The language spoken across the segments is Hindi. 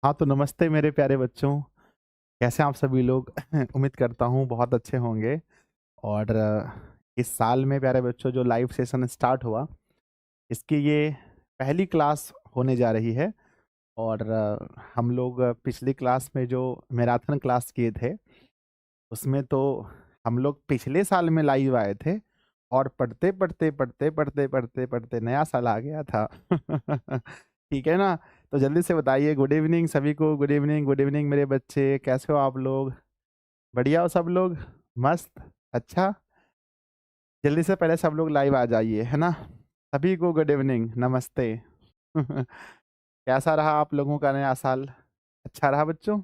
हाँ, तो नमस्ते मेरे प्यारे बच्चों, कैसे हैं आप सभी लोग? उम्मीद करता हूँ बहुत अच्छे होंगे और इस साल में प्यारे बच्चों जो लाइव सेशन स्टार्ट हुआ, इसकी ये पहली क्लास होने जा रही है और हम लोग पिछली क्लास में जो मैराथन क्लास किए थे, उसमें तो हम लोग पिछले साल में लाइव आए थे और पढ़ते नया साल आ गया था। ठीक है ना? तो जल्दी से बताइए गुड इवनिंग सभी को, गुड इवनिंग मेरे बच्चे, कैसे हो आप लोग? बढ़िया हो सब लोग? मस्त? अच्छा, जल्दी से पहले सब लोग लाइव आ जाइए, है ना? सभी को गुड इवनिंग, नमस्ते। कैसा रहा आप लोगों का नया साल? अच्छा रहा बच्चों?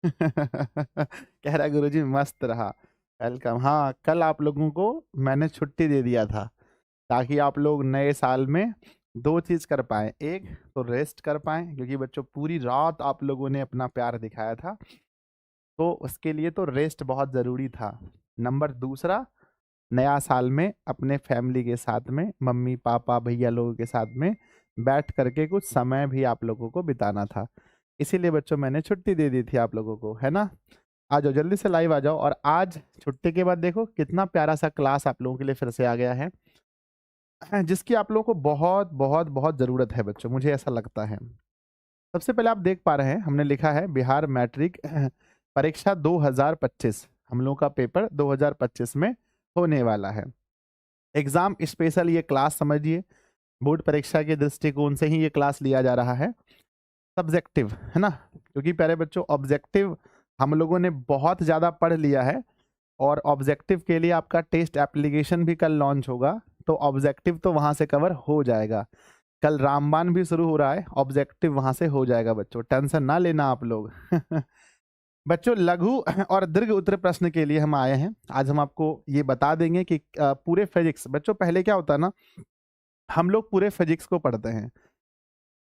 कह रहा गुरुजी मस्त रहा। वेलकम। हाँ, कल आप लोगों को मैंने छुट्टी दे दिया था ताकि आप लोग नए साल में दो चीज कर पाए। एक तो रेस्ट कर पाए, क्योंकि बच्चों पूरी रात आप लोगों ने अपना प्यार दिखाया था, तो उसके लिए तो रेस्ट बहुत ज़रूरी था। नंबर दूसरा, नया साल में अपने फैमिली के साथ में, मम्मी पापा भैया लोगों के साथ में बैठ करके कुछ समय भी आप लोगों को बिताना था। इसीलिए बच्चों मैंने छुट्टी दे दी थी आप लोगों को, है ना? आ जाओ जल्दी से लाइव आ जाओ। और आज छुट्टी के बाद देखो कितना प्यारा सा क्लास आप लोगों के लिए फिर से आ गया है, जिसकी आप लोगों को बहुत बहुत बहुत ज़रूरत है बच्चों, मुझे ऐसा लगता है। सबसे पहले आप देख पा रहे हैं हमने लिखा है बिहार मैट्रिक परीक्षा 2025। हम लोगों का पेपर 2025 में होने वाला है। एग्जाम स्पेशल ये क्लास समझिए, बोर्ड परीक्षा के दृष्टिकोण से ही ये क्लास लिया जा रहा है। सब्जेक्टिव है ना, क्योंकि प्यारे बच्चों ऑब्जेक्टिव हम लोगों ने बहुत ज़्यादा पढ़ लिया है और ऑब्जेक्टिव के लिए आपका टेस्ट एप्लीकेशन भी कल लॉन्च होगा, तो ऑब्जेक्टिव तो वहाँ से कवर हो जाएगा। कल रामबाण भी शुरू हो रहा है, ऑब्जेक्टिव वहां से हो जाएगा बच्चों, टेंशन ना लेना आप लोग। बच्चों लघु और दीर्घ उत्तर प्रश्न के लिए हम आए हैं। आज हम आपको ये बता देंगे कि पूरे फिजिक्स, बच्चों पहले क्या होता है ना, हम लोग पूरे फिजिक्स को पढ़ते हैं,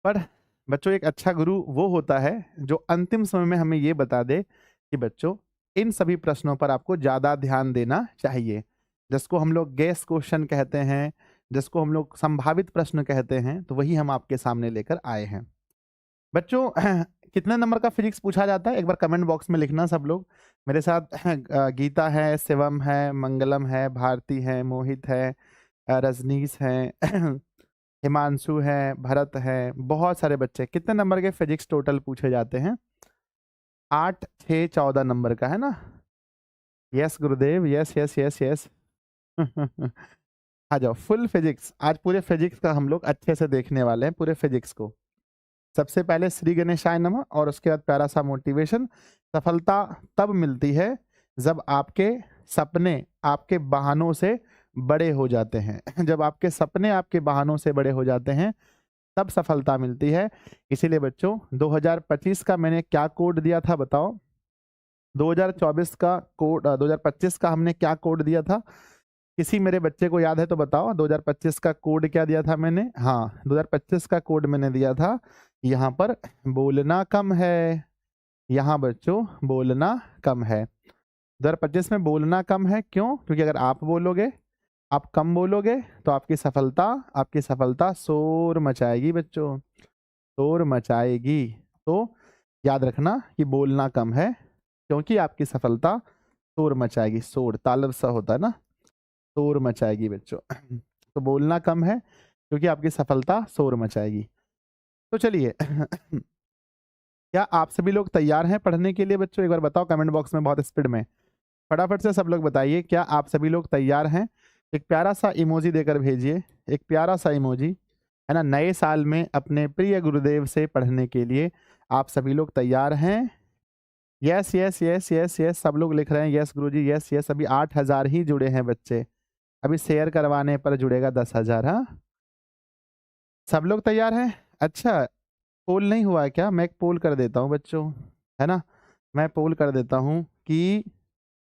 पर बच्चों एक अच्छा गुरु वो होता है जो अंतिम समय में हमें ये बता दे कि बच्चों इन सभी प्रश्नों पर आपको ज्यादा ध्यान देना चाहिए, जिसको हम लोग गैस क्वेश्चन कहते हैं, जिसको हम लोग संभावित प्रश्न कहते हैं, तो वही हम आपके सामने लेकर आए हैं बच्चों। कितने नंबर का फिजिक्स पूछा जाता है एक बार कमेंट बॉक्स में लिखना सब लोग मेरे साथ। गीता है, शिवम है, मंगलम है, भारती है, मोहित है, रजनीश है, हिमांशु है, भरत है, बहुत सारे बच्चे। कितने नंबर के फिजिक्स टोटल पूछे जाते हैं? 8, 6, 14 नंबर का, है ना? यस गुरुदेव, यस यस यस यस। आ जाओ, फुल फिजिक्स आज पूरे फिजिक्स का हम लोग अच्छे से देखने वाले हैं, पूरे फिजिक्स को। सबसे पहले श्री गणेशाय नमः और उसके बाद प्यारा सा मोटिवेशन। सफलता तब मिलती है जब आपके सपने आपके बहानों से बड़े हो जाते हैं। जब आपके सपने आपके बहानों से बड़े हो जाते हैं तब सफलता मिलती है। इसीलिए बच्चों 2025 का मैंने क्या कोड दिया था बताओ? 2024 का कोड, 2025 का हमने क्या कोड दिया था? किसी मेरे बच्चे को याद है तो बताओ 2025 का कोड क्या दिया था मैंने? हाँ, 2025 का कोड मैंने दिया था यहाँ पर, बोलना कम है। यहाँ बच्चों बोलना कम है। 2025 में बोलना कम है, क्यों? क्योंकि अगर आप बोलोगे, आप कम बोलोगे, तो आपकी सफलता शोर मचाएगी बच्चों, शोर मचाएगी। तो याद रखना कि बोलना कम है, क्योंकि आपकी सफलता शोर मचाएगी। शोर तालब सा होता है ना, शोर मचाएगी बच्चों। तो बोलना कम है क्योंकि आपकी सफलता शोर मचाएगी। तो चलिए, क्या आप सभी लोग तैयार हैं पढ़ने के लिए बच्चों? एक बार बताओ कमेंट बॉक्स में बहुत स्पीड में, फटाफट से सब लोग बताइए, क्या आप सभी लोग तैयार हैं? एक प्यारा सा इमोजी देकर भेजिए, एक प्यारा सा इमोजी, है ना? नए साल में अपने प्रिय गुरुदेव से पढ़ने के लिए आप सभी लोग तैयार हैं? Yes yes yes yes yes, सब लोग लिख रहे हैं यस गुरुजी, यस यस। अभी 8,000 ही जुड़े हैं बच्चे, अभी शेयर करवाने पर जुड़ेगा 10,000। हाँ, सब लोग तैयार हैं? अच्छा, पोल नहीं हुआ है क्या? मैं एक पोल कर देता हूँ बच्चों, है ना? मैं पोल कर देता हूँ कि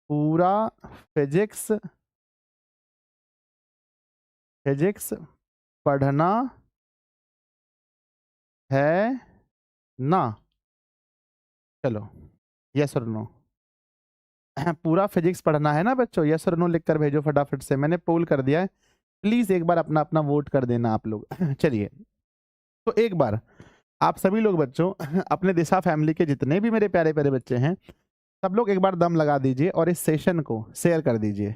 पूरा फिजिक्स फिजिक्स पढ़ना है ना? चलो, यस और नो। पूरा फिजिक्स पढ़ना है ना बच्चों? यस और नो लिख कर भेजो फटाफट से, मैंने पोल कर दिया है। प्लीज एक बार अपना अपना वोट कर देना आप लोग। चलिए, तो एक बार आप सभी लोग बच्चों अपने दिशा फैमिली के जितने भी मेरे प्यारे प्यारे बच्चे हैं, सब लोग एक बार दम लगा दीजिए और इस सेशन को शेयर कर दीजिए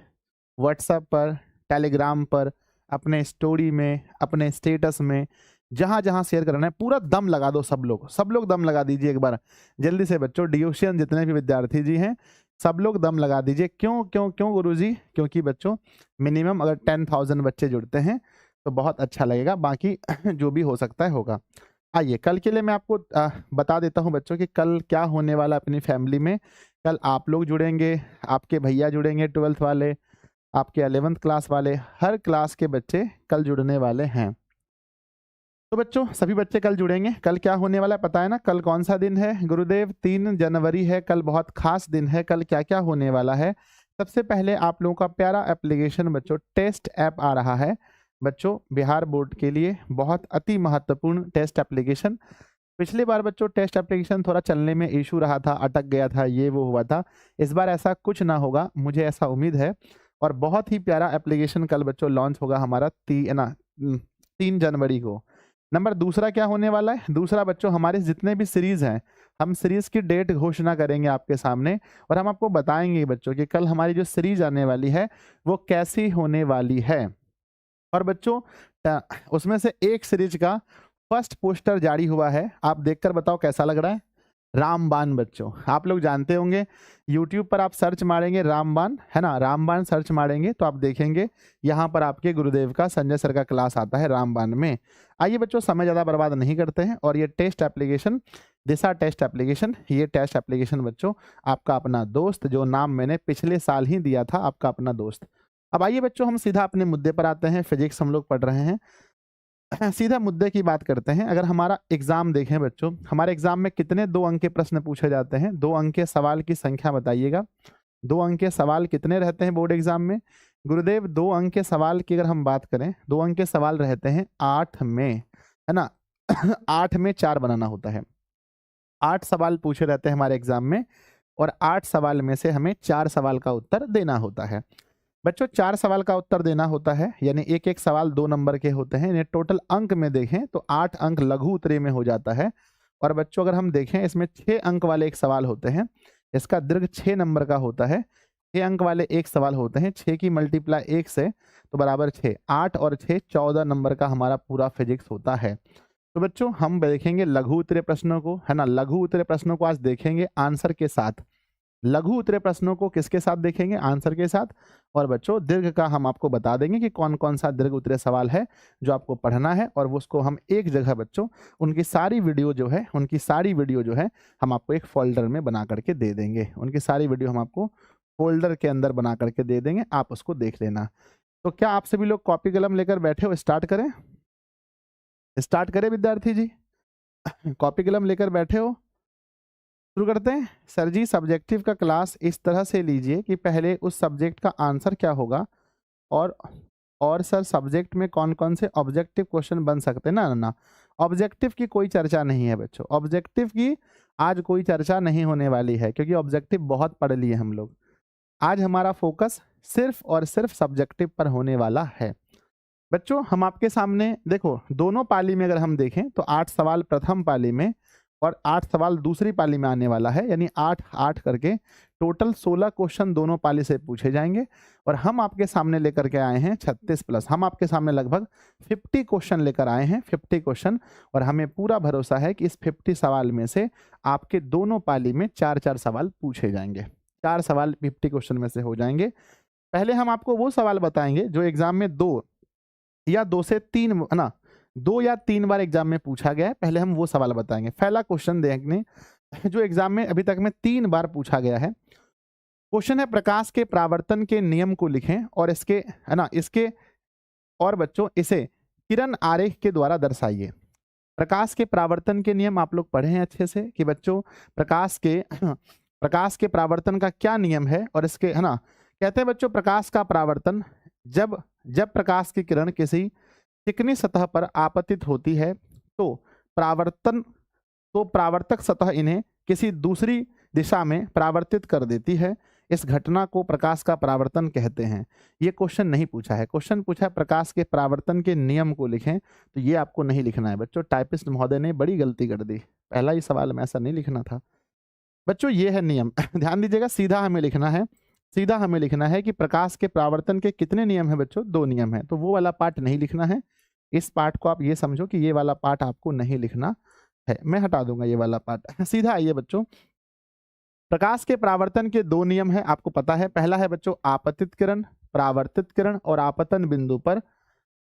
व्हाट्सएप पर, टेलीग्राम पर, अपने स्टोरी में, अपने स्टेटस में, जहाँ जहाँ शेयर करना है पूरा दम लगा दो। सब लोग दम लगा दीजिए एक बार जल्दी से बच्चों। डियोशियन जितने भी विद्यार्थी जी हैं सब लोग दम लगा दीजिए। क्यों क्यों क्यों गुरुजी? क्योंकि बच्चों मिनिमम अगर 10,000 बच्चे जुड़ते हैं तो बहुत अच्छा लगेगा, बाकी जो भी हो सकता है होगा। आइए कल के लिए मैं आपको बता देता हूँ बच्चों कि कल क्या होने वाला है अपनी फैमिली में। कल आप लोग जुड़ेंगे, आपके भैया जुड़ेंगे 12th वाले, आपके 11th क्लास वाले, हर क्लास के बच्चे कल जुड़ने वाले हैं। तो बच्चों सभी बच्चे कल जुड़ेंगे। कल क्या होने वाला है पता है ना? कल कौन सा दिन है गुरुदेव? 3 जनवरी है। कल बहुत खास दिन है। कल क्या क्या होने वाला है? सबसे पहले आप लोगों का प्यारा एप्लीकेशन बच्चों, टेस्ट ऐप आ रहा है बच्चों, बिहार बोर्ड के लिए बहुत अति महत्वपूर्ण टेस्ट एप्लीकेशन। पिछली बार बच्चों टेस्ट एप्लीकेशन थोड़ा चलने में इशू रहा था, अटक गया था, ये वो हुआ था। इस बार ऐसा कुछ ना होगा, मुझे ऐसा उम्मीद है। और बहुत ही प्यारा एप्लीकेशन कल बच्चों लॉन्च होगा हमारा 3 जनवरी को। नंबर दूसरा क्या होने वाला है? दूसरा बच्चों हमारे जितने भी सीरीज हैं, हम सीरीज की डेट घोषणा करेंगे आपके सामने और हम आपको बताएंगे बच्चों कि कल हमारी जो सीरीज आने वाली है वो कैसी होने वाली है। और बच्चों उसमें से एक सीरीज का फर्स्ट पोस्टर जारी हुआ है, आप देखकर बताओ कैसा लग रहा है? रामबाण बच्चों, आप लोग जानते होंगे, यूट्यूब पर आप सर्च मारेंगे रामबाण, है ना, रामबाण सर्च मारेंगे तो आप देखेंगे यहाँ पर आपके गुरुदेव का, संजय सर का क्लास आता है रामबाण में। आइए बच्चों समय ज़्यादा बर्बाद नहीं करते हैं और ये टेस्ट एप्लीकेशन, दिशा टेस्ट एप्लीकेशन, ये टेस्ट एप्लीकेशन बच्चों आपका अपना दोस्त, जो नाम मैंने पिछले साल ही दिया था, आपका अपना दोस्त। अब आइए बच्चों हम सीधा अपने मुद्दे पर आते हैं। फिजिक्स हम लोग पढ़ रहे हैं, सीधा मुद्दे की बात करते हैं। अगर हमारा एग्जाम देखें बच्चों, हमारे एग्जाम में कितने 2 अंक के प्रश्न पूछे जाते हैं? 2 अंक के सवाल की संख्या बताइएगा। 2 अंक के सवाल कितने रहते हैं बोर्ड एग्जाम में? गुरुदेव 2 अंक के सवाल की अगर हम बात करें, 2 अंक के सवाल रहते हैं 8 में, है ना। 8 में 4 बनाना होता है। 8 सवाल पूछे रहते हैं हमारे एग्जाम में और 8 सवाल में से हमें 4 सवाल का उत्तर देना होता है। बच्चों 4 सवाल का उत्तर देना होता है, यानी एक एक सवाल 2 नंबर के होते हैं। यानी टोटल अंक में देखें तो 8 अंक लघु उत्तरीय में हो जाता है। और बच्चों अगर हम देखें इसमें 6 अंक वाले एक सवाल होते हैं, इसका दीर्घ 6 नंबर का होता है। 6 अंक वाले एक सवाल होते हैं, 6 की मल्टीप्लाई 1 से तो बराबर 6, 8 और 6 14 नंबर का हमारा पूरा फिजिक्स होता है। तो बच्चों हम देखेंगे लघु उत्तरीय प्रश्नों को, है ना, लघु उत्तरीय प्रश्नों को आज देखेंगे आंसर के साथ। लघु उत्तरीय प्रश्नों को किसके साथ देखेंगे? आंसर के साथ। और बच्चों दीर्घ का हम आपको बता देंगे कि कौन कौन सा दीर्घ उत्तरीय सवाल है जो आपको पढ़ना है, और वो उसको हम एक जगह बच्चों उनकी सारी वीडियो जो है हम आपको एक फोल्डर में बना करके दे देंगे। उनकी सारी वीडियो हम आपको फोल्डर के अंदर बना करके दे देंगे, आप उसको देख लेना। तो क्या आप सभी लोग कॉपी कलम लेकर बैठे हो? स्टार्ट करें विद्यार्थी जी? कॉपी कलम लेकर बैठे हो? शुरू करते हैं। सर जी सब्जेक्टिव का क्लास इस तरह से लीजिए कि पहले उस सब्जेक्ट का आंसर क्या होगा, और सर सब्जेक्ट में कौन कौन से ऑब्जेक्टिव क्वेश्चन बन सकते हैं ना। ऑब्जेक्टिव की कोई चर्चा नहीं है बच्चों, ऑब्जेक्टिव की आज कोई चर्चा नहीं होने वाली है, क्योंकि ऑब्जेक्टिव बहुत पढ़ लिए हम लोग। आज हमारा फोकस सिर्फ और सिर्फ सब्जेक्टिव पर होने वाला है। बच्चों हम आपके सामने देखो, दोनों पाली में अगर हम देखें तो 8 सवाल प्रथम पाली में और 8 सवाल दूसरी पाली में आने वाला है, यानी 8 8 करके टोटल 16 क्वेश्चन दोनों पाली से पूछे जाएंगे। और हम आपके सामने लेकर के आए हैं 36 प्लस, हम आपके सामने लगभग 50 क्वेश्चन लेकर आए हैं, 50 क्वेश्चन। और हमें पूरा भरोसा है कि इस 50 सवाल में से आपके दोनों पाली में 4-4 सवाल पूछे जाएंगे। 4 सवाल 50 क्वेश्चन में से हो जाएंगे। पहले हम आपको वो सवाल बताएंगे जो एग्जाम में 2 या 2 से 3 है ना, 2 या 3 बार एग्जाम में पूछा गया है। पहले हम वो सवाल बताएंगे। पहला क्वेश्चन देखने जो एग्जाम में अभी तक में 3 बार पूछा गया है। क्वेश्चन है प्रकाश के परावर्तन के नियम को लिखें और इसके, है ना, इसके और बच्चों इसे किरण आरेख के द्वारा दर्शाइए। प्रकाश के परावर्तन के नियम आप लोग पढ़े हैं अच्छे से कि बच्चों प्रकाश के परावर्तन का क्या नियम है, और इसके, है ना, कहते हैं बच्चों प्रकाश का परावर्तन जब प्रकाश की किरण किसी चिकनी सतह पर आपतित होती है तो परावर्तक सतह इन्हें किसी दूसरी दिशा में परावर्तित कर देती है। इस घटना को प्रकाश का परावर्तन कहते हैं। ये क्वेश्चन नहीं पूछा है, क्वेश्चन पूछा है प्रकाश के परावर्तन के नियम को लिखें, तो ये आपको नहीं लिखना है बच्चों। टाइपिस्ट महोदय ने बड़ी गलती कर दी, पहला ही सवाल में ऐसा नहीं लिखना था बच्चों। ये है नियम ध्यान दीजिएगा, सीधा हमें लिखना है, सीधा हमें लिखना है कि प्रकाश के परावर्तन के कितने नियम है बच्चों, 2 नियम है। तो वो वाला पार्ट नहीं लिखना है, इस पार्ट को आप ये समझो कि ये वाला पार्ट आपको नहीं लिखना है, मैं हटा दूंगा ये वाला पार्ट। सीधा आइए बच्चों, प्रकाश के परावर्तन के 2 नियम है, आपको पता है। पहला है बच्चों आपतित किरण, परावर्तित किरण और आपतन बिंदु पर,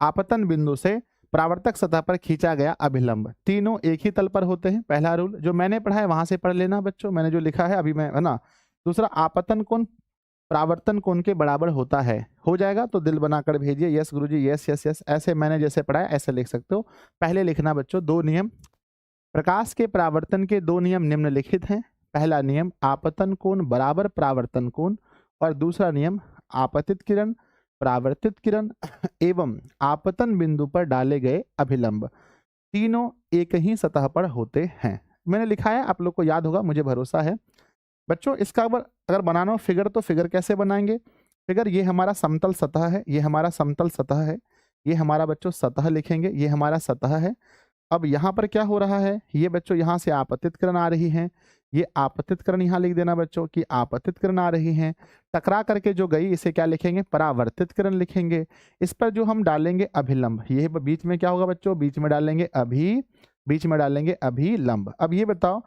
आपतन बिंदु से परावर्तक सतह पर खींचा गया अभिलंब, तीनों एक ही तल पर होते हैं। पहला रूल जो मैंने पढ़ा है वहां से पढ़ लेना बच्चों, मैंने जो लिखा है अभी मैं, है ना। दूसरा, आपतन कोण परावर्तन कोण के बराबर होता है, हो जाएगा तो दिल बनाकर भेजिए, यस गुरुजी, यस यस यस, ऐसे मैंने जैसे पढ़ा है ऐसे लिख सकते हो। पहले लिखना बच्चों 2 नियम, प्रकाश के परावर्तन के 2 नियम निम्नलिखित हैं। पहला नियम आपतन कोण बराबर परावर्तन कोण, और दूसरा नियम आपतित किरण, परावर्तित किरण एवं आपतन बिंदु पर डाले गए अभिलंब, तीनों एक ही सतह पर होते हैं। मैंने लिखा है, आप लोग को याद होगा, मुझे भरोसा है बच्चों। इसका अगर बनाना हो फिगर, तो फिगर कैसे बनाएंगे? फिगर, ये हमारा समतल सतह है, ये हमारा समतल सतह है, ये हमारा बच्चों सतह लिखेंगे, ये हमारा सतह है। अब यहाँ पर क्या हो रहा है, ये बच्चों यहाँ से आपतित किरण आ रही है, ये आपतित किरण यहाँ लिख देना बच्चों कि आपतित किरण आ रही है, टकरा करके जो गई इसे क्या लिखेंगे, परावर्तित किरण लिखेंगे। इस पर जो हम डालेंगे अभिलंब, ये बीच में क्या होगा बच्चों, बीच में डालेंगे बीच में डालेंगे अभिलंब। अब ये बताओ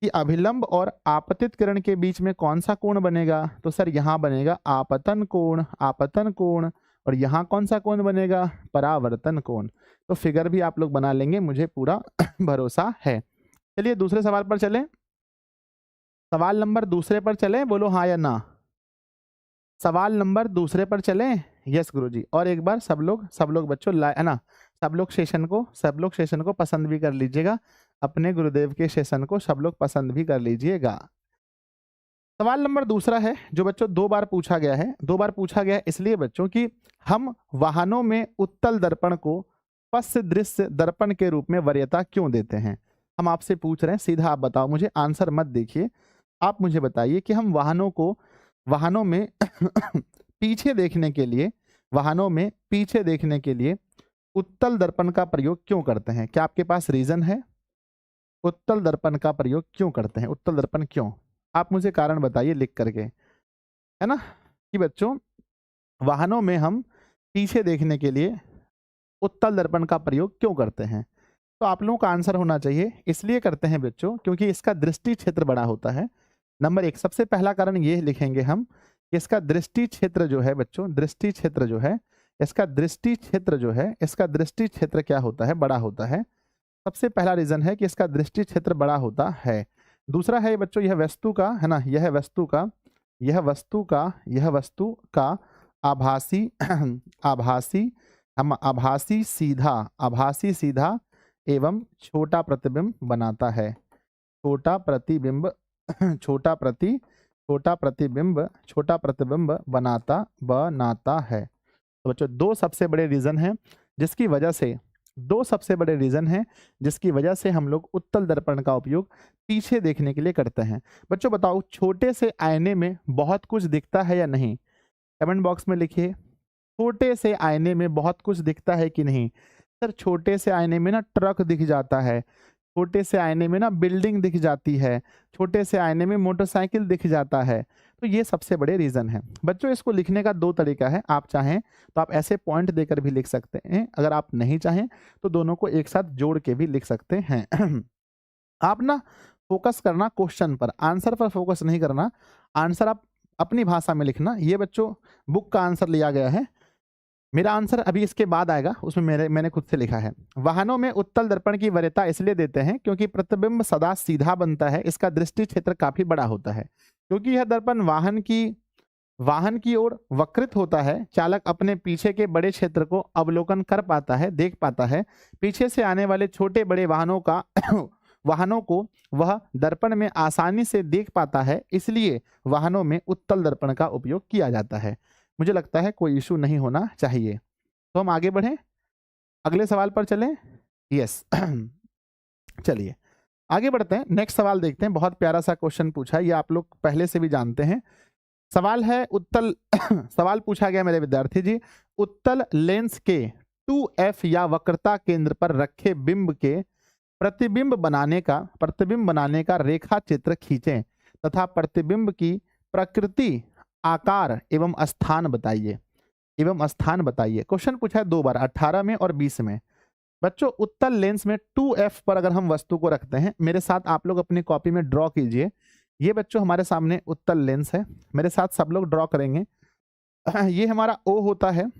कि अभिलंब और आपतित किरण के बीच में कौन सा कोण बनेगा? तो सर यहाँ बनेगा आपतन कोण, आपतन कोण, और यहाँ कौन सा कोण बनेगा, परावर्तन कोण। तो फिगर भी आप लोग बना लेंगे, मुझे पूरा भरोसा है। चलिए दूसरे सवाल पर चलें, सवाल नंबर दूसरे पर चलें, बोलो हाँ या ना। सवाल नंबर दूसरे पर चलें, यस गुरुजी। और एक बार सब लोग बच्चों है ना, सब लोग सेशन को पसंद भी कर लीजिएगा, अपने गुरुदेव के सेशन को सब लोग पसंद भी कर लीजिएगा। सवाल नंबर दूसरा है जो बच्चों 2 बार पूछा गया है, 2 बार पूछा गया है इसलिए बच्चों कि हम वाहनों में उत्तल दर्पण को पश्च दृश्य दर्पण के रूप में वरीयता क्यों देते हैं। हम आपसे पूछ रहे हैं, सीधा आप बताओ, मुझे आंसर मत देखिए, आप मुझे बताइए कि हम वाहनों में पीछे देखने के लिए, वाहनों में पीछे देखने के लिए उत्तल दर्पण का प्रयोग क्यों करते हैं? क्या आपके पास रीजन है? उत्तल दर्पण का प्रयोग क्यों करते हैं, उत्तल दर्पण क्यों? आप मुझे कारण बताइए लिख करके, है ना, कि बच्चों वाहनों में हम पीछे देखने के लिए उत्तल दर्पण का प्रयोग क्यों करते हैं। तो आप लोगों का आंसर होना चाहिए, इसलिए करते हैं बच्चों क्योंकि इसका दृष्टि क्षेत्र बड़ा होता है। नंबर 1, सबसे पहला कारण ये लिखेंगे हम कि इसका दृष्टि क्षेत्र जो है बच्चों, दृष्टि क्षेत्र जो है, इसका दृष्टि क्षेत्र जो है, इसका दृष्टि क्षेत्र क्या होता है, बड़ा होता है। सबसे पहला रीजन है कि इसका दृष्टि क्षेत्र बड़ा होता है। दूसरा है बच्चों यह वस्तु का, है ना, यह वस्तु का आभासी सीधा एवं छोटा प्रतिबिंब बनाता है, छोटा प्रतिबिंब बनाता है। तो बच्चों 2 सबसे बड़े रीजन हैं जिसकी वजह से हम लोग उत्तल दर्पण का उपयोग पीछे देखने के लिए करते हैं। बच्चों बताओ, छोटे से आईने में बहुत कुछ दिखता है या नहीं? कमेंट बॉक्स में लिखिए, छोटे से आईने में बहुत कुछ दिखता है कि नहीं? सर छोटे से आईने में ना ट्रक दिख जाता है, छोटे से आईने में ना बिल्डिंग दिख जाती है, छोटे से आईने में मोटरसाइकिल दिख जाता है। तो ये सबसे बड़े रीजन है बच्चों। इसको लिखने का 2 तरीका है, आप चाहें तो आप ऐसे पॉइंट देकर भी लिख सकते हैं, अगर आप नहीं चाहें तो दोनों को एक साथ जोड़ के भी लिख सकते हैं। आप ना फोकस करना क्वेश्चन पर, आंसर पर फोकस नहीं करना। आंसर आप अपनी भाषा में लिखना। ये बच्चों बुक का आंसर लिया गया है, मेरा आंसर अभी इसके बाद आएगा, उसमें मैंने खुद से लिखा है। वाहनों में उत्तल दर्पण की वरीयता इसलिए देते हैं क्योंकि प्रतिबिंब सदा सीधा बनता है, इसका दृष्टि क्षेत्र काफी बड़ा होता है। क्योंकि यह दर्पण वाहन की ओर वक्रित होता है, चालक अपने पीछे के बड़े क्षेत्र को अवलोकन कर पाता है, देख पाता है। पीछे से आने वाले छोटे बड़े वाहनों को वह दर्पण में आसानी से देख पाता है, इसलिए वाहनों में उत्तल दर्पण का उपयोग किया जाता है। मुझे लगता है कोई इशू नहीं होना चाहिए। तो हम आगे बढ़ें, अगले सवाल पर चलें। यस चलिए आगे बढ़ते हैं, नेक्स्ट सवाल देखते हैं। बहुत प्यारा सा क्वेश्चन पूछा है, ये आप लोग पहले से भी जानते हैं। सवाल है उत्तल सवाल पूछा गया मेरे विद्यार्थी जी, उत्तल लेंस के 2f या वक्रता केंद्र पर रखे बिंब के प्रतिबिंब बनाने का रेखा चित्र खींचें तथा प्रतिबिंब की प्रकृति, आकार एवं स्थान बताइए। क्वेश्चन पूछा है 2 बार, 18 में और 20 में। बच्चों उत्तल लेंस में 2f पर अगर हम वस्तु को रखते हैं, मेरे साथ आप लोग अपनी कॉपी में ड्रॉ कीजिए। ये बच्चों हमारे सामने उत्तल लेंस है, मेरे साथ सब लोग ड्रॉ करेंगे। ये हमारा O होता है,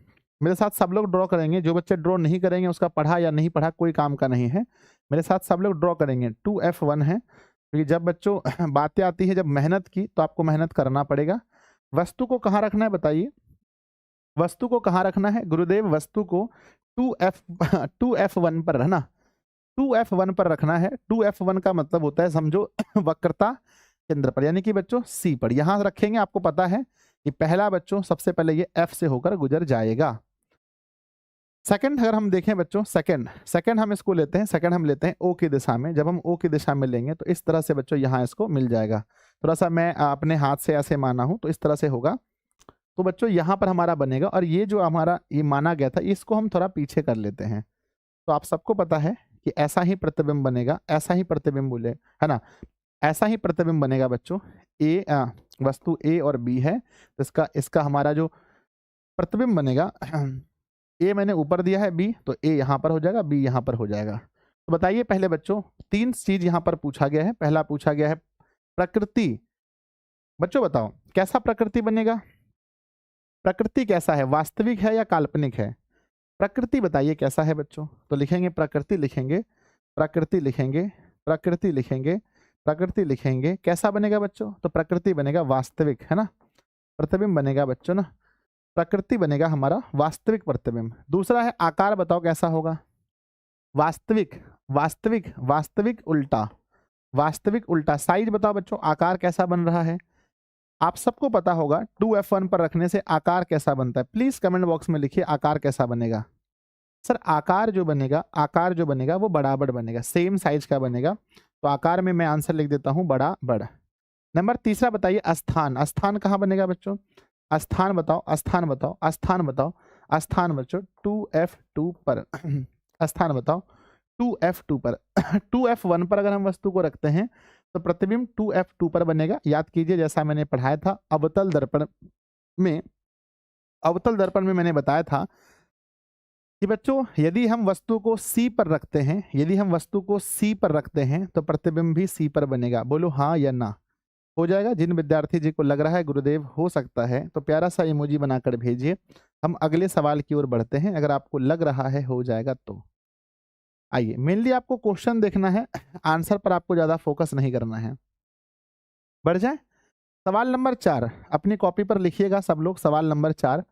मेरे साथ सब लोग ड्रॉ करेंगे। जो बच्चे ड्रॉ नहीं करेंगे उसका पढ़ा या नहीं पढ़ा कोई काम का नहीं है, मेरे साथ सब लोग ड्रॉ करेंगे। 2f1 है, क्योंकि जब बच्चों बातें आती है जब मेहनत की, तो आपको मेहनत करना पड़ेगा। वस्तु को कहाँ रखना है बताइए, वस्तु को कहाँ रखना है गुरुदेव? वस्तु को 2f1 पर रहना, 2f1 पर रखना है। 2f1 का मतलब होता है समझो वक्रता केंद्र पर, यानी कि बच्चों C पर यहां रखेंगे। आपको पता है कि पहला बच्चों सबसे पहले ये F से होकर गुजर जाएगा। सेकंड अगर हम देखें बच्चों, सेकंड हम इसको लेते हैं, सेकंड हम लेते हैं O की दिशा में। जब हम O की दिशा में लेंगे तो इस तरह से बच्चों यहाँ इसको मिल जाएगा। थोड़ा सा मैं अपने हाथ से ऐसे माना हूं तो इस तरह से होगा। तो बच्चों यहाँ पर हमारा बनेगा, और ये जो हमारा ये माना गया था इसको हम थोड़ा पीछे कर लेते हैं। तो आप सबको पता है कि ऐसा ही प्रतिबिंब बनेगा, ऐसा ही प्रतिबिंब बोले है ना, ऐसा ही प्रतिबिंब बनेगा बच्चों। वस्तु A और B है, तो इसका हमारा जो प्रतिबिंब बनेगा, A मैंने ऊपर दिया है B, तो A यहाँ पर हो जाएगा, B यहाँ पर हो जाएगा। तो बताइए पहले बच्चों 3 चीज यहाँ पर पूछा गया है। पहला पूछा गया है प्रकृति। बच्चों बताओ कैसा प्रकृति बनेगा? प्रकृति कैसा है, वास्तविक है या काल्पनिक है? प्रकृति बताइए कैसा है बच्चों? तो लिखेंगे प्रकृति, लिखेंगे प्रकृति, लिखेंगे प्रकृति, लिखेंगे प्रकृति, लिखेंगे। कैसा बनेगा बच्चों? तो प्रकृति बनेगा वास्तविक, है ना, प्रतिबिंब बनेगा बच्चों ना, प्रकृति बनेगा हमारा वास्तविक प्रतिबिंब। दूसरा है आकार, बताओ कैसा होगा? वास्तविक, वास्तविक, वास्तविक उल्टा, वास्तविक उल्टा। साइज बताओ बच्चों आकार कैसा बन रहा है? आप सबको पता होगा 2f1 पर रखने से आकार कैसा बनता है। प्लीज कमेंट बॉक्स में लिखिए आकार कैसा बनेगा। सर आकार जो बनेगा वो बराबर बनेगा, सेम साइज का बनेगा। तो आकार में मैं आंसर लिख देता हूं बड़ा बड़ा। नंबर तीसरा बताइए स्थान, स्थान कहाँ बनेगा बच्चों? स्थान बताओ, स्थान बताओ, स्थान बताओ, स्थान बच्चों 2f2 पर स्थान बताओ 2f2 पर 2f1 पर अगर हम वस्तु को रखते हैं तो प्रतिबिंब 2f2 पर बनेगा। याद कीजिए जैसा मैंने पढ़ाया था अवतल दर्पण में मैंने बताया था कि बच्चों यदि हम वस्तु को C पर रखते हैं, तो प्रतिबिंब भी C पर बनेगा। बोलो हाँ या ना, हो जाएगा? जिन विद्यार्थी जी को लग रहा है गुरुदेव हो सकता है तो प्यारा सा इमोजी बनाकर भेजिए। हम अगले सवाल की ओर बढ़ते हैं, अगर आपको लग रहा है हो जाएगा तो। आइए, मेनली आपको क्वेश्चन देखना है, आंसर पर आपको ज्यादा फोकस नहीं करना है। बढ़ जाए सवाल नंबर 4, अपनी कॉपी पर लिखिएगा सब लोग। सवाल नंबर 4,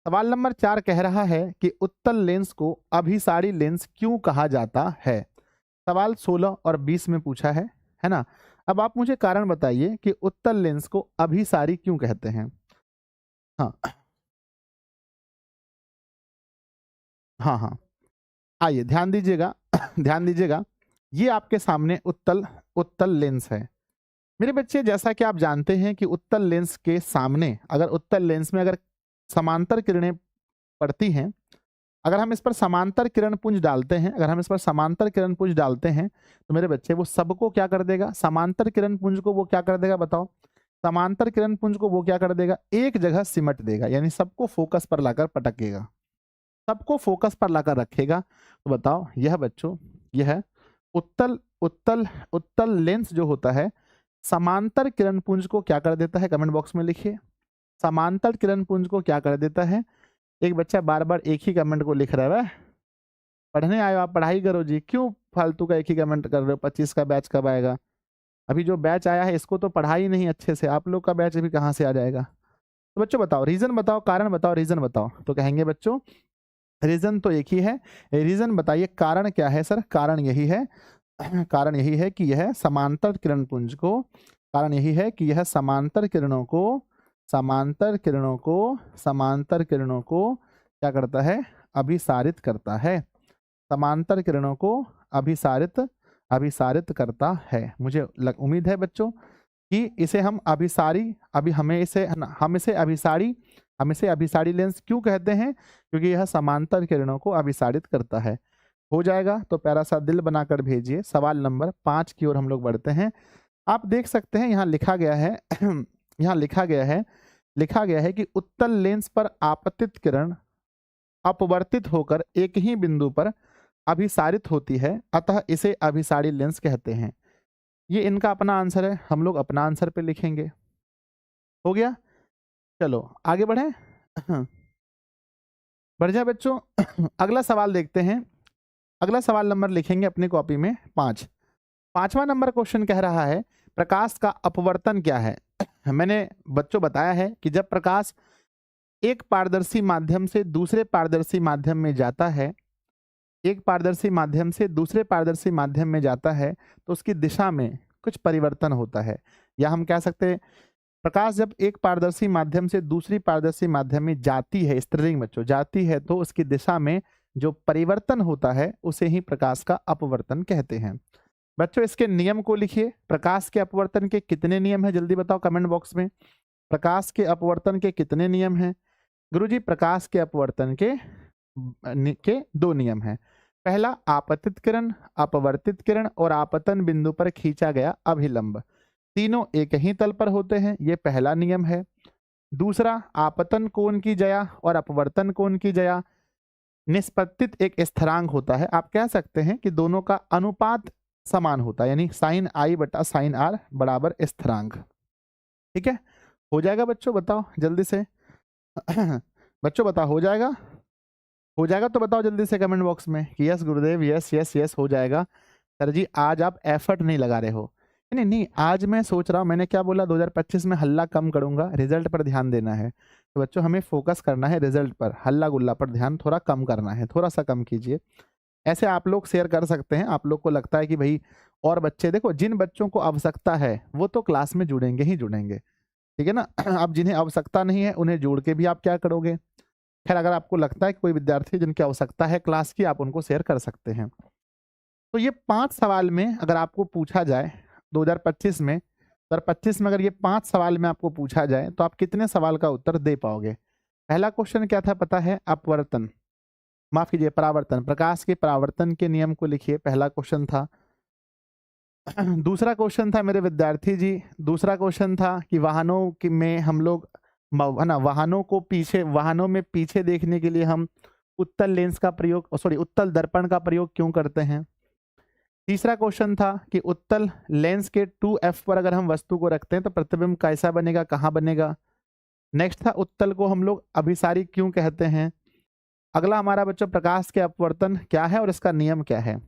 सवाल नंबर 4 कह रहा है कि उत्तल लेंस को अभिसारी लेंस क्यों कहा जाता है? सवाल 16 और 20 में पूछा है ना। अब आप मुझे कारण बताइए कि उत्तल लेंस को अभिसारी क्यों कहते हैं। हाँ, आइए ध्यान दीजिएगा ध्यान दीजिएगा, ये आपके सामने उत्तल लेंस है मेरे बच्चे। जैसा कि आप जानते हैं कि उत्तल लेंस के सामने, अगर उत्तल लेंस में अगर समांतर किरणें पड़ती हैं, अगर हम इस पर समांतर किरण पुंज डालते हैं, तो मेरे बच्चे वो सबको क्या कर देगा? समांतर किरण पुंज को वो क्या कर देगा बताओ? समांतर किरण पुंज को वो क्या कर देगा? एक जगह सिमट देगा, यानी सबको फोकस पर लाकर पटकेगा, सबको फोकस पर लाकर रखेगा। तो बताओ यह बच्चों, यह उत्तल लेंस जो होता है समांतर किरण पुंज को क्या कर देता है? कमेंट बॉक्स में लिखिए, समांतर किरण पुंज को क्या कर देता है? एक बच्चा बार बार एक ही कमेंट को लिख रहा है, पढ़ने आए हो आप, पढ़ाई करो जी, क्यों फालतू का एक ही कमेंट कर रहे हो? 25 का बैच कब आएगा? अभी जो बैच आया है इसको तो पढ़ाई नहीं अच्छे से, आप लोग का बैच अभी कहाँ से आ जाएगा? तो बच्चों बताओ, रीजन बताओ, कारण बताओ, रीजन बताओ। तो कहेंगे बच्चों रीजन तो एक ही है, रीजन बताइए कारण क्या है? सर कारण यही है कि यह समांतर किरण पुंज को, कारण यही है कि यह समांतर किरणों को क्या करता है? अभिसारित करता है, समांतर किरणों को अभिसारित करता है। मुझे उम्मीद है बच्चों कि इसे हम अभिसारी हम इसे अभिसारी लेंस क्यों कहते हैं, क्योंकि यह समांतर किरणों को अभिसारित करता है। हो जाएगा तो प्यारा सा दिल बनाकर भेजिए। सवाल नंबर 5 की ओर हम लोग बढ़ते हैं। आप देख सकते हैं यहाँ लिखा गया है यहाँ लिखा गया है कि उत्तल लेंस पर आपतित किरण अपवर्तित होकर एक ही बिंदु पर अभिसारित होती है, अतः इसे अभिसारी लेंस कहते हैं। ये इनका अपना आंसर है, हम लोग अपना आंसर पे लिखेंगे। हो गया, चलो आगे बढ़े। बढ़ जाए बच्चों। अगला सवाल देखते हैं। अगला सवाल नंबर लिखेंगे अपनी कॉपी में 5। 5वां नंबर क्वेश्चन कह रहा है प्रकाश का अपवर्तन क्या है। मैंने बच्चों बताया है कि जब प्रकाश एक पारदर्शी माध्यम से दूसरे पारदर्शी माध्यम में जाता है, एक पारदर्शी माध्यम से दूसरे पारदर्शी माध्यम में जाता है, तो उसकी दिशा में कुछ परिवर्तन होता है। या हम कह सकते हैं प्रकाश जब एक पारदर्शी माध्यम से दूसरी पारदर्शी माध्यम में जाती है, स्त्रीलिंग बच्चों, जाती है, तो उसकी दिशा में जो परिवर्तन होता है उसे ही प्रकाश का अपवर्तन कहते हैं। बच्चों इसके नियम को लिखिए। प्रकाश के अपवर्तन के कितने नियम हैं, जल्दी बताओ कमेंट बॉक्स में। प्रकाश के अपवर्तन के कितने नियम हैं? गुरुजी प्रकाश के अपवर्तन के 2 नियम हैं। पहला आपतित किरण, अपवर्तित किरण और आपतन बिंदु पर खींचा गया अभिलंब, तीनों एक ही तल पर होते हैं, ये पहला नियम है। दूसरा, आपतन कोण की जया और अपवर्तन कोण की जया निष्पत्तित एक स्थिरांक होता है। आप कह सकते हैं कि दोनों का अनुपात समान होता है, यानी साइन आई बटा साइन आर बराबर स्थिरांक। ठीक है, हो जाएगा बच्चों, बताओ जल्दी से। बच्चों बताओ हो जाएगा? हो जाएगा तो बताओ जल्दी से कमेंट बॉक्स में कि यस गुरुदेव, यस यस यस हो जाएगा। सर जी आज आप एफर्ट नहीं लगा रहे हो। नहीं नहीं, आज मैं सोच रहा हूँ, मैंने क्या बोला, 2025 में हल्ला कम करूंगा, रिजल्ट पर ध्यान देना है। तो बच्चों हमें फोकस करना है रिजल्ट पर, हल्ला गुल्ला पर ध्यान थोड़ा कम करना है, थोड़ा सा कम कीजिए। ऐसे आप लोग शेयर कर सकते हैं, आप लोग को लगता है कि भाई और बच्चे, देखो जिन बच्चों को आवश्यकता है वो तो क्लास में जुड़ेंगे ही जुड़ेंगे, ठीक है ना। अब जिन्हें आवश्यकता नहीं है उन्हें जोड़ के भी आप क्या करोगे। खैर अगर आपको लगता है कि कोई विद्यार्थी जिनकी आवश्यकता है क्लास की, आप उनको शेयर कर सकते हैं। तो ये 5 सवाल में अगर आपको पूछा जाए 2025 में, 2025 में अगर ये 5 सवाल में आपको पूछा जाए तो आप कितने सवाल का उत्तर दे पाओगे? पहला क्वेश्चन क्या था पता है? अपवर्तन, माफ कीजिए परावर्तन, प्रकाश के परावर्तन के नियम को लिखिए, पहला क्वेश्चन था। दूसरा क्वेश्चन था मेरे विद्यार्थी जी, दूसरा क्वेश्चन था कि वाहनों की में हम लोग है ना, वाहनों में पीछे देखने के लिए हम उत्तल लेंस का प्रयोग, उत्तल दर्पण का प्रयोग क्यों करते हैं। तीसरा क्वेश्चन था कि उत्तल लेंस के 2f पर अगर हम वस्तु को रखते हैं तो प्रतिबिंब कैसा बनेगा, कहाँ बनेगा। नेक्स्ट था उत्तल को हम लोग अभिसारी क्यों कहते हैं। अगला हमारा बच्चों प्रकाश के अपवर्तन क्या है और इसका नियम क्या है।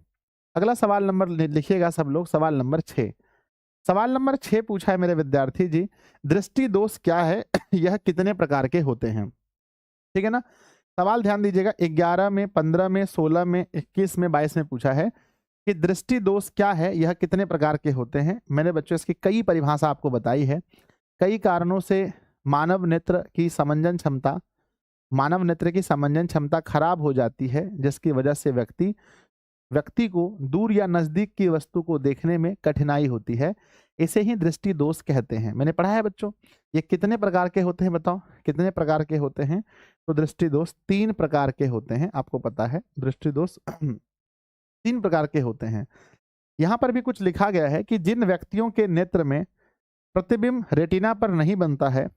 अगला सवाल नंबर लिखिएगा सब लोग, सवाल नंबर 6। सवाल नंबर 6 पूछा है मेरे विद्यार्थी जी, दृष्टि दोष क्या है, यह कितने प्रकार के होते हैं। ठीक है ना, सवाल ध्यान दीजिएगा, 11 में, 15 में, 16 में, 21 में, 22 में पूछा है कि दृष्टि दोष क्या है, यह कितने प्रकार के होते हैं। मैंने बच्चों इसकी कई परिभाषा आपको बताई है। कई कारणों से मानव नेत्र की समंजन क्षमता खराब हो जाती है, जिसकी वजह से व्यक्ति को दूर या नजदीक की वस्तु को देखने में कठिनाई होती है, इसे ही दृष्टि दोष कहते हैं। मैंने पढ़ा है बच्चों, ये कितने प्रकार के होते हैं, बताओ कितने प्रकार के होते हैं। तो दृष्टि दोष 3 प्रकार के होते हैं, आपको पता है दृष्टि दोष 3 प्रकार के होते हैं। यहां पर भी कुछ लिखा गया है कि जिन व्यक्तियों के नेत्र में प्रतिबिंब रेटिना पर नहीं बनता है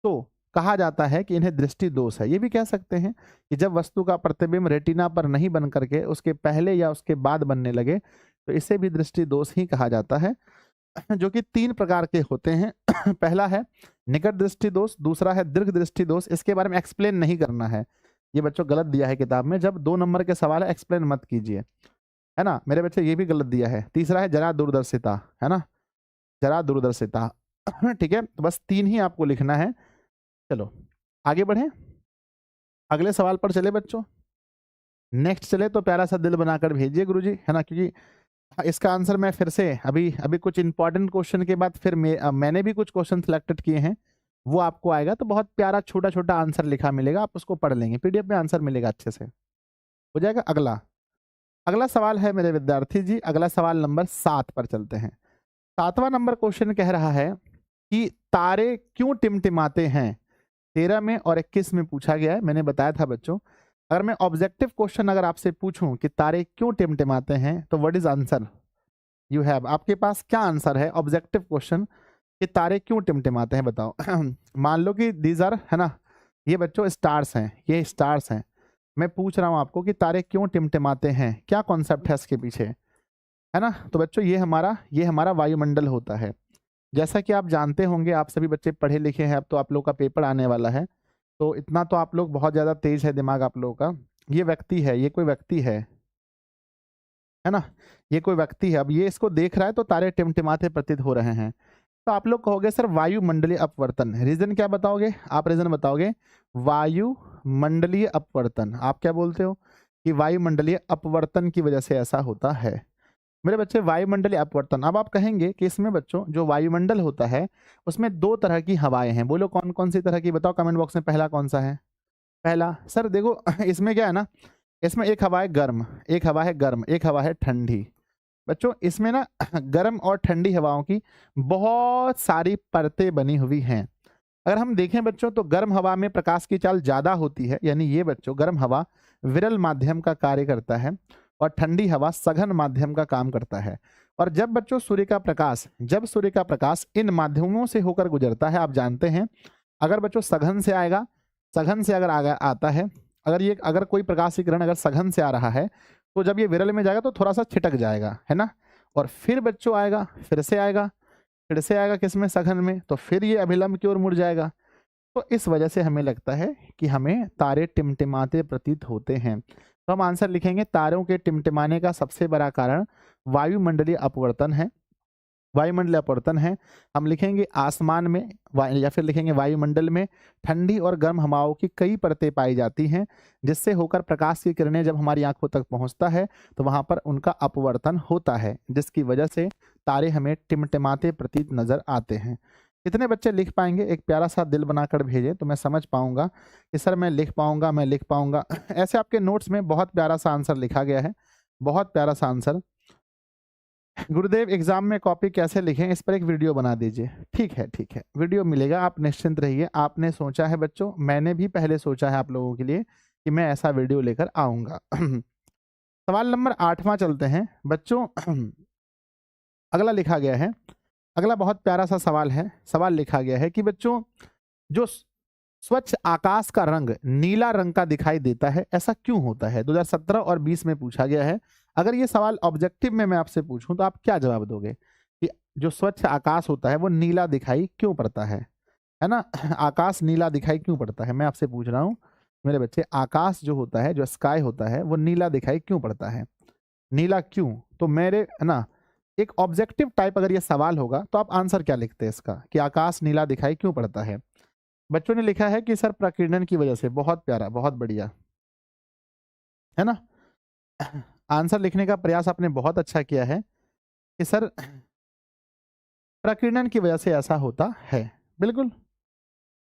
तो कहा जाता है कि इन्हें दृष्टि दोष है। ये भी कह सकते हैं कि जब वस्तु का प्रतिबिंब रेटिना पर नहीं बन करके उसके पहले या उसके बाद बनने लगे तो इसे भी दृष्टि दोष ही कहा जाता है, जो कि 3 प्रकार के होते हैं। पहला है निकट दृष्टि दोष, दूसरा है दीर्घ दृष्टि दोष। इसके बारे में एक्सप्लेन नहीं करना है, ये बच्चों गलत दिया है किताब में, जब 2 नंबर के सवाल है एक्सप्लेन मत कीजिए, है ना मेरे बच्चे, ये भी गलत दिया है। तीसरा है जरा दूरदर्शिता, है ना, जरा दूरदर्शिता। ठीक है, तो बस 3 ही आपको लिखना है। चलो आगे बढ़े, अगले सवाल पर चले बच्चों। नेक्स्ट चले तो प्यारा सा दिल बनाकर भेजिए गुरुजी, है ना, क्योंकि इसका आंसर मैं फिर से अभी कुछ इंपॉर्टेंट क्वेश्चन के बाद फिर मैंने भी कुछ क्वेश्चन सिलेक्टेड किए हैं, वो आपको आएगा तो बहुत प्यारा छोटा छोटा आंसर लिखा मिलेगा, आप उसको पढ़ लेंगे, पीडीएफ में आंसर मिलेगा अच्छे से, हो जाएगा। अगला सवाल है मेरे विद्यार्थी जी, अगला सवाल नंबर 7 पर चलते हैं। 7वां नंबर क्वेश्चन कह रहा है कि तारे क्यों टिमटिमाते हैं। 13 में और 21 में पूछा गया है। मैंने बताया था बच्चों, अगर मैं ऑब्जेक्टिव क्वेश्चन अगर आपसे पूछूं कि तारे क्यों टिमटिमाते हैं, तो what is answer you have, आपके पास क्या आंसर है ऑब्जेक्टिव क्वेश्चन कि तारे क्यों टिमटिमाते हैं, बताओ। मान लो कि दीज आर, है ना, ये बच्चों स्टार्स हैं, ये स्टार्स हैं। मैं पूछ रहा हूं आपको कि तारे क्यों टिमटिमाते हैं, क्या कॉन्सेप्ट है इसके पीछे, है ना। तो बच्चों ये हमारा वायुमंडल होता है। जैसा कि आप जानते होंगे, आप सभी बच्चे पढ़े लिखे हैं, अब तो आप लोग का पेपर आने वाला है, तो इतना तो आप लोग बहुत ज़्यादा तेज है दिमाग आप लोगों का। ये व्यक्ति है, ये कोई व्यक्ति है ना, ये कोई व्यक्ति है। अब ये इसको देख रहा है तो तारे टिमटिमाते प्रतीत हो रहे हैं। तो आप लोग कहोगे सर वायुमंडलीय अपवर्तन, रीजन क्या बताओगे आप, रीजन बताओगे वायुमंडलीय अपवर्तन। आप क्या बोलते हो कि वायुमंडलीय अपवर्तन की वजह से ऐसा होता है। मेरे बच्चे वायुमंडलीय अपवर्तन, अब आप कहेंगे कि इसमें बच्चों जो वायुमंडल होता है उसमें दो तरह की हवाएं हैं, बोलो कौन कौन सी तरह की, बताओ कमेंट बॉक्स में। पहला कौन सा है, पहला सर देखो इसमें क्या है ना, इसमें एक हवा है गर्म, एक हवा है गर्म, एक हवा है ठंडी। बच्चों इसमें ना गर्म और ठंडी हवाओं की बहुत सारी परतें बनी हुई हैं। अगर हम देखें बच्चों तो गर्म हवा में प्रकाश की चाल ज्यादा होती है, यानी ये बच्चों गर्म हवा विरल माध्यम का कार्य करता है और ठंडी हवा सघन माध्यम का काम करता है। और जब बच्चों जब सूर्य का प्रकाश इन माध्यमों से होकर गुजरता है, आप जानते हैं अगर बच्चों सघन से आएगा, सघन से अगर आता है, अगर कोई प्रकाश की किरण अगर सघन से आ रहा है तो जब ये विरल में जाएगा तो थोड़ा सा छिटक जाएगा, है ना, और फिर बच्चों आएगा, फिर से आएगा किसमें, सघन में, तो फिर ये अभिलंब की ओर मुड़ जाएगा। तो इस वजह से हमें लगता है कि हमें तारे टिमटिमाते प्रतीत होते हैं। तो हम आंसर लिखेंगे तारों के टिमटिमाने का सबसे बड़ा कारण वायुमंडलीय अपवर्तन है। वायुमंडलीय अपवर्तन है, हम लिखेंगे आसमान में या फिर लिखेंगे वायुमंडल में ठंडी और गर्म हवाओं की कई परतें पाई जाती हैं, जिससे होकर प्रकाश की किरणें जब हमारी आंखों तक पहुंचता है तो वहां पर उनका अपवर्तन होता है, जिसकी वजह से तारे हमें टिमटिमाते प्रतीत नजर आते हैं। कितने बच्चे लिख पाएंगे, एक प्यारा सा दिल बनाकर भेजें तो मैं समझ पाऊंगा कि सर मैं लिख पाऊंगा। ऐसे आपके नोट्स में बहुत प्यारा सा आंसर लिखा गया है, बहुत प्यारा सा आंसर। गुरुदेव एग्जाम में कॉपी कैसे लिखें, इस पर एक वीडियो बना दीजिए। ठीक है, वीडियो मिलेगा, आप निश्चिंत रहिए। आपने सोचा है बच्चों, मैंने भी पहले सोचा है आप लोगों के लिए कि मैं ऐसा वीडियो लेकर आऊंगा। सवाल नंबर 8वां चलते हैं बच्चों। अगला लिखा गया है, अगला बहुत प्यारा सा सवाल है। सवाल लिखा गया है कि बच्चों जो स्वच्छ आकाश का रंग नीला रंग का दिखाई देता है, ऐसा क्यों होता है। 2017 और 20 में पूछा गया है। अगर ये सवाल ऑब्जेक्टिव में मैं आपसे पूछूं तो आप क्या जवाब दोगे कि जो स्वच्छ आकाश होता है वो नीला दिखाई क्यों पड़ता है ना। आकाश नीला दिखाई क्यों पड़ता है, मैं आपसे पूछ रहा हूँ मेरे बच्चे। आकाश जो होता है, जो स्काई होता है, वो नीला दिखाई क्यों पड़ता है, नीला क्यों। तो मेरे, है ना, एक ऑब्जेक्टिव टाइप अगर ये सवाल होगा तो आप आंसर क्या लिखते हैं इसका कि आकाश नीला दिखाई क्यों पड़ता है। बच्चों ने लिखा है कि सर प्रकीर्णन की वजह से। बहुत प्यारा, बहुत बढ़िया, है ना। आंसर लिखने का प्रयास आपने बहुत अच्छा किया है कि सर प्रकीर्णन की वजह से ऐसा होता है। बिल्कुल,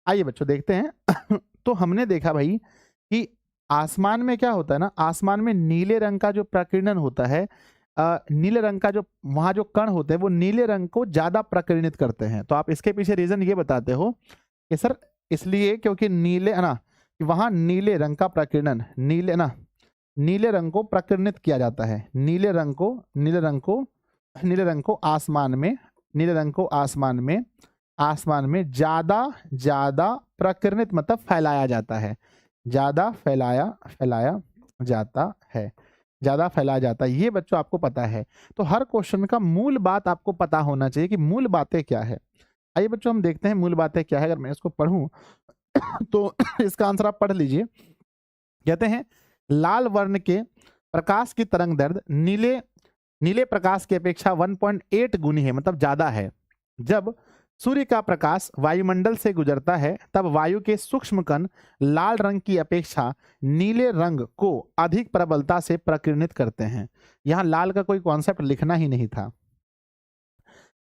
आइए बच्चों देखते हैं। तो हमने देखा भाई कि आसमान में क्या होता है ना, आसमान में नीले रंग का जो प्रकीर्णन होता है, नीले रंग का जो वहां जो कण होते हैं वो नीले रंग को ज्यादा प्रकीर्णित करते हैं। तो आप इसके पीछे रीजन ये बताते हो कि सर इसलिए क्योंकि नीले, है ना, वहां नीले रंग का प्रकीर्णन, नीले रंग को प्रकीर्णित किया जाता है। नीले रंग को आसमान में ज्यादा प्रकीर्णित मतलब फैलाया जाता है, ज्यादा फैलाया जाता है। ये बच्चों आपको पता है। तो हर क्वेश्चन का मूल बात आपको पता होना चाहिए कि मूल बातें क्या है। आइए बच्चों हम देखते हैं मूल बातें क्या है। अगर मैं इसको पढ़ूं तो इसका आंसर आप पढ़ लीजिए। कहते हैं लाल वर्ण के प्रकाश की तरंग दैर्ध्य नीले प्रकाश की अपेक्षा 1.8 गुनी है, मतलब ज्यादा है। जब सूर्य का प्रकाश वायुमंडल से गुजरता है तब वायु के सूक्ष्म कण लाल रंग की अपेक्षा नीले रंग को अधिक प्रबलता से प्रकीर्णित करते हैं। यहां लाल का कोई कॉन्सेप्ट लिखना ही नहीं था।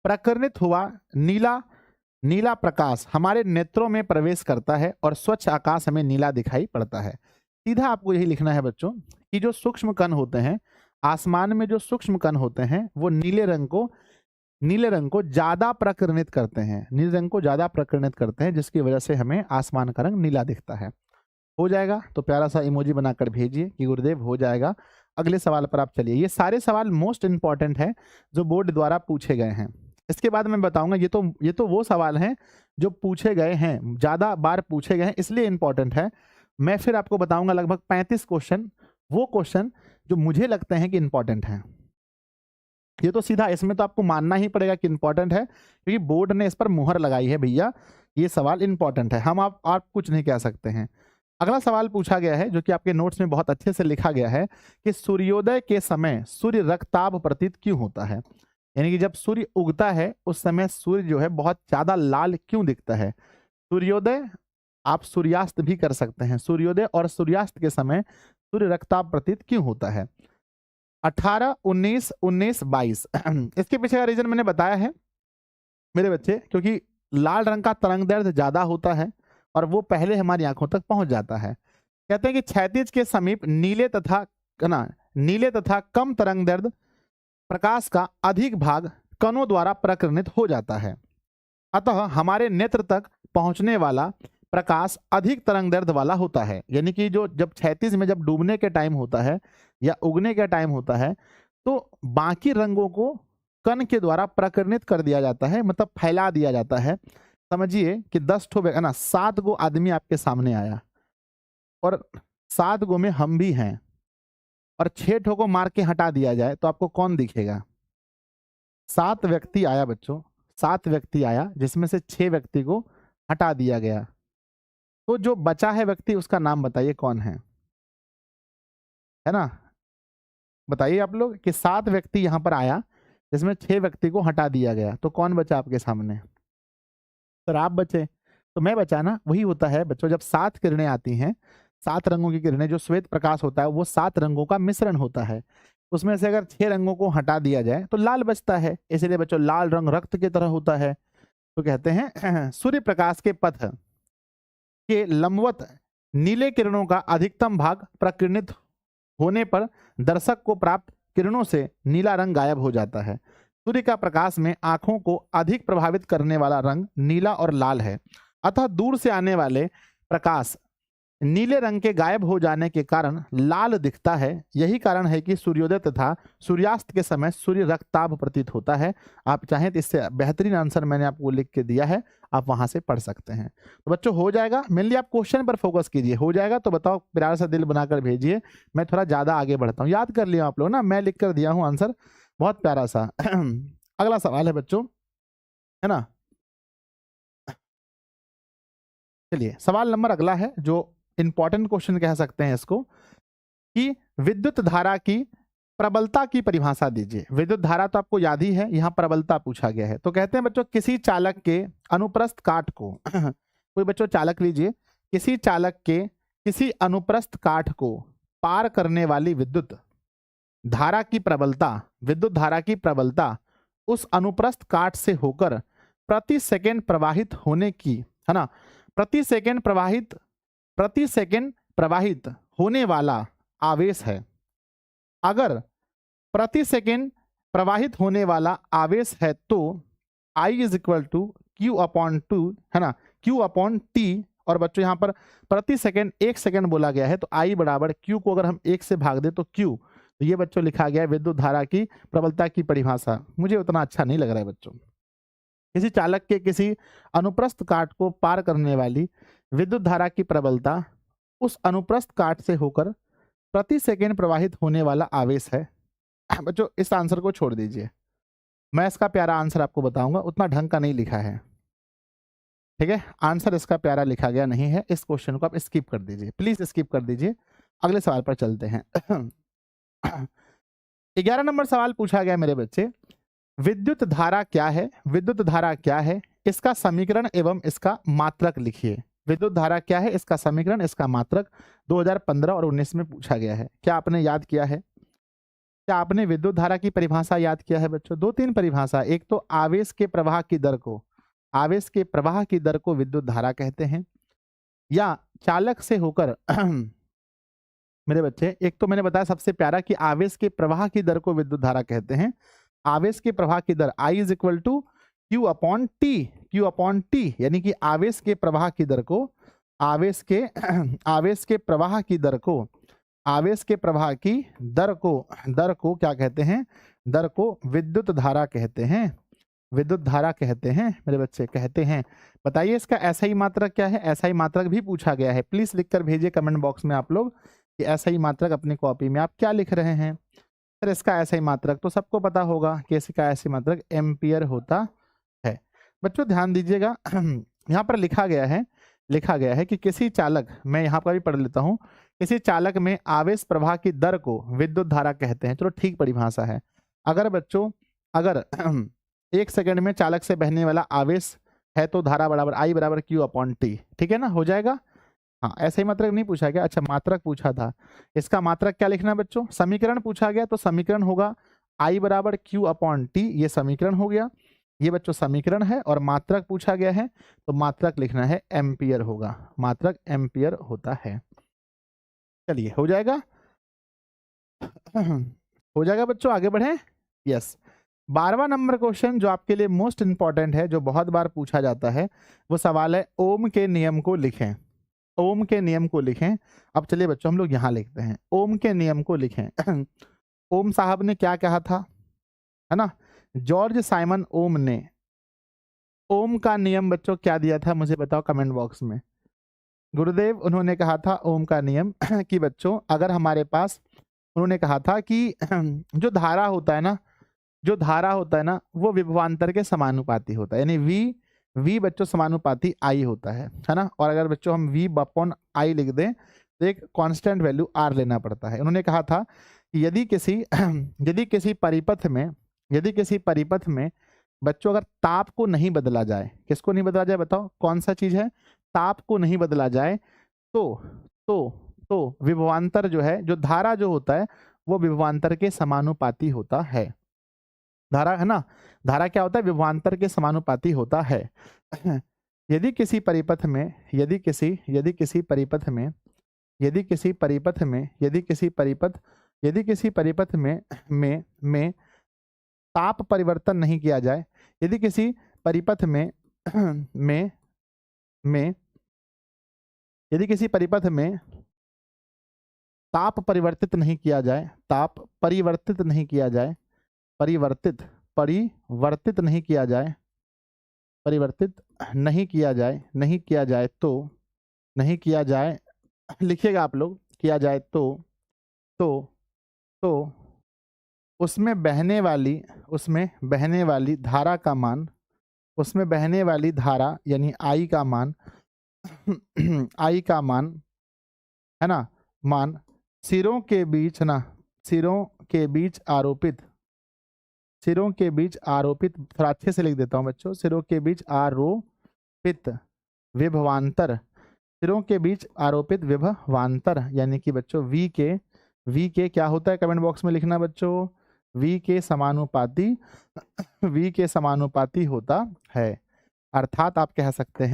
प्रकीर्णित हुआ नीला प्रकाश हमारे नेत्रों में प्रवेश करता है और स्वच्छ आकाश हमें नीला दिखाई पड़ता है। सीधा आपको यही लिखना है बच्चों कि जो सूक्ष्म कण होते हैं, आसमान में जो सूक्ष्म कण होते हैं वो नीले रंग को नीले रंग को ज्यादा प्रकीर्णित करते हैं, नीले रंग को ज्यादा प्रकीर्णित करते हैं, जिसकी वजह से हमें आसमान का रंग नीला दिखता है। हो जाएगा तो प्यारा सा इमोजी बनाकर भेजिए कि गुरुदेव हो जाएगा। अगले सवाल पर आप चलिए। ये सारे सवाल मोस्ट इंपॉर्टेंट है जो बोर्ड द्वारा पूछे गए हैं। इसके बाद मैं बताऊंगा ये तो वो सवाल हैं जो पूछे गए हैं, ज्यादा बार पूछे गए हैं इसलिए इंपॉर्टेंट है। मैं फिर आपको बताऊंगा लगभग 35 क्वेश्चन, वो क्वेश्चन जो मुझे लगते हैं कि इंपॉर्टेंट हैं। ये तो सीधा, इसमें तो आपको मानना ही पड़ेगा कि इंपॉर्टेंट है, क्योंकि बोर्ड ने इस पर मुहर लगाई है भैया, ये सवाल इंपॉर्टेंट है। हम आप कुछ नहीं कह सकते हैं। अगला सवाल पूछा गया है जो कि आपके नोट्स में बहुत अच्छे से लिखा गया है कि सूर्योदय के समय सूर्य रक्ताभ प्रतीत क्यों होता है। यानी कि जब सूर्य उगता है उस समय सूर्य जो है बहुत ज्यादा लाल क्यों दिखता है। सूर्योदय, आप सूर्यास्त भी कर सकते हैं। सूर्योदय और सूर्यास्त के समय सूर्य रक्ताभ प्रतीत क्यों होता है। 18, 19, 19, 22 इसके पीछे का रीजन मैंने बताया है मेरे बच्चे, क्योंकि लाल रंग का तरंग दैर्ध्य ज्यादा होता है और वो पहले हमारी आंखों तक पहुंच जाता है। कहते हैं कि क्षैतिज के समीप नीले तथा कम तरंग दैर्ध्य प्रकाश का अधिक भाग कणों द्वारा प्रकीर्णित हो जाता है, अतः हमारे नेत्र तक पहुंचने वाला प्रकाश अधिक तरंग दैर्ध्य वाला होता है। यानी कि जो जब क्षैतिज में जब डूबने के टाइम होता है या उगने का टाइम होता है तो बाकी रंगों को कण के द्वारा प्रकीर्णित कर दिया जाता है, मतलब फैला दिया जाता है। समझिए कि 10 ठो है ना, 7 गो आदमी आपके सामने आया और 7 गो में हम भी हैं और 6 ठो को मार के हटा दिया जाए तो आपको कौन दिखेगा। 7 व्यक्ति आया बच्चों, 7 व्यक्ति आया जिसमें से 6 व्यक्ति को हटा दिया गया, तो जो बचा है व्यक्ति उसका नाम बताइए कौन है ना। बताइए आप लोग कि 7 व्यक्ति यहां पर आया जिसमें 6 व्यक्ति को हटा दिया गया, तो कौन बचा आपके सामने। सर आप बचे, तो मैं बचा ना। वही होता है बच्चों, जब 7 किरणें आती हैं, 7 रंगों की किरणें, जो श्वेत प्रकाश होता है वो 7 रंगों का मिश्रण होता है। उसमें से अगर 6 रंगों को हटा दिया जाए तो लाल बचता है, इसलिए बच्चों लाल रंग रक्त की तरह होता है। तो कहते हैं सूर्य प्रकाश के पथ के लंबवत नीले किरणों का अधिकतम भाग प्रकीर्णित होने पर दर्शक को प्राप्त किरणों से नीला रंग गायब हो जाता है। सूर्य का प्रकाश में आंखों को अधिक प्रभावित करने वाला रंग नीला और लाल है, अतः दूर से आने वाले प्रकाश नीले रंग के गायब हो जाने के कारण लाल दिखता है। यही कारण है कि सूर्योदय तथा सूर्यास्त के समय सूर्य रक्ताभ प्रतीत होता है। आप चाहें तो इससे बेहतरीन आंसर मैंने आपको लिख के दिया है, आप वहां से पढ़ सकते हैं। तो बच्चों हो जाएगा, मेनली आप क्वेश्चन पर फोकस कीजिए। हो जाएगा तो बताओ, प्यारा सा दिल बनाकर भेजिए। मैं थोड़ा ज्यादा आगे बढ़ता हूँ। याद कर लिया आप लोग ना, मैं लिख कर दिया हूँ आंसर, बहुत प्यारा सा। अगला सवाल है बच्चों, है ना। चलिए सवाल नंबर अगला है जो इंपॉर्टेंट क्वेश्चन कह सकते हैं इसको, कि विद्युत धारा की प्रबलता की परिभाषा दीजिए। विद्युत धारा तो आपको याद ही है, यहाँ प्रबलता पूछा गया है। तो कहते हैं बच्चों किसी चालक के अनुप्रस्थ काट को कोई बच्चों चालक लीजिए, किसी चालक के किसी अनुप्रस्थ काट को पार करने वाली विद्युत धारा की प्रबलता, विद्युत धारा की प्रबलता उस अनुप्रस्थ काट से होकर प्रति सेकंड प्रवाहित होने की, है ना, प्रति सेकंड प्रवाहित होने वाला आवेश है। अगर प्रति सेकंड प्रवाहित होने वाला आवेश है तो I is equal to Q/2, है ना, Q/T। और बच्चों यहाँ पर प्रति सेकंड 1 सेकंड बोला गया है, तो I बराबर Q को अगर हम 1 से भाग दे तो Q। तो ये बच्चों लिखा गया है विद्युत धारा की प्रबलता की परिभाषा। मुझे उतना अच्छा नहीं लग रहा है बच्चों। किसी चालक के किसी अनुप्रस्थ काट को पार करने वाली विद्युत धारा की प्रबलता उस अनुप्रस्थ काट से होकर प्रति सेकंड प्रवाहित होने वाला आवेश है। बच्चों इस आंसर को छोड़ दीजिए, मैं इसका प्यारा आंसर आपको बताऊंगा, उतना ढंग का नहीं लिखा है, ठीक है। आंसर इसका प्यारा लिखा गया नहीं है, इस क्वेश्चन को आप स्किप कर दीजिए, प्लीज स्किप कर दीजिए। अगले सवाल पर चलते हैं। 11 नंबर सवाल पूछा गया मेरे बच्चे, विद्युत धारा क्या है, विद्युत धारा क्या है, इसका समीकरण एवं इसका मात्रक लिखिए। विद्युत धारा क्या है, इसका समीकरण, इसका मात्रक 2015 और 19 में पूछा गया है। क्या आपने याद किया है? क्या आपने विद्युत धारा की परिभाषा याद किया है बच्चों? 2-3 परिभाषा, एक तो आवेश के प्रवाह की दर को, आवेश के प्रवाह की दर को विद्युत धारा कहते हैं, या चालक से होकर मेरे बच्चे, एक तो मैंने बताया सबसे प्यारा कि आवेश के प्रवाह की दर को विद्युत धारा कहते हैं, आवेश के प्रवाह की दर I is equal to Q upon T, यानी कि आवेश के प्रवाह की दर को आवेश के प्रवाह की दर को आवेश के प्रवाह की दर को क्या कहते हैं? दर को विद्युत धारा कहते हैं। विद्युत धारा कहते हैं मेरे बच्चे, कहते हैं। बताइए इसका एसआई मात्रक क्या है? एसआई मात्रक भी पूछा गया है, प्लीज लिखकर भेजिए कमेंट बॉक्स में आप लोग कि एसआई मात्रक अपनी कॉपी में आप क्या लिख रहे हैं। सर इसका एसआई मात्रक तो सबको पता होगा कि इसका एसआई मात्रक एम्पियर होता है। बच्चों ध्यान दीजिएगा, यहाँ पर लिखा गया है कि किसी चालक, मैं यहाँ पर भी पढ़ लेता हूँ, किसी चालक में आवेश प्रवाह की दर को विद्युत धारा कहते हैं। चलो ठीक परिभाषा है। अगर बच्चों अगर 1 सेकंड में चालक से बहने वाला आवेश है तो धारा बराबर I बराबर Q अपॉन टी, ठीक है ना, हो जाएगा। हाँ, ऐसे ही मात्रक नहीं पूछा गया, अच्छा मात्रक पूछा था। इसका मात्रक क्या लिखना है बच्चों? समीकरण पूछा गया तो समीकरण होगा I बराबर Q अपॉन टी, ये समीकरण हो गया। ये बच्चों समीकरण है, और मात्रक पूछा गया है तो मात्रक लिखना है एम्पियर होगा, मात्रक एम्पियर होता है। चलिए हो जाएगा, हो जाएगा बच्चों, आगे बढ़े। यस, 12वां नंबर क्वेश्चन जो आपके लिए मोस्ट इंपॉर्टेंट है, जो बहुत बार पूछा जाता है, वो सवाल है ओम के नियम को लिखें। ओम के नियम को लिखें। अब चलिए बच्चों हम लोग यहाँ लिखते हैं, ओम के नियम को लिखें। ओम साहब ने क्या कहा था, है ना? जॉर्ज साइमन ओम ने ओम का नियम बच्चों क्या दिया था, मुझे बताओ कमेंट बॉक्स में। गुरुदेव उन्होंने कहा था ओम का नियम कि बच्चों अगर हमारे पास, उन्होंने कहा था कि जो धारा होता है ना वो विभवांतर के समानुपाती होता है, यानी V बच्चों समानुपाती I होता है ना। और अगर बच्चों हम V अपॉन I लिख दें तो एक कांस्टेंट वैल्यू R लेना पड़ता है। उन्होंने कहा था कि यदि किसी परिपथ में बच्चों अगर ताप को नहीं बदला जाए, किसको नहीं बदला जाए बताओ, कौन सा चीज है? ताप को नहीं बदला जाए तो विभवांतर जो है, जो धारा जो होता है वो विभवांतर के समानुपाती होता है। धारा है ना, धारा क्या होता है? विभवांतर के समानुपाती होता है। यदि किसी परिपथ में ताप परिवर्तन नहीं किया जाए, यदि किसी परिपथ में यदि किसी परिपथ में ताप परिवर्तित नहीं किया जाए, परिवर्तित नहीं किया जाए, लिखिएगा आप लोग, किया जाए तो उसमें बहने वाली धारा का मान, यानी I का मान है ना, मान सिरों के बीच आरोपित, थोड़ा अच्छे से लिख देता हूं बच्चों, सिरों के बीच आरोपित विभवांतर, यानी कि बच्चों V के क्या होता है, कमेंट बॉक्स में लिखना बच्चों, V के समानुपाती होता है। अर्थात आप कह सकते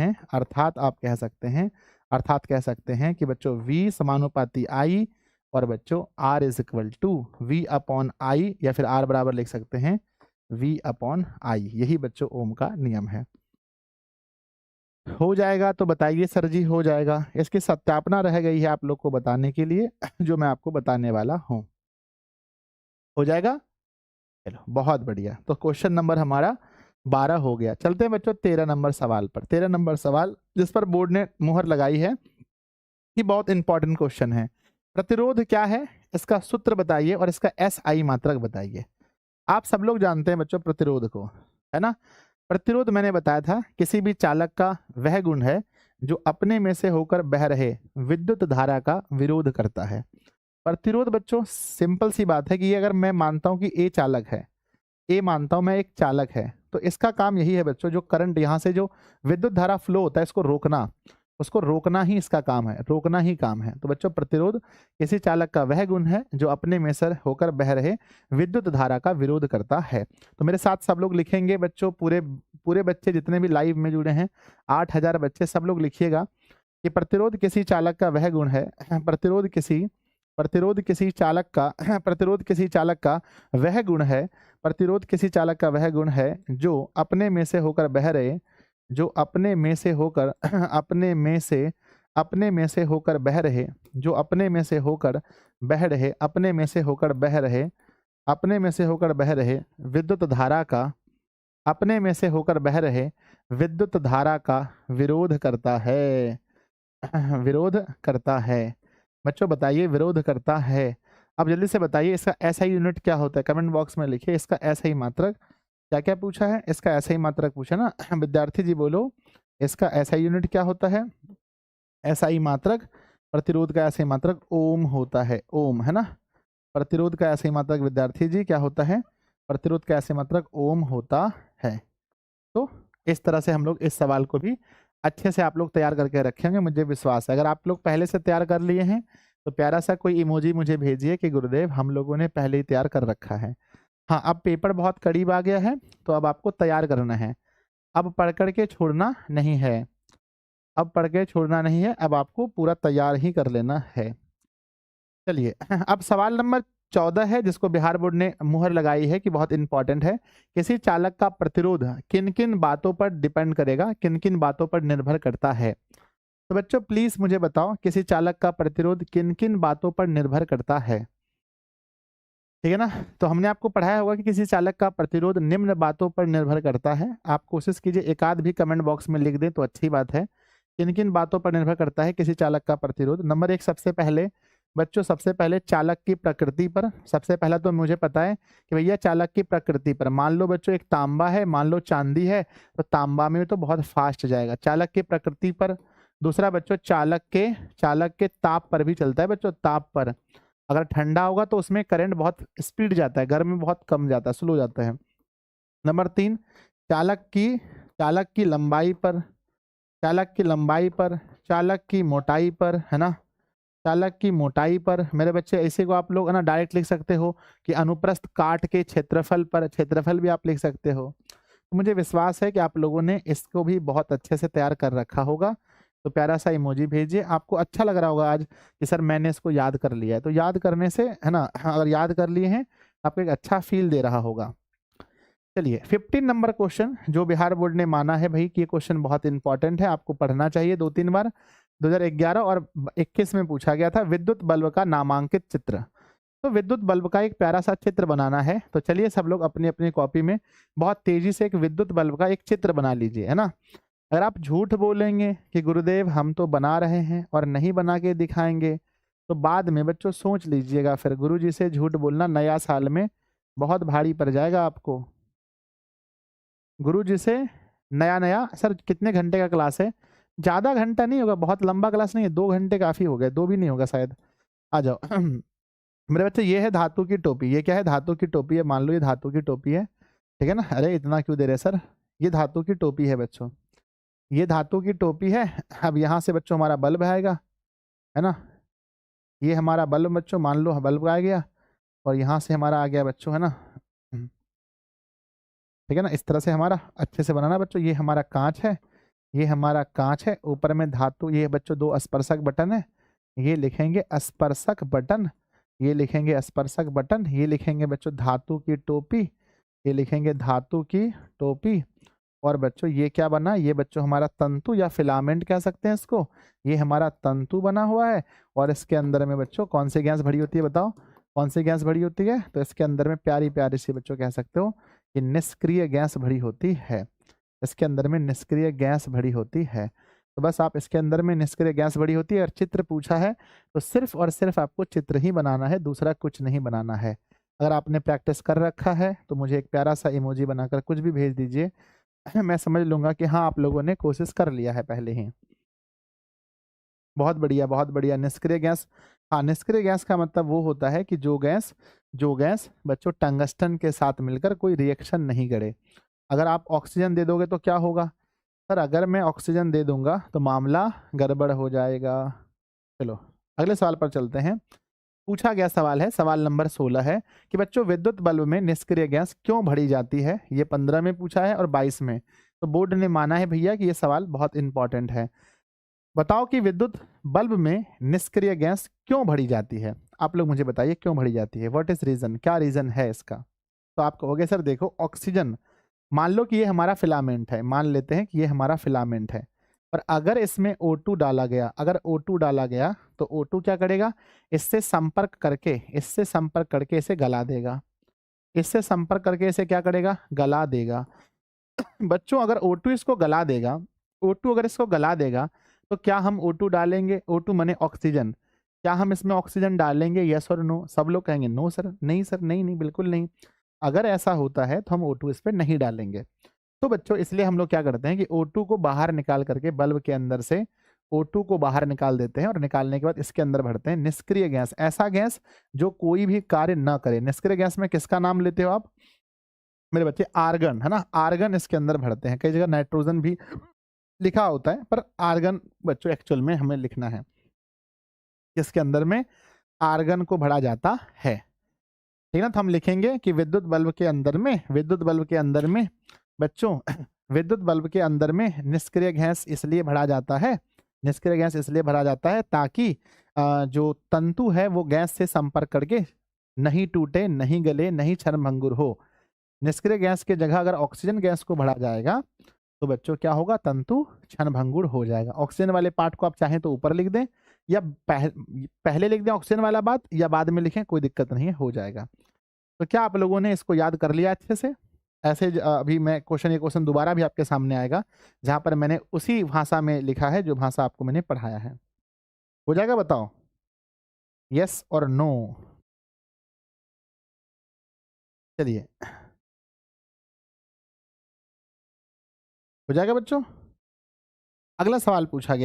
हैं कि बच्चों V समानुपाती I, और बच्चों R is equal to V upon I, या फिर R बराबर लिख सकते हैं V अपॉन I। यही बच्चों ओम का नियम है। हो जाएगा तो बताइए सर जी, हो जाएगा। इसकी सत्यापना रह गई है आप लोग को बताने के लिए, जो मैं आपको बताने वाला हूं। हो जाएगा, चलो बहुत बढ़िया। तो क्वेश्चन नंबर हमारा 12 हो गया। चलते हैं बच्चों 13 नंबर सवाल पर। 13 नंबर सवाल जिस पर बोर्ड ने मुहर लगाई है कि बहुत इंपॉर्टेंट क्वेश्चन है। प्रतिरोध क्या है, इसका सूत्र बताइए और इसका SI मात्रक बताइए। आप सब लोग जानते हैं बच्चों प्रतिरोध को, है ना। प्रतिरोध मैंने बताया था किसी भी चालक का वह गुण है जो अपने में से होकर बह रहे विद्युत धारा का विरोध करता है। प्रतिरोध बच्चों सिंपल सी बात है कि अगर मैं मानता हूं कि A चालक है, A मानता हूं मैं एक चालक है, तो इसका काम यही है बच्चों, जो करंट यहाँ से जो विद्युत धारा फ्लो होता है उसको रोकना ही इसका काम है, रोकना ही काम है। तो बच्चों प्रतिरोध किसी चालक का वह गुण है जो अपने में से होकर बह रहे विद्युत धारा का विरोध करता है। तो मेरे साथ सब लोग लिखेंगे बच्चों, पूरे बच्चे जितने भी लाइव में जुड़े हैं 8000 बच्चे, सब लोग लिखिएगा कि प्रतिरोध किसी चालक का वह गुण है, प्रतिरोध किसी चालक का वह गुण है, प्रतिरोध किसी चालक का वह गुण है जो अपने में से होकर बह रहे, जो अपने में से होकर अपने में से होकर बह रहे, जो अपने में से होकर बह रहे, अपने में से होकर बह रहे, अपने में से होकर बह रहे विद्युत धारा का, अपने में से होकर बह रहे विद्युत धारा का विरोध करता है। विरोध करता है। बच्चों बताइए, विरोध करता है। अब जल्दी से बताइए इसका एसआई यूनिट क्या होता है, कमेंट बॉक्स में लिखिए। इसका एसआई मात्रक क्या क्या पूछा है, इसका एसआई मात्रक पूछा ना विद्यार्थी जी बोलो, इसका एसआई यूनिट क्या होता है? एसआई मात्रक, प्रतिरोध का एसआई मात्रक ओम होता है, ओम है ना। प्रतिरोध का एसआई मात्रक विद्यार्थी जी क्या होता है? प्रतिरोध का एसआई मात्रक ओम होता है। तो इस तरह से हम लोग इस सवाल को भी अच्छे से आप लोग तैयार करके रखेंगे, मुझे विश्वास है। अगर आप लोग पहले से तैयार कर लिए हैं तो प्यारा सा कोई इमोजी मुझे भेजिए कि गुरुदेव हम लोगों ने पहले ही तैयार कर रखा है। हाँ, अब पेपर बहुत करीब आ गया है तो अब आपको तैयार करना है। अब पढ़ कर के छोड़ना नहीं है, अब पढ़ के छोड़ना नहीं है, अब आपको पूरा तैयार ही कर लेना है। चलिए अब सवाल नंबर 14 है जिसको बिहार बोर्ड ने मुहर लगाई है कि बहुत इंपॉर्टेंट है। किसी चालक का प्रतिरोध किन किन बातों पर डिपेंड करेगा, किन किन बातों पर निर्भर करता है? तो बच्चों प्लीज मुझे बताओ किसी चालक का प्रतिरोध किन किन बातों पर निर्भर करता है? ठीक है ना। तो हमने आपको पढ़ाया होगा कि किसी चालक का प्रतिरोध निम्न बातों पर निर्भर करता है। आप कोशिश कीजिए एक आध भी कमेंट बॉक्स में लिख दें तो अच्छी बात है। किन किन बातों पर निर्भर करता है किसी चालक का प्रतिरोध? नंबर 1 सबसे पहले बच्चों, सबसे पहले चालक की प्रकृति पर। सबसे पहला तो मुझे पता है कि भैया चालक की प्रकृति पर। मान लो बच्चों एक तांबा है, मान लो चांदी है, तो तांबा में तो बहुत फास्ट जाएगा, चालक की प्रकृति पर। दूसरा बच्चों चालक के ताप पर भी चलता है बच्चों, ताप पर। अगर ठंडा होगा तो उसमें करंट बहुत स्पीड जाता है, गर्म में बहुत कम जाता है, स्लो जाता है। नंबर 3 चालक की लंबाई पर, चालक की लंबाई पर, चालक की मोटाई पर, है ना। चालक की मोटाई पर मेरे बच्चे, इसी को आप लोग है ना डायरेक्ट लिख सकते हो कि अनुप्रस्थ काट के क्षेत्रफल पर, क्षेत्रफल भी आप लिख सकते हो। तो मुझे विश्वास है कि आप लोगों ने इसको भी बहुत अच्छे से तैयार कर रखा होगा। तो प्यारा सा इमोजी भेजिए। आपको अच्छा लग रहा होगा आज कि सर मैंने इसको याद कर लिया है। तो याद करने से है ना, अगर याद कर लिए हैं आपको एक अच्छा फील दे रहा होगा। चलिए 15 नंबर क्वेश्चन जो बिहार बोर्ड ने माना है भाई कि ये क्वेश्चन बहुत इंपॉर्टेंट है, आपको पढ़ना चाहिए 2-3 बार। 2011 और 21 में पूछा गया था, विद्युत बल्ब का नामांकित चित्र। तो विद्युत बल्ब का एक प्यारा सा चित्र बनाना है। तो चलिए सब लोग अपनी अपनी कॉपी में बहुत तेजी से एक विद्युत बल्ब का एक चित्र बना लीजिए, है ना। अगर आप झूठ बोलेंगे कि गुरुदेव हम तो बना रहे हैं और नहीं बना के दिखाएंगे, तो बाद में बच्चों सोच लीजिएगा, फिर गुरुजी से झूठ बोलना नया साल में बहुत भारी पड़ जाएगा आपको। गुरुजी से नया नया, सर कितने घंटे का क्लास है? ज़्यादा घंटा नहीं होगा, बहुत लंबा क्लास नहीं है, 2 घंटे काफ़ी हो गए, 2 भी नहीं होगा शायद। आ जाओ मेरे बच्चे, ये है धातु की टोपी। ये क्या है? धातु की टोपी है। मान लो ये धातु की टोपी है, ठीक है ना। अरे इतना क्यों दे रहे सर? ये धातु की टोपी है बच्चों, ये धातु की टोपी है। अब यहाँ से बच्चों हमारा बल्ब आएगा, है ना। ये हमारा बल्ब बच्चों, मान लो बल्ब आ गया और यहाँ से हमारा आ गया बच्चों, है ना। ठीक है ना, इस तरह से हमारा अच्छे से बनाना बच्चों। ये हमारा कांच है, ये हमारा कांच है, ऊपर में धातु। ये बच्चों 2 स्पर्शक बटन है, ये लिखेंगे स्पर्शक बटन, ये लिखेंगे स्पर्शक बटन। ये लिखेंगे बच्चों धातु की टोपी, ये लिखेंगे धातु की टोपी। और बच्चों ये क्या बना? ये बच्चों हमारा तंतु या फिलामेंट कह सकते हैं इसको। ये हमारा तंतु बना हुआ है और इसके अंदर में बच्चों कौन सी गैस भरी होती है? बताओ कौन सी गैस भरी होती है? तो इसके अंदर में प्यारी प्यारी सी बच्चों कह सकते हो कि निष्क्रिय गैस भरी होती है। इसके अंदर में निष्क्रिय गैस भरी होती है। तो बस आप इसके अंदर में निष्क्रिय गैस भरी होती है। और चित्र पूछा है तो सिर्फ और सिर्फ आपको चित्र ही बनाना है, दूसरा कुछ नहीं बनाना है। अगर आपने प्रैक्टिस कर रखा है तो मुझे एक प्यारा सा इमोजी बनाकर कुछ भी भेज दीजिए, मैं समझ लूंगा कि हाँ आप लोगों ने कोशिश कर लिया है पहले ही। बहुत बढ़िया, बहुत बढ़िया। निष्क्रिय गैस, हाँ निष्क्रिय गैस का मतलब वो होता है कि जो गैस बच्चों टंगस्टन के साथ मिलकर कोई रिएक्शन नहीं करे। अगर आप ऑक्सीजन दे दोगे तो क्या होगा? सर अगर मैं ऑक्सीजन दे दूंगा तो मामला गड़बड़ हो जाएगा। चलो अगले सवाल पर चलते हैं। पूछा गया सवाल है, सवाल नंबर 16 है कि बच्चों विद्युत बल्ब में निष्क्रिय गैस क्यों भरी जाती है? ये 15 में पूछा है और 22 में। तो बोर्ड ने माना है भैया कि ये सवाल बहुत इंपॉर्टेंट है। बताओ कि विद्युत बल्ब में निष्क्रिय गैस क्यों भरी जाती है? आप लोग मुझे बताइए क्यों भरी जाती है? What is reason? क्या रीजन है इसका? तो आप कहोगे सर देखो ऑक्सीजन, मान लो कि ये हमारा फिलामेंट है, मान लेते हैं कि ये हमारा फिलामेंट है, पर अगर इसमें O2 डाला गया, अगर O2 डाला गया तो O2 क्या करेगा, इससे संपर्क करके इसे गला देगा, इससे संपर्क करके इसे क्या करेगा, गला देगा। बच्चों अगर O2 इसको गला देगा, O2 अगर इसको गला देगा तो क्या हम O2 डालेंगे, O2 माने ऑक्सीजन, क्या हम इसमें ऑक्सीजन डालेंगे, यस और नो? सब लोग कहेंगे नो सर, नहीं सर, नहीं नहीं बिल्कुल नहीं। अगर ऐसा होता है तो हम O2 इस पे नहीं डालेंगे। तो बच्चों इसलिए हम लोग क्या करते हैं कि O2 को बाहर निकाल करके बल्ब के अंदर से O2 को बाहर निकाल देते हैं और निकालने के बाद इसके अंदर भरते हैं निष्क्रिय गैस, ऐसा गैस जो कोई भी कार्य न करे। निष्क्रिय गैस में किसका नाम लेते हो आप मेरे बच्चे? आर्गन, है ना, आर्गन इसके अंदर भरते हैं। कई जगह नाइट्रोजन भी लिखा होता है, पर आर्गन बच्चों एक्चुअल में हमें लिखना है, इसके अंदर में आर्गन को भरा जाता है, ठीक है ना। तो हम लिखेंगे कि विद्युत बल्ब के अंदर में बच्चों विद्युत बल्ब के अंदर में निष्क्रिय गैस इसलिए भरा जाता है, निष्क्रिय गैस इसलिए भरा जाता है ताकि जो तंतु है वो गैस से संपर्क करके नहीं टूटे, नहीं गले, नहीं क्षणभंगुर हो। निष्क्रिय गैस की जगह अगर ऑक्सीजन गैस को भरा जाएगा तो बच्चों क्या होगा, तंतु क्षणभंगुर हो जाएगा। ऑक्सीजन वाले पार्ट को आप चाहें तो ऊपर लिख दें या पहले लिख दें ऑक्सीजन वाला बात, या बाद में लिखें, कोई दिक्कत नहीं है, हो जाएगा। तो क्या आप लोगों ने इसको याद कर लिया अच्छे से? ऐसे अभी मैं ये क्वेश्चन दोबारा भी आपके सामने आएगा जहां पर मैंने उसी भाषा में लिखा है जो भाषा आपको मैंने पढ़ाया है। हो जाएगा, बताओ यस और नो? चलिए हो जाएगा बच्चों। अगला सवाल पूछा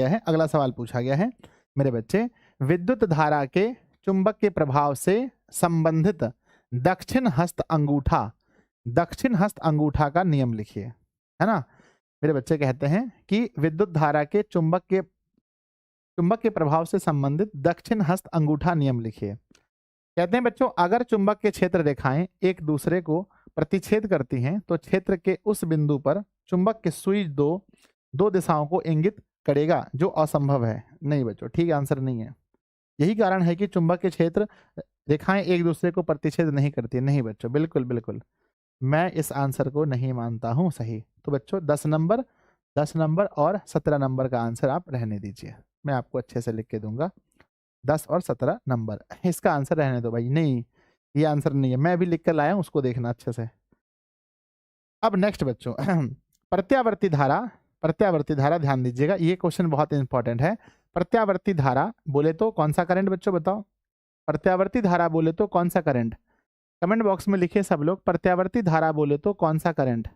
गया है मेरे बच्चे, विद्युत धारा के चुंबक के प्रभाव से संबंधित दक्षिण हस्त अंगूठा का नियम लिखिए, है ना। मेरे बच्चे कहते हैं कि विद्युत धारा के चुंबक के प्रभाव से संबंधित दक्षिण हस्त अंगूठा नियम लिखिए। कहते हैं बच्चों अगर चुंबक के क्षेत्र रेखाएं एक दूसरे को प्रतिच्छेद करती हैं तो क्षेत्र के उस बिंदु पर चुंबक के सुई दो दिशाओं को इंगित करेगा, जो असंभव है। नहीं बच्चों, ठीक आंसर नहीं है। यही कारण है कि चुंबक के क्षेत्र रेखाएं एक दूसरे को प्रतिच्छेद नहीं करती। नहीं बच्चों, बिल्कुल बिल्कुल मैं इस आंसर को नहीं मानता हूं सही। तो बच्चों 10 नंबर और 17 नंबर का आंसर आप रहने दीजिए, मैं आपको अच्छे से लिख के दूंगा। 10 और 17 नंबर, इसका आंसर रहने दो भाई। नहीं, ये आंसर नहीं है, मैं भी लिख कर लाया हूं, उसको देखना अच्छे से। अब नेक्स्ट बच्चों प्रत्यावर्ती धारा ध्यान दीजिएगा, ये क्वेश्चन बहुत इंपॉर्टेंट है। प्रत्यावर्ती धारा बोले तो कौन सा करंट बच्चों, बताओ? प्रत्यावर्ती धारा बोले तो कौन सा करंट? कमेंट बॉक्स में लिखिए सब लोग, प्रत्यावर्ती धारा बोले तो कौन सा करंट?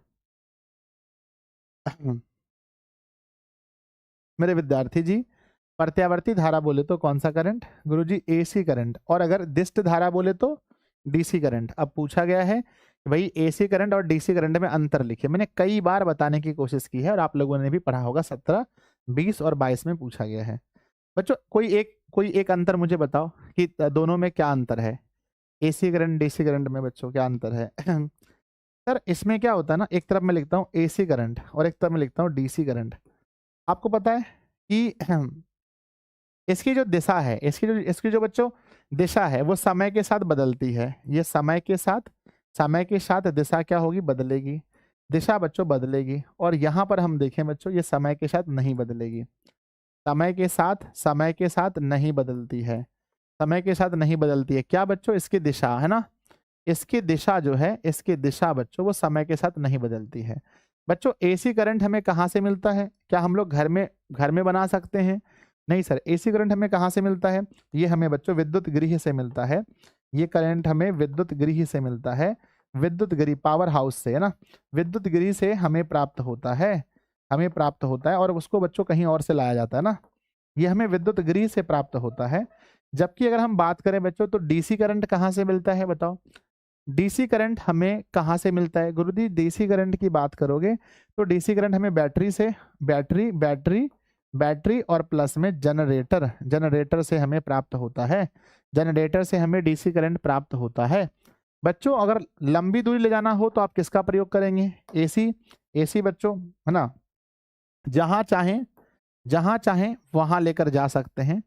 मेरे विद्यार्थी जी, प्रत्यावर्ती धारा बोले तो कौन सा करंट? गुरुजी एसी करंट। और अगर दिष्ट धारा बोले तो डीसी करंट। अब पूछा गया है भाई एसी करंट और डीसी करंट में अंतर लिखिए। मैंने कई बार बताने की कोशिश की है और आप लोगों ने भी पढ़ा होगा, 17, 20 और 22 में पूछा गया है। बच्चों कोई एक अंतर मुझे बताओ कि दोनों में क्या अंतर है, एसी करंट डीसी करंट में बच्चों क्या अंतर है? सर इसमें क्या होता है ना, एक तरफ मैं लिखता हूँ एसी करंट और एक तरफ मैं लिखता हूँ डीसी करंट। आपको पता है कि इसकी जो दिशा है, इसकी जो बच्चों दिशा है वो समय के साथ बदलती है। ये समय के साथ दिशा क्या होगी, बदलेगी, दिशा बच्चों बदलेगी। और यहाँ पर हम देखें बच्चों, ये समय के साथ नहीं बदलेगी, समय के साथ नहीं बदलती है, समय के साथ नहीं बदलती है। क्या बच्चों? इसकी दिशा, है ना, इसकी दिशा जो है, इसकी दिशा बच्चों वो समय के साथ नहीं बदलती है। बच्चों एसी करंट हमें कहाँ से मिलता है? क्या हम लोग घर में बना सकते हैं? नहीं सर, एसी करंट हमें कहाँ से मिलता है? ये हमें बच्चों विद्युत गृह से मिलता है। ये करंट हमें विद्युत गृह से मिलता है, विद्युत गृह पावर हाउस से, है ना, विद्युत गृह से हमें प्राप्त होता है और उसको बच्चों कहीं और से लाया जाता है ना, ये हमें विद्युत गृह से प्राप्त होता है। जबकि अगर हम बात करें बच्चों तो डीसी करंट कहाँ से मिलता है, बताओ? डीसी करंट हमें कहाँ से मिलता है? गुरुजी डीसी करंट की बात करोगे तो डीसी करंट हमें बैटरी और प्लस में जनरेटर से हमें प्राप्त होता है। जनरेटर से हमें डीसी करंट प्राप्त होता है। बच्चों अगर लंबी दूरी ले जाना हो तो आप किसका प्रयोग करेंगे? एसी बच्चों, है ना, जहां चाहें वहां लेकर जा सकते हैं,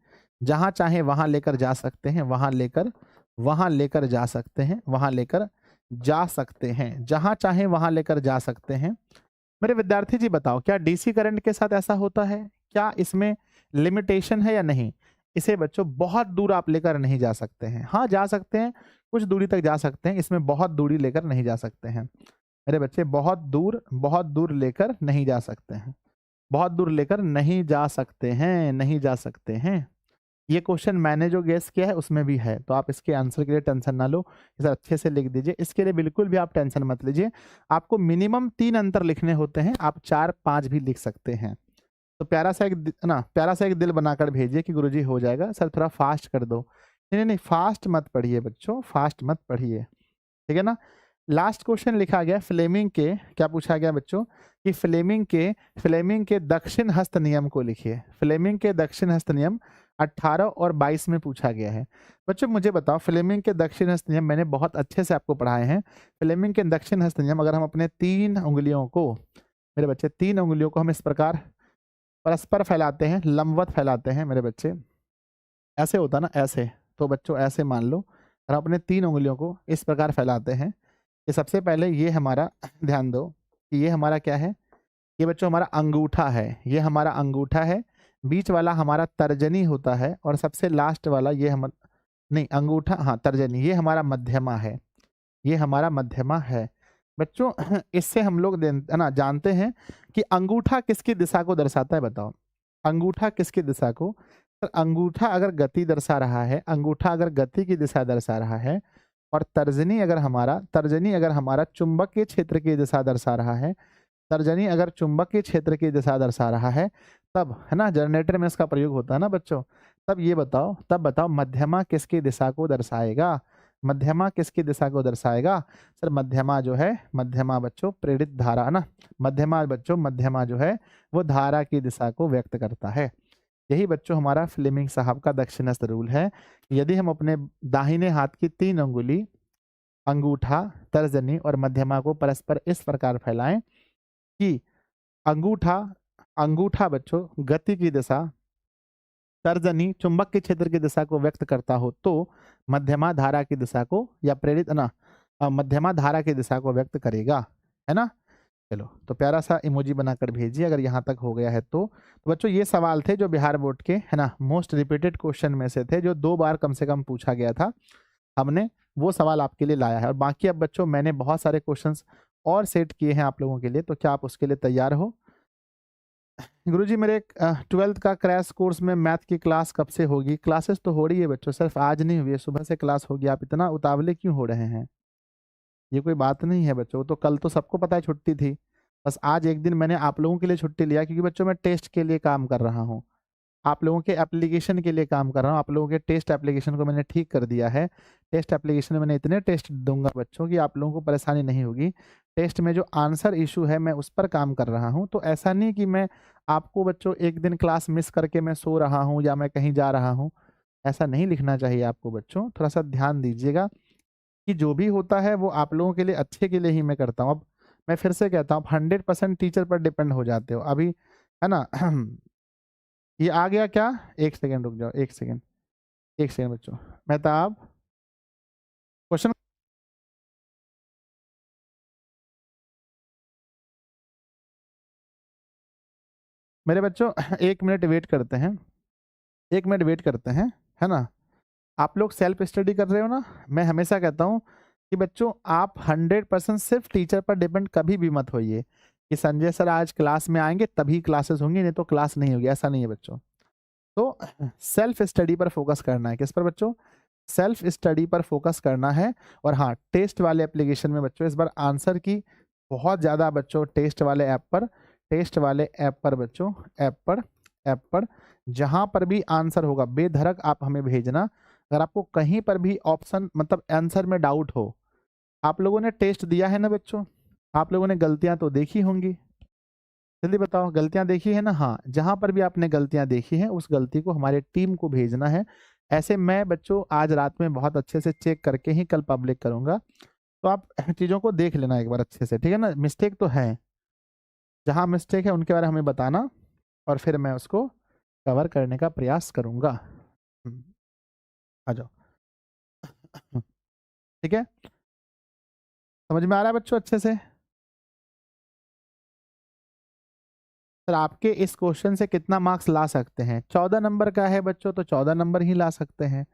वहां लेकर जा सकते हैं, जहां चाहे वहां लेकर जा सकते हैं। मेरे विद्यार्थी जी बताओ, क्या डीसी करंट के साथ ऐसा होता है? क्या इसमें लिमिटेशन है या नहीं? इसे बच्चों बहुत दूर आप लेकर नहीं जा सकते हैं। हाँ, जा सकते हैं, कुछ दूरी तक जा सकते हैं, इसमें बहुत दूरी लेकर नहीं जा सकते हैं। मेरे बच्चे बहुत दूर लेकर नहीं जा सकते हैं। बहुत दूर लेकर नहीं जा सकते हैं, नहीं जा सकते हैं। ये क्वेश्चन मैंने जो गेस किया है उसमें भी है, तो आप इसके आंसर के लिए टेंशन ना लो, इसे अच्छे से लिख दीजिए। इसके लिए बिल्कुल भी आप टेंशन मत लीजिए। आपको मिनिमम 3 अंतर लिखने होते हैं, आप 4-5 भी लिख सकते हैं। तो प्यारा सा एक दिल बनाकर भेजिए कि गुरुजी हो जाएगा, सर थोड़ा फास्ट कर दो। नहीं, फास्ट मत पढ़िए बच्चों, फास्ट मत पढ़िए, ठीक है ना? लास्ट क्वेश्चन लिखा गया फ्लेमिंग के, क्या पूछा गया बच्चों कि फ्लेमिंग के दक्षिण हस्त नियम को लिखिए। फ्लेमिंग के दक्षिण हस्त नियम 18 और 22 में पूछा गया है। बच्चों मुझे बताओ, फ्लेमिंग के दक्षिण हस्त नियम मैंने बहुत अच्छे से आपको पढ़ाए हैं। फ्लेमिंग के दक्षिण हस्त नियम, अगर हम अपने 3 उंगलियों को, मेरे बच्चे 3 उंगलियों को हम इस प्रकार परस्पर फैलाते हैं, लंबवत फैलाते हैं मेरे बच्चे, ऐसे होता ना, ऐसे, तो बच्चों ऐसे मान लो, और अपने 3 उंगलियों को इस प्रकार फैलाते हैं। ये सबसे पहले ये हमारा ध्यान दो कि ये हमारा क्या है, ये बच्चों हमारा अंगूठा है, ये हमारा अंगूठा है, बीच वाला हमारा तर्जनी होता है, और सबसे लास्ट वाला ये हम, नहीं अंगूठा, हाँ तर्जनी, ये हमारा मध्यमा है, ये हमारा मध्यमा है। बच्चों इससे हम लोग है ना जानते हैं कि अंगूठा किसकी दिशा को दर्शाता है, बताओ अंगूठा किसकी दिशा को? तो अंगूठा अगर गति दर्शा रहा है, अंगूठा अगर गति की दिशा दर्शा रहा है, और तर्जनी अगर हमारा चुंबकीय क्षेत्र की दिशा दर्शा रहा है, तर्जनी अगर चुंबकीय क्षेत्र की दिशा दर्शा रहा है, तब है ना जनरेटर में इसका प्रयोग होता है ना बच्चों, तब बताओ मध्यमा किसकी दिशा को दर्शाएगा? मध्यमा किसकी दिशा को दर्शाएगा? सर मध्यमा जो है, मध्यमा बच्चों प्रेरित धारा है ना, मध्यमा जो है वो धारा की दिशा को व्यक्त करता है। यही बच्चों हमारा फ्लेमिंग साहब का दक्षिणस्थ रूल है। यदि हम अपने दाहिने हाथ की 3 अंगुली, अंगूठा, तर्जनी और मध्यमा को परस्पर इस प्रकार फैलाएं कि अंगूठा अंगूठा बच्चों गति की दिशा, तर्जनी चुंबक के क्षेत्र की दिशा को व्यक्त करता हो, तो मध्यमा धारा की दिशा को, या प्रेरित ना मध्यमा धारा की दिशा को व्यक्त करेगा, है ना? चलो, तो प्यारा सा इमोजी बनाकर भेजिए अगर यहाँ तक हो गया है तो बच्चों ये सवाल थे जो बिहार बोर्ड के है ना मोस्ट रिपीटेड क्वेश्चन में से थे, जो 2 बार कम से कम पूछा गया था। हमने वो सवाल आपके लिए लाया है, और बाकी अब बच्चों मैंने बहुत सारे क्वेश्चंस और सेट किए हैं आप लोगों के लिए, तो क्या आप उसके लिए तैयार हो? गुरुजी मेरे 12th का क्रैश कोर्स में मैथ की क्लास कब से होगी? क्लासेस तो हो रही है बच्चों, सिर्फ आज नहीं हुई है, सुबह से क्लास होगी। आप इतना उतावले क्यों हो रहे हैं? ये कोई बात नहीं है बच्चों, तो कल तो सबको पता है छुट्टी थी, बस आज एक दिन मैंने आप लोगों के लिए छुट्टी लिया, क्योंकि बच्चों मैं टेस्ट के लिए काम कर रहा हूँ, आप लोगों के एप्लीकेशन के लिए काम कर रहा हूँ। आप लोगों के टेस्ट एप्लीकेशन को मैंने ठीक कर दिया है। टेस्ट एप्लीकेशन में मैंने इतने टेस्ट दूंगा बच्चों कि आप लोगों को परेशानी नहीं होगी। टेस्ट में जो आंसर इशू है मैं उस पर काम कर रहा हूँ, तो ऐसा नहीं कि मैं आपको बच्चों एक दिन क्लास मिस करके मैं सो रहा हूँ या मैं कहीं जा रहा हूँ, ऐसा नहीं लिखना चाहिए आपको बच्चों। थोड़ा सा ध्यान दीजिएगा कि जो भी होता है वो आप लोगों के लिए अच्छे के लिए ही मैं करता हूँ। अब मैं फिर से कहता हूँ, 100% टीचर पर डिपेंड हो जाते हो अभी, है ना? ये आ गया क्या? एक सेकेंड रुक जाओ, एक सेकेंड, एक सेकेंड बच्चों। मेहताब, क्वेश्चन, मेरे बच्चों 1 मिनट वेट करते हैं, 1 मिनट वेट करते हैं, है ना? आप लोग सेल्फ स्टडी कर रहे हो ना? मैं हमेशा कहता हूँ कि बच्चों आप 100% सिर्फ टीचर पर डिपेंड कभी भी मत होइए कि संजय सर आज क्लास में आएंगे तभी क्लासेस होंगी, नहीं तो क्लास नहीं होगी, ऐसा नहीं है बच्चों। तो सेल्फ स्टडी पर फोकस करना है। किस पर बच्चों? सेल्फ स्टडी पर फोकस करना है। और हाँ, टेस्ट वाले एप्लीकेशन में बच्चों इस बार आंसर की बहुत ज़्यादा बच्चों टेस्ट वाले ऐप पर बच्चों, ऐप पर जहाँ पर भी आंसर होगा बेधड़क आप हमें भेजना। अगर आपको कहीं पर भी ऑप्शन मतलब आंसर में डाउट हो, आप लोगों ने टेस्ट दिया है ना बच्चों, आप लोगों ने गलतियां तो देखी होंगी, जल्दी बताओ गलतियां देखी है ना? हाँ, जहां पर भी आपने गलतियां देखी हैं उस गलती को हमारे टीम को भेजना है। ऐसे मैं बच्चों आज रात में बहुत अच्छे से चेक करके ही कल पब्लिक करूंगा, तो आप चीज़ों को देख लेना एक बार अच्छे से, ठीक है ना? मिस्टेक तो है, जहां मिस्टेक है उनके बारे में हमें बताना, और फिर मैं उसको कवर करने का प्रयास करूंगा। आ जाओ, ठीक है। समझ में आ रहा है बच्चों अच्छे से? सर आपके इस क्वेश्चन से कितना मार्क्स ला सकते हैं? 14 नंबर का है बच्चों, तो 14 नंबर ही ला सकते हैं,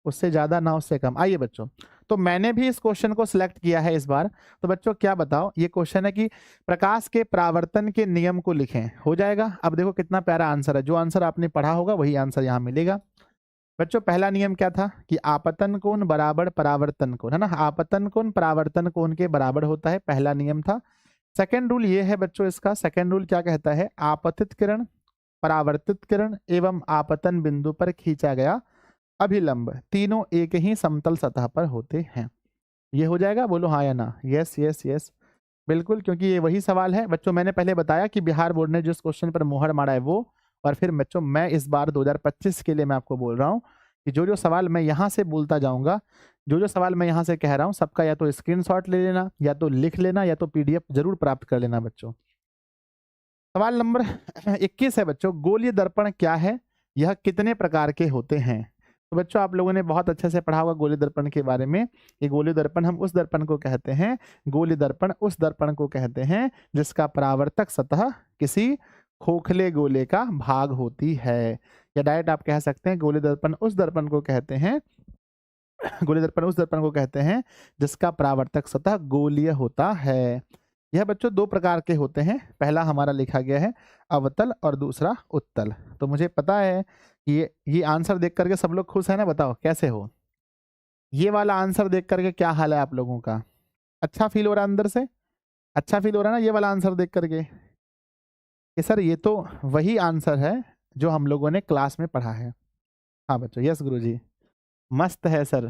उससे ज़्यादा ना उससे कम। आइए बच्चों, तो मैंने भी इस क्वेश्चन को सिलेक्ट किया है इस बार। तो बच्चों क्या बताओ, ये क्वेश्चन है कि प्रकाश के परावर्तन के नियम को लिखें। हो जाएगा? अब देखो कितना प्यारा आंसर है, जो आंसर आपने पढ़ा होगा वही आंसर यहाँ मिलेगा। बच्चों पहला नियम क्या था कि आपतन कोण बराबर परावर्तन कोण, है ना? आपतन कोण परावर्तन कोण के बराबर होता है, पहला नियम था। सेकेंड रूल ये है बच्चों, इसका सेकेंड रूल क्या कहता है? आपतित किरण, परावर्तित किरण एवं आपतन बिंदु पर खींचा गया अभिलंब तीनों एक ही समतल सतह पर होते हैं। ये हो जाएगा? बोलो हाँ या ना। यस यस यस, बिल्कुल, क्योंकि ये वही सवाल है बच्चों। मैंने पहले बताया कि बिहार बोर्ड ने जिस क्वेश्चन पर मोहर मारा है वो, और फिर बच्चों मैं इस बार 2025 के लिए मैं आपको बोल रहा हूँ कि जो जो सवाल मैं यहाँ से बोलता जाऊंगा, जो जो सवाल मैं यहाँ से कह रहा हूँ, सबका या तो स्क्रीनशॉट ले लेना, या तो लिख लेना, या तो पीडीएफ जरूर प्राप्त कर लेना बच्चों। सवाल नंबर 21 है बच्चों, गोलीय दर्पण क्या है, यह कितने प्रकार के होते हैं? तो बच्चों आप लोगों ने बहुत अच्छे से पढ़ा होगा गोलीय दर्पण के बारे में। ये गोलीय दर्पण हम उस दर्पण को कहते हैं, गोलीय दर्पण उस दर्पण को कहते हैं जिसका परावर्तक सतह किसी खोखले गोले का भाग होती है, या डायरेक्ट आप कह सकते हैं गोलीय दर्पण उस दर्पण को कहते हैं, गोलीय दर्पण उस दर्पण को कहते हैं जिसका परावर्तक सतह गोलीय होता है। यह बच्चों दो प्रकार के होते हैं, पहला हमारा लिखा गया है अवतल और दूसरा उत्तल। तो मुझे पता है कि ये आंसर देख करके सब लोग खुश है ना? बताओ कैसे हो? ये वाला आंसर देख करके क्या हाल है आप लोगों का? अच्छा फील हो रहा है अंदर से? अच्छा फील हो रहा है ना ये वाला आंसर देख करके कि सर ये तो वही आंसर है जो हम लोगों ने क्लास में पढ़ा है? हाँ बच्चों, यस गुरुजी, मस्त है सर।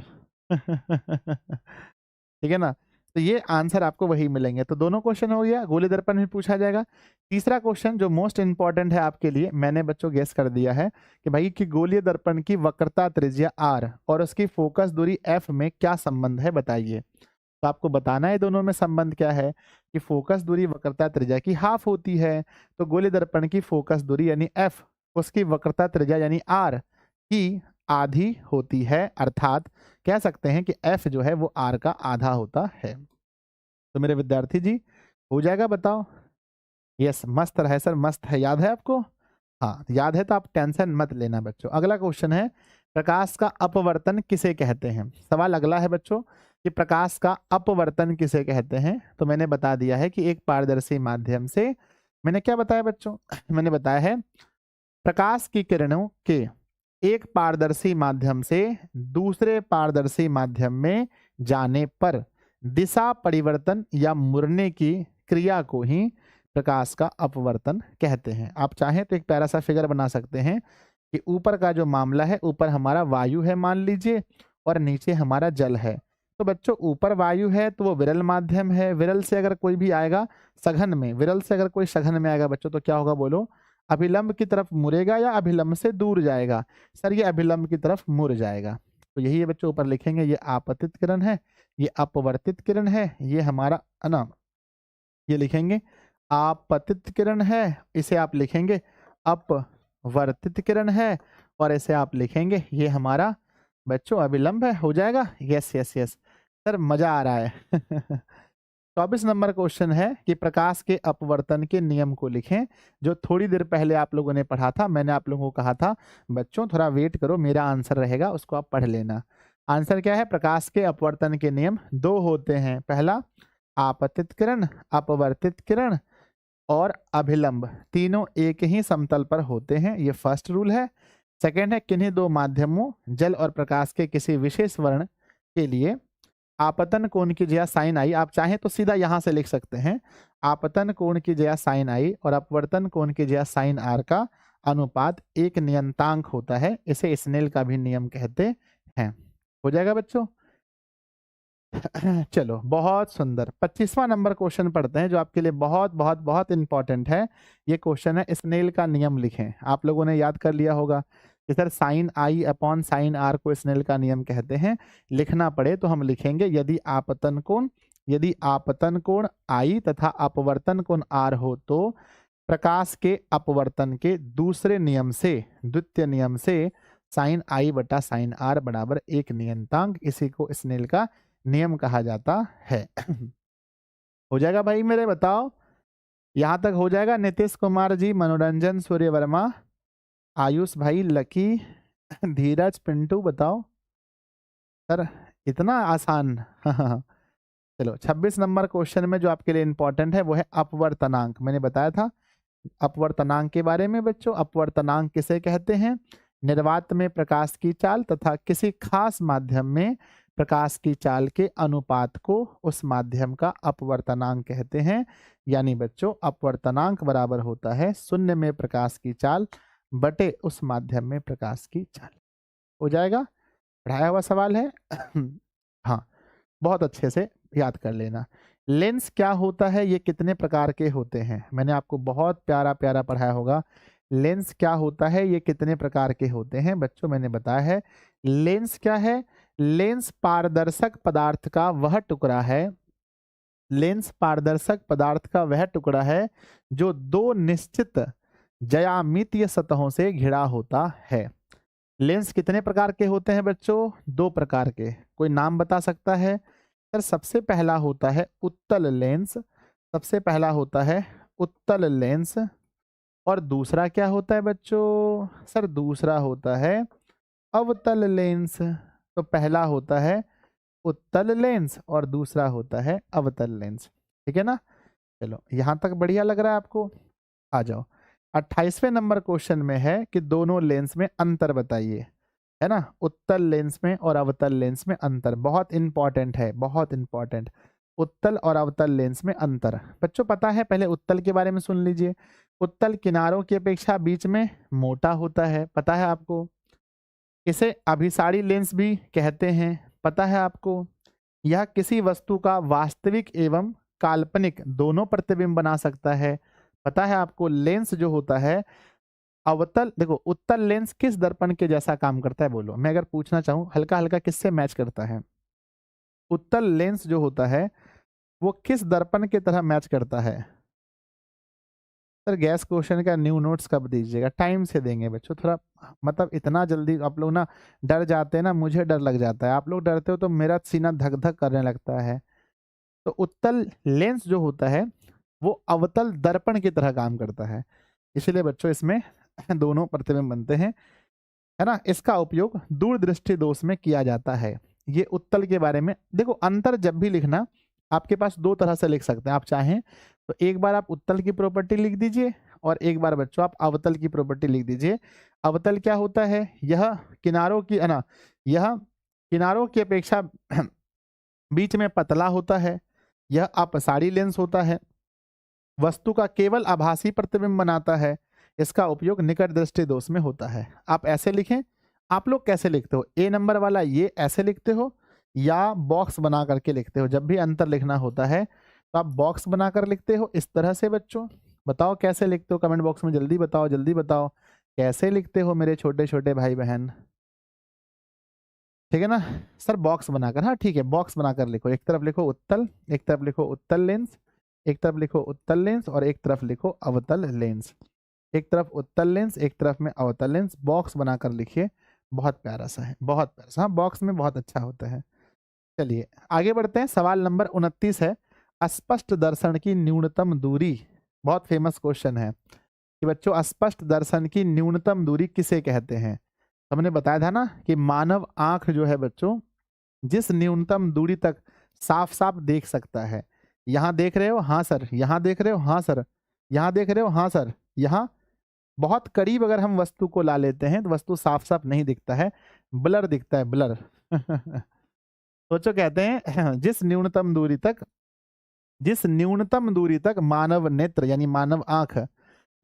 ठीक है ना? तो ये आंसर आपको वही मिलेंगे। तो दोनों क्वेश्चन हो गया, गोली दर्पण भी पूछा जाएगा। तीसरा क्वेश्चन जो मोस्ट इंपॉर्टेंट है आपके लिए, मैंने बच्चों गेस कर दिया है कि भाई कि गोलीय दर्पण की वक्रता त्रिज्या r और उसकी फोकस दूरी f में क्या संबंध है बताइए। तो आपको बताना है दोनों में संबंध क्या है कि फोकस दूरी वक्रता त्रिज्या की हाफ होती है, तो गोलीय दर्पण की फोकस दूरी यानी f उसकी वक्रता त्रिज्या यानी r की आधी होती है, अर्थात कह सकते हैं कि f जो है वो r का आधा होता है। तो मेरे विद्यार्थी जी हो जाएगा? बताओ। यस, मस्त है सर, मस्त है। याद है आपको? हाँ याद है तो आप टेंशन मत लेना बच्चों। अगला क्वेश्चन है, प्रकाश का अपवर्तन किसे कहते हैं? सवाल अगला है बच्चों कि प्रकाश का अपवर्तन किसे कहते हैं। तो मैंने बता दिया है कि एक पारदर्शी माध्यम से, मैंने क्या बताया बच्चों? मैंने बताया है प्रकाश की किरणों के एक पारदर्शी माध्यम से दूसरे पारदर्शी माध्यम में जाने पर दिशा परिवर्तन या मुड़ने की क्रिया को ही प्रकाश का अपवर्तन कहते हैं। आप चाहें तो एक प्यारा सा फिगर बना सकते हैं कि ऊपर का जो मामला है, ऊपर हमारा वायु है मान लीजिए, और नीचे हमारा जल है। तो बच्चों ऊपर वायु है तो वो विरल माध्यम है, विरल से अगर कोई भी आएगा सघन में, विरल से अगर कोई सघन में आएगा बच्चों तो क्या होगा बोलो? अभिलंब की तरफ मुड़ेगा या अभिलंब से दूर जाएगा? सर ये अभिलंब की तरफ मुड़ जाएगा। तो यही है बच्चों, ऊपर लिखेंगे ये आपतित किरण है, ये अपवर्तित किरण है, ये हमारा ना ये लिखेंगे आपतित किरण है, इसे आप लिखेंगे अपवर्तित किरण है, और इसे आप लिखेंगे ये हमारा बच्चों अभिलंब है। हो जाएगा? यस यस यस सर, मजा आ रहा है। 24 नंबर क्वेश्चन है कि प्रकाश के अपवर्तन के नियम को लिखें, जो थोड़ी देर पहले आप लोगों ने पढ़ा था। मैंने आप लोगों को कहा था बच्चों थोड़ा वेट करो, मेरा आंसर रहेगा, उसको आप पढ़ लेना। आंसर क्या है? प्रकाश के अपवर्तन के नियम दो होते हैं, पहला आपतित किरण, अपवर्तित किरण और अभिलंब तीनों एक ही समतल पर होते हैं, ये फर्स्ट रूल है। सेकेंड है किन्हीं दो माध्यमों जल और प्रकाश के किसी विशेष वर्ण के लिए आपतन कोण की जगह साइन आई, आप चाहें तो सीधा यहां से लिख सकते हैं, आपतन कोण की जगह साइन आई और अपवर्तन कोण की जगह साइन आर का अनुपात एक नियंतांक होता है, इसे स्नेल का भी नियम कहते हैं। हो जाएगा बच्चों? चलो बहुत सुंदर। 25वां नंबर क्वेश्चन पढ़ते हैं जो आपके लिए बहुत बहुत बहुत इंपॉर्टेंट है। ये क्वेश्चन है स्नेल का नियम लिखें। आप लोगों ने याद कर लिया होगा कि sir sine I upon sine R को स्नेल का नियम कहते हैं। लिखना पड़े तो हम लिखेंगे यदि आपतन कोण आई तथा अपवर्तन कोण आर हो तो प्रकाश के अपवर्तन के दूसरे नियम से, द्वितीय नियम से साइन आई बटा साइन आर बराबर एक नियंतांक, इसी को स्नेल का नियम कहा जाता है। हो जाएगा भाई मेरे, बताओ। यहाँ तक हो जाएगा। नीतीश कुमार जी, मनोरंजन सूर्य वर्मा, आयुष भाई, लकी, धीरज, पिंटू, बताओ सर, इतना आसान। चलो 26 नंबर क्वेश्चन में जो आपके लिए इंपॉर्टेंट है वो है अपवर्तनांक। मैंने बताया था अपवर्तनांक के बारे में बच्चों। अपवर्तनांक किसे कहते हैं? निर्वात में प्रकाश की चाल तथा किसी खास माध्यम में प्रकाश की चाल के अनुपात को उस माध्यम का अपवर्तनांक कहते हैं। यानी बच्चों अपवर्तनांक बराबर होता है शून्य में प्रकाश की चाल बटे उस माध्यम में प्रकाश की चाल। हो जाएगा, पढ़ाया हुआ सवाल है। हाँ, बहुत अच्छे से याद कर लेना। लेंस क्या होता है, ये कितने प्रकार के होते हैं? मैंने आपको बहुत प्यारा प्यारा पढ़ाया होगा। लेंस क्या होता है, ये कितने प्रकार के होते हैं बच्चों, मैंने बताया है। लेंस क्या है? लेंस पारदर्शक पदार्थ का वह टुकड़ा है, लेंस पारदर्शक पदार्थ का वह टुकड़ा है जो दो निश्चित ज्यामितीय सतहों से घिरा होता है। लेंस कितने प्रकार के होते हैं बच्चों? दो प्रकार के। कोई नाम बता सकता है? सर सबसे पहला होता है उत्तल लेंस, सबसे पहला होता है उत्तल लेंस। और दूसरा क्या होता है बच्चों? सर दूसरा होता है अवतल लेंस। तो पहला होता है उत्तल लेंस और दूसरा होता है अवतल लेंस। ठीक है ना? चलो यहाँ तक बढ़िया लग रहा है आपको? आ जाओ 28वें नंबर क्वेश्चन में है कि दोनों लेंस में अंतर बताइए, है ना? उत्तल लेंस में और अवतल लेंस में अंतर बहुत इंपॉर्टेंट है, बहुत इंपॉर्टेंट। उत्तल और अवतल लेंस में अंतर बच्चों पता है? पहले उत्तल के बारे में सुन लीजिए। उत्तल किनारों की अपेक्षा बीच में मोटा होता है, पता है आपको? इसे अभिसारी लेंस भी कहते हैं, पता है आपको? यह किसी वस्तु का वास्तविक एवं काल्पनिक दोनों प्रतिबिंब बना सकता है, पता है आपको? लेंस जो होता है अवतल, देखो उत्तल लेंस किस दर्पण के जैसा काम करता है बोलो? मैं अगर पूछना चाहूं हल्का हल्का किससे मैच करता है? उत्तल लेंस जो होता है वो किस दर्पण की तरह मैच करता है? सर गैस क्वेश्चन का न्यू नोट्स कब दीजिएगा? टाइम से देंगे बच्चों, थोड़ा मतलब इतना जल्दी आप लोग ना डर जाते हैं ना, मुझे डर लग जाता है। आप लोग डरते हो तो मेरा सीना धक धक करने लगता है। तो उत्तल लेंस जो होता है वो अवतल दर्पण की तरह काम करता है, इसलिए बच्चों इसमें दोनों प्रतिबिंब बनते हैं, है ना? इसका उपयोग दूरदृष्टि दोष में किया जाता है। ये उत्तल के बारे में। देखो अंतर जब भी लिखना आपके पास दो तरह से लिख सकते हैं। आप चाहें तो एक बार आप उत्तल की प्रॉपर्टी लिख दीजिए और एक बार बच्चों आप अवतल की प्रॉपर्टी लिख दीजिए। अवतल क्या होता है? यह किनारों की, है ना, यह किनारों की अपेक्षा बीच में पतला होता है। यह अपसारी लेंस होता है, वस्तु का केवल आभासी प्रतिबिंब बनाता है। इसका उपयोग निकट दृष्टि दोष में होता है। आप ऐसे लिखें। आप लोग कैसे लिखते हो? ए नंबर वाला ये ऐसे लिखते हो या बॉक्स बना करके लिखते हो? जब भी अंतर लिखना होता है तो आप बॉक्स बनाकर लिखते हो इस तरह से बच्चों? बताओ कैसे लिखते हो, कमेंट बॉक्स में जल्दी बताओ, जल्दी बताओ कैसे लिखते हो मेरे छोटे छोटे भाई बहन। ठीक है ना सर? बॉक्स बनाकर, हाँ ठीक है, बॉक्स बनाकर लिखो। एक तरफ लिखो उत्तल, एक तरफ लिखो उत्तल लेंस, एक तरफ लिखो उत्तल लेंस और एक तरफ लिखो अवतल लेंस। एक तरफ उत्तल लेंस, एक तरफ में अवतल लेंस। बॉक्स बनाकर लिखिए, बहुत प्यारा सा है, बहुत प्यारा सा। हाँ बॉक्स में बहुत अच्छा होता है। चलिए आगे बढ़ते हैं। सवाल नंबर 29 है, स्पष्ट दर्शन की न्यूनतम दूरी। बहुत फेमस क्वेश्चन है कि बच्चों स्पष्ट दर्शन की न्यूनतम दूरी किसे कहते हैं? हमने बताया था ना कि मानव आंख जो है बच्चों जिस न्यूनतम दूरी तक साफ साफ देख सकता है। यहाँ देख रहे हो? हाँ सर। यहाँ देख रहे हो? हाँ सर। यहाँ देख रहे हो? हाँ सर। यहाँ बहुत करीब अगर हम वस्तु को ला लेते हैं तो वस्तु साफ साफ नहीं दिखता है, ब्लर दिखता है, ब्लर। सोचो, कहते हैं जिस न्यूनतम दूरी तक मानव नेत्र यानी मानव आंख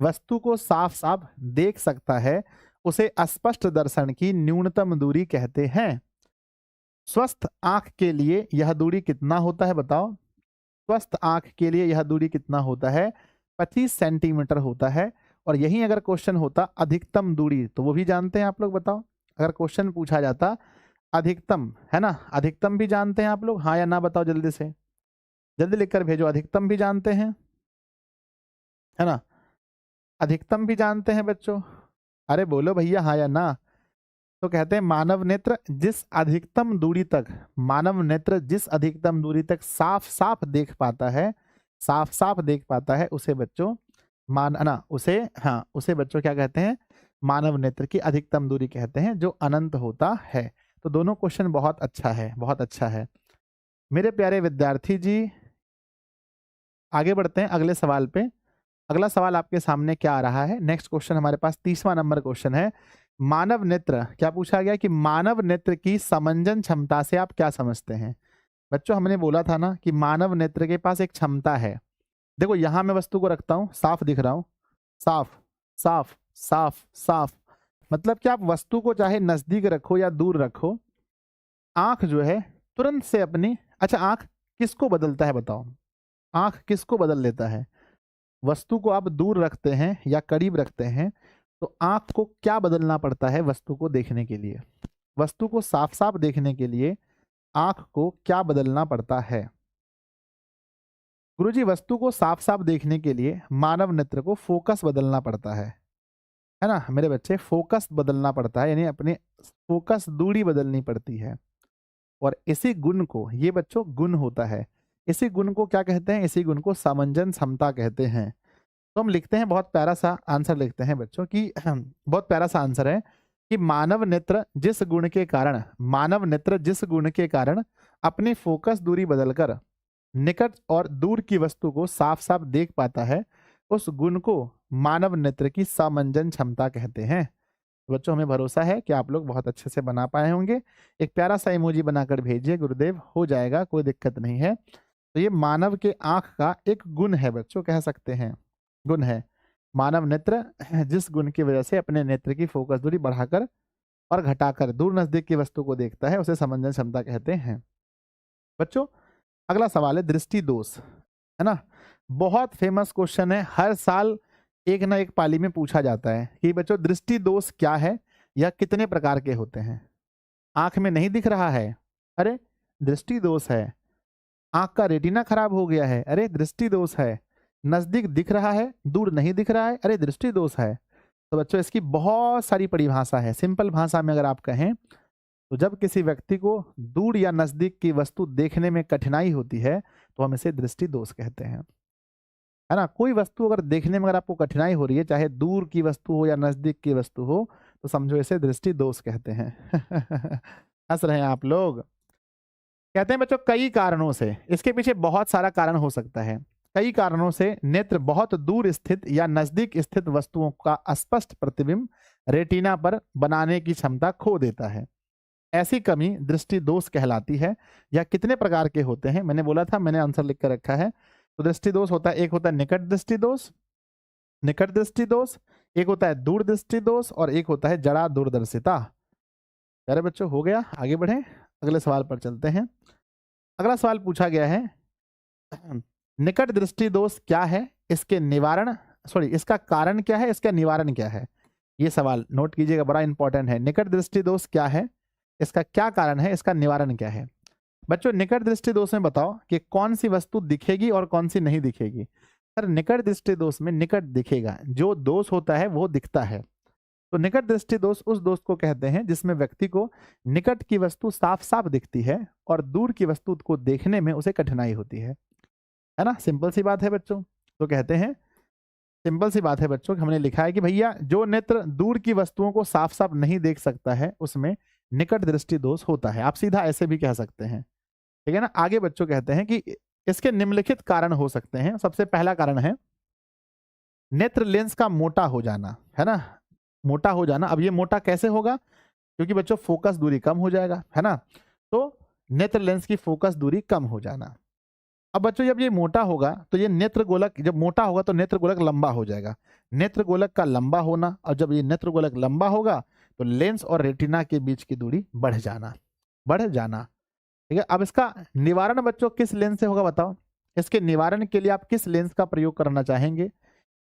वस्तु को साफ साफ देख सकता है उसे स्पष्ट दर्शन की न्यूनतम दूरी कहते हैं। स्वस्थ आंख के लिए यह दूरी कितना होता है बताओ? स्वस्थ आंख के लिए यह दूरी कितना होता है? 25 सेंटीमीटर होता है। और यही अगर क्वेश्चन होता अधिकतम दूरी तो वो भी जानते हैं आप लोग, बताओ? अगर क्वेश्चन पूछा जाता अधिकतम, है ना, अधिकतम भी जानते हैं आप लोग? हाँ या ना बताओ जल्दी से, जल्दी लिखकर भेजो। अधिकतम भी जानते हैं, है ना? अधिकतम भी जानते हैं बच्चों? अरे बोलो भैया हाँ या ना। तो कहते हैं मानव नेत्र जिस अधिकतम दूरी तक, मानव नेत्र जिस अधिकतम दूरी तक साफ साफ देख पाता है साफ साफ देख पाता है उसे बच्चों उसे बच्चों क्या कहते हैं, मानव नेत्र की अधिकतम दूरी कहते हैं, जो अनंत होता है। तो दोनों क्वेश्चन बहुत अच्छा है, बहुत अच्छा है मेरे प्यारे विद्यार्थी जी। आगे बढ़ते हैं अगले सवाल पे। अगला सवाल आपके सामने क्या आ रहा है, नेक्स्ट क्वेश्चन हमारे पास 30वां नंबर क्वेश्चन है। मानव नेत्र, क्या पूछा गया कि मानव नेत्र की समंजन क्षमता से आप क्या समझते हैं। बच्चों हमने बोला था ना कि मानव नेत्र के पास एक क्षमता है। देखो यहां मैं वस्तु को रखता हूं, साफ दिख रहा हूं, साफ साफ साफ साफ, मतलब कि आप वस्तु को चाहे नजदीक रखो या दूर रखो, आंख जो है तुरंत से अपनी, अच्छा आंख किसको बदलता है बताओ, आंख किसको बदल लेता है। वस्तु को आप दूर रखते हैं या करीब रखते हैं तो आंख को क्या बदलना पड़ता है वस्तु को देखने के लिए, वस्तु को साफ साफ देखने के लिए आंख को क्या बदलना पड़ता है। गुरुजी वस्तु को साफ साफ देखने के लिए मानव नेत्र को फोकस बदलना पड़ता है ना मेरे बच्चे, फोकस बदलना पड़ता है, यानी अपने फोकस दूरी बदलनी पड़ती है। और इसी गुण को, ये बच्चों गुण होता है, इसी गुण को क्या कहते हैं, इसी गुण को समंजन क्षमता कहते हैं। तो हम लिखते हैं, बहुत प्यारा सा आंसर लिखते हैं बच्चों की बहुत प्यारा सा आंसर है कि मानव नेत्र जिस गुण के कारण, मानव नेत्र जिस गुण के कारण अपनी फोकस दूरी बदलकर निकट और दूर की वस्तु को साफ साफ देख पाता है, उस गुण को मानव नेत्र की समंजन क्षमता कहते हैं। बच्चों हमें भरोसा है कि आप लोग बहुत अच्छे से बना पाए होंगे। एक प्यारा सा इमोजी बनाकर भेजिए गुरुदेव, हो जाएगा, कोई दिक्कत नहीं है। तो ये मानव के आंख का एक गुण है बच्चों, कह सकते हैं गुण है। मानव नेत्र जिस गुण की वजह से अपने नेत्र की फोकस दूरी बढ़ाकर और घटाकर दूर नजदीक की वस्तु को देखता है, उसे समंजन क्षमता कहते हैं। बच्चों अगला सवाल है दृष्टि दोष, है ना, बहुत फेमस क्वेश्चन है, हर साल एक ना एक पाली में पूछा जाता है कि बच्चों दृष्टि दोष क्या है या कितने प्रकार के होते हैं। आंख में नहीं दिख रहा है, अरे दृष्टि दोष है। आंख का रेटिना खराब हो गया है, अरे दृष्टि दोष है। नजदीक दिख रहा है, दूर नहीं दिख रहा है, अरे दृष्टि दोष है। तो बच्चों इसकी बहुत सारी परिभाषा है। सिंपल भाषा में अगर आप कहें तो जब किसी व्यक्ति को दूर या नजदीक की वस्तु देखने में कठिनाई होती है तो हम इसे दृष्टि दोष कहते हैं, है ना। कोई वस्तु अगर देखने में अगर आपको कठिनाई हो रही है, चाहे दूर की वस्तु हो या नजदीक की वस्तु हो, तो समझो इसे दृष्टि दोष कहते हैं। हंस रहे हैं आप लोग। कहते हैं बच्चों कई कारणों से, इसके पीछे बहुत सारा कारण हो सकता है, कई कारणों से नेत्र बहुत दूर स्थित या नजदीक स्थित वस्तुओं का स्पष्ट प्रतिबिंब रेटिना पर बनाने की क्षमता खो देता है। ऐसी कमी दृष्टि दोष कहलाती है। या कितने प्रकार के होते हैं, मैंने बोला था, मैंने आंसर लिख कर रखा है। तो दृष्टि दोष होता है, एक होता है निकट दृष्टि दोष, निकट दृष्टि दोष, एक होता है दूर दृष्टि दोष, और एक होता है जड़ा दूरदर्शिता। प्यारे बच्चों हो गया, आगे बढ़े अगले सवाल पर चलते हैं। अगला सवाल पूछा गया है निकट दृष्टि दोष क्या है, इसके निवारण, इसका कारण क्या है, इसका निवारण क्या है। ये सवाल नोट कीजिएगा, बड़ा इंपॉर्टेंट है। निकट दृष्टि दोष क्या है, इसका क्या कारण है, इसका निवारण क्या है। बच्चों निकट दृष्टि दोष में बताओ कि कौन सी वस्तु दिखेगी और कौन सी नहीं दिखेगी। सर निकट दृष्टि दोष में निकट दिखेगा, जो दोष होता है वो दिखता है। तो निकट दृष्टि दोष उस दोष को कहते हैं जिसमें व्यक्ति को निकट की वस्तु साफ साफ दिखती है और दूर की वस्तु को देखने में उसे कठिनाई होती है ना। सिंपल सी बात है बच्चों। तो कहते हैं सिंपल सी बात है बच्चों, हमने लिखा है कि भैया जो नेत्र दूर की वस्तुओं को साफ साफ नहीं देख सकता है उसमें निकट दृष्टि दोष होता है। आप सीधा ऐसे भी कह सकते हैं, ठीक है ना। आगे बच्चों कहते हैं कि इसके निम्नलिखित कारण हो सकते हैं। सबसे पहला कारण है नेत्र लेंस का मोटा हो जाना, है ना, मोटा हो जाना। अब ये मोटा कैसे होगा, क्योंकि बच्चों फोकस दूरी कम हो जाएगा, है ना। तो नेत्र लेंस की फोकस दूरी कम हो जाना। अब बच्चों जब ये मोटा होगा तो ये नेत्र गोलक, जब मोटा होगा तो नेत्र गोलक लंबा हो जाएगा। नेत्र गोलक का लंबा होना, और जब ये नेत्र गोलक लंबा होगा तो लेंस और रेटिना के बीच की दूरी बढ़ जाना, बढ़ जाना, ठीक है। अब इसका निवारण बच्चों किस लेंस से होगा बताओ। इसके निवारण के लिए आप किस लेंस का प्रयोग करना चाहेंगे।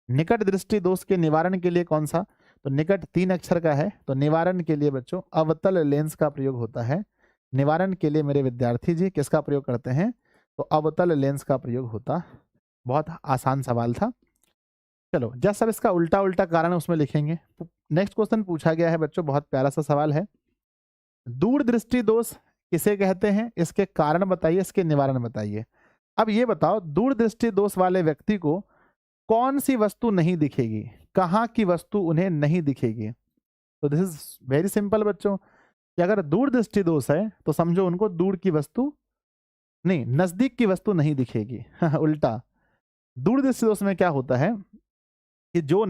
निकट दृष्टि दोष के निवारण के लिए कौन सा, तो निकट 3 अक्षर का है, तो निवारण के लिए बच्चों अवतल लेंस का प्रयोग होता है। निवारण के लिए मेरे विद्यार्थी जी किसका प्रयोग करते हैं, तो अवतल लेंस का प्रयोग होता। बहुत आसान सवाल था। चलो जस्ट अब इसका उल्टा उल्टा कारण उसमें लिखेंगे। नेक्स्ट क्वेश्चन पूछा गया है बच्चों, बहुत प्यारा सा सवाल है। दूर दृष्टि दोष किसे कहते हैं, इसके कारण बताइए, इसके निवारण बताइए। अब ये बताओ, दूरदृष्टि दोष वाले व्यक्ति को कौन सी वस्तु नहीं दिखेगी, कहाँ की वस्तु उन्हें नहीं दिखेगी? तो दिस इज वेरी सिंपल बच्चों, कि अगर दूरदृष्टि दोष है तो समझो उनको दूर की वस्तु नहीं, नजदीक की वस्तु नहीं दिखेगी। उल्टा, दूरदृष्टि दोष में क्या होता है कि जो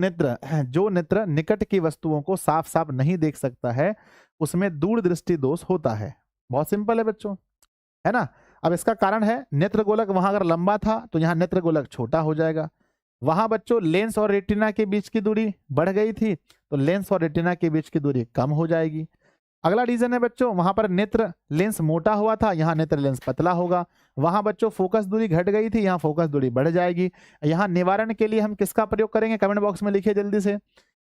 नेत्र निकट की वस्तुओं को साफ साफ नहीं देख सकता है, उसमें दूरदृष्टि दोष होता है। बहुत सिंपल है बच्चों, है ना। अब इसका कारण है, नेत्र गोलक वहां अगर लंबा था तो यहाँ नेत्र गोलक छोटा हो जाएगा। वहां बच्चों लेंस और रेटिना के बीच की दूरी बढ़ गई थी, तो लेंस और रेटिना के बीच की दूरी कम हो जाएगी। अगला रीजन है बच्चों, वहां पर नेत्र लेंस मोटा हुआ था, यहाँ नेत्र लेंस पतला होगा। वहां बच्चों फोकस दूरी घट गई थी, यहाँ फोकस दूरी बढ़ जाएगी। यहाँ निवारण के लिए हम किसका प्रयोग करेंगे, कमेंट बॉक्स में लिखिए जल्दी से।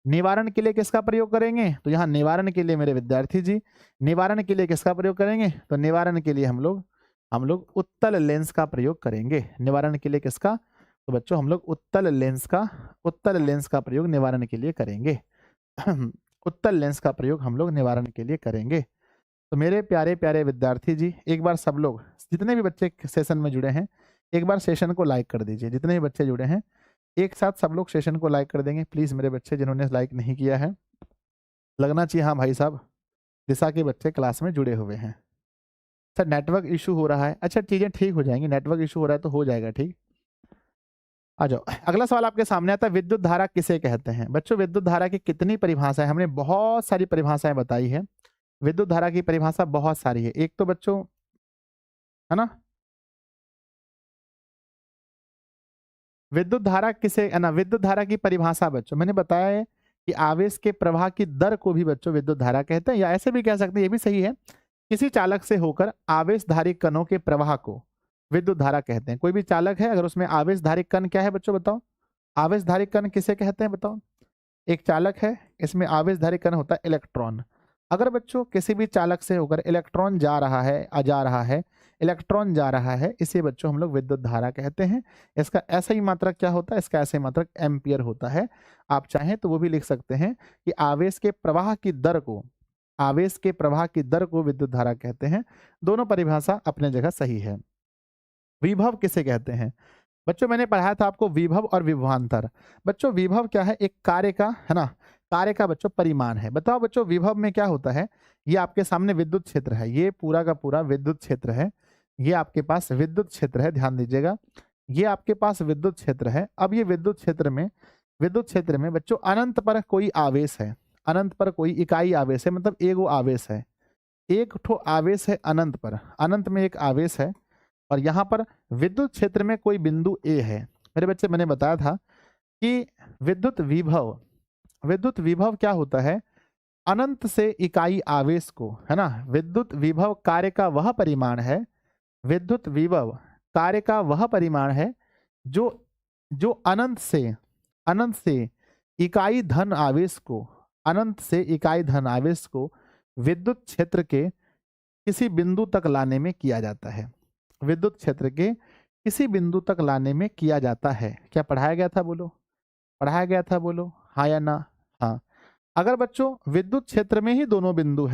निवारण के लिए किसका प्रयोग करेंगे? तो यहाँ निवारण के लिए मेरे विद्यार्थी जी, निवारण के लिए किसका प्रयोग करेंगे? तो निवारण के लिए हम लोग उत्तल लेंस का प्रयोग करेंगे। निवारण के लिए किसका? तो बच्चों हम लोग उत्तल लेंस का प्रयोग निवारण के लिए करेंगे। उत्तल लेंस का प्रयोग हम लोग निवारण के लिए करेंगे। तो मेरे प्यारे प्यारे विद्यार्थी जी, एक बार सब लोग, जितने भी बच्चे सेशन में जुड़े हैं, एक बार सेशन को लाइक कर दीजिए। जितने भी बच्चे जुड़े हैं एक साथ सब लोग सेशन को लाइक कर देंगे प्लीज। मेरे बच्चे जिन्होंने लाइक नहीं किया है, लगना चाहिए हाँ भाई साहब दिशा के बच्चे क्लास में जुड़े हुए हैं। सर नेटवर्क इशू हो रहा है, अच्छा चीजें ठीक हो जाएंगी, नेटवर्क इशू हो रहा है तो हो जाएगा ठीक। आ जाओ, अगला सवाल आपके सामने आता है, विद्युत धारा किसे कहते हैं? बच्चों विद्युत धारा की कितनी परिभाषाएं, हमने बहुत सारी परिभाषाएं बताई है। विद्युत धारा की परिभाषा बहुत सारी है। एक तो बच्चों, है ना, विद्युत धारा किसे, है ना, विद्युत धारा की परिभाषा बच्चों मैंने बताया है कि आवेश के प्रवाह की दर को भी बच्चों विद्युत धारा कहते हैं, या ऐसे भी कह सकते हैं, ये भी सही है, किसी चालक से होकर आवेशधारी कणों के प्रवाह को विद्युत धारा कहते हैं। कोई भी चालक है, अगर उसमें आवेशधारी कण क्या है बच्चों बताओ, आवेशधारी कण किसे कहते हैं बताओ? एक चालक है, इसमें आवेशधारी कण होता है इलेक्ट्रॉन। अगर बच्चों किसी भी चालक से होकर इलेक्ट्रॉन जा रहा है, इलेक्ट्रॉन जा रहा है, इसे बच्चों हम लोग विद्युत धारा कहते हैं। इसका ऐसा ही मात्रक क्या होता है? इसका ऐसा ही मात्रक एम्पियर होता है। आप चाहें तो वो भी लिख सकते हैं कि आवेश के प्रवाह की दर को विद्युत धारा कहते हैं। दोनों परिभाषा अपने जगह सही है। विभव किसे कहते हैं? बच्चों मैंने पढ़ाया था आपको विभव और विभवांतर। बच्चों विभव क्या है? एक कार्य का, है ना, कार्य का बच्चों परिमाण है। बताओ बच्चों विभव में क्या होता है? ये आपके सामने विद्युत क्षेत्र है, ये पूरा का पूरा विद्युत क्षेत्र है, ये आपके पास विद्युत क्षेत्र है, ध्यान दीजिएगा, ये आपके पास विद्युत क्षेत्र है। अब ये विद्युत क्षेत्र में बच्चों अनंत पर कोई आवेश है, अनंत पर कोई इकाई आवेश है, मतलब एगो आवेश है, एक ठो आवेश है अनंत पर, अनंत में एक आवेश है, और यहाँ पर विद्युत क्षेत्र में कोई बिंदु ए है। मेरे बच्चे मैंने बताया था कि विद्युत विभव क्या होता है? अनंत से इकाई आवेश को, है ना, विद्युत विभव कार्य का वह परिमाण है, विद्युत विभव कार्य का वह परिमाण है जो अनंत से इकाई धन आवेश को विद्युत क्षेत्र के किसी बिंदु तक लाने में किया जाता है। विद्युत क्षेत्र के किसी बिंदु तक लाने में किया जाता है। क्या पढ़ाया गया था बोलो? पढ़ाया गया था बोलो, हाँ या ना? हाँ। अगर बच्चों विद्युत क्षेत्र में ही दोनों बिंदु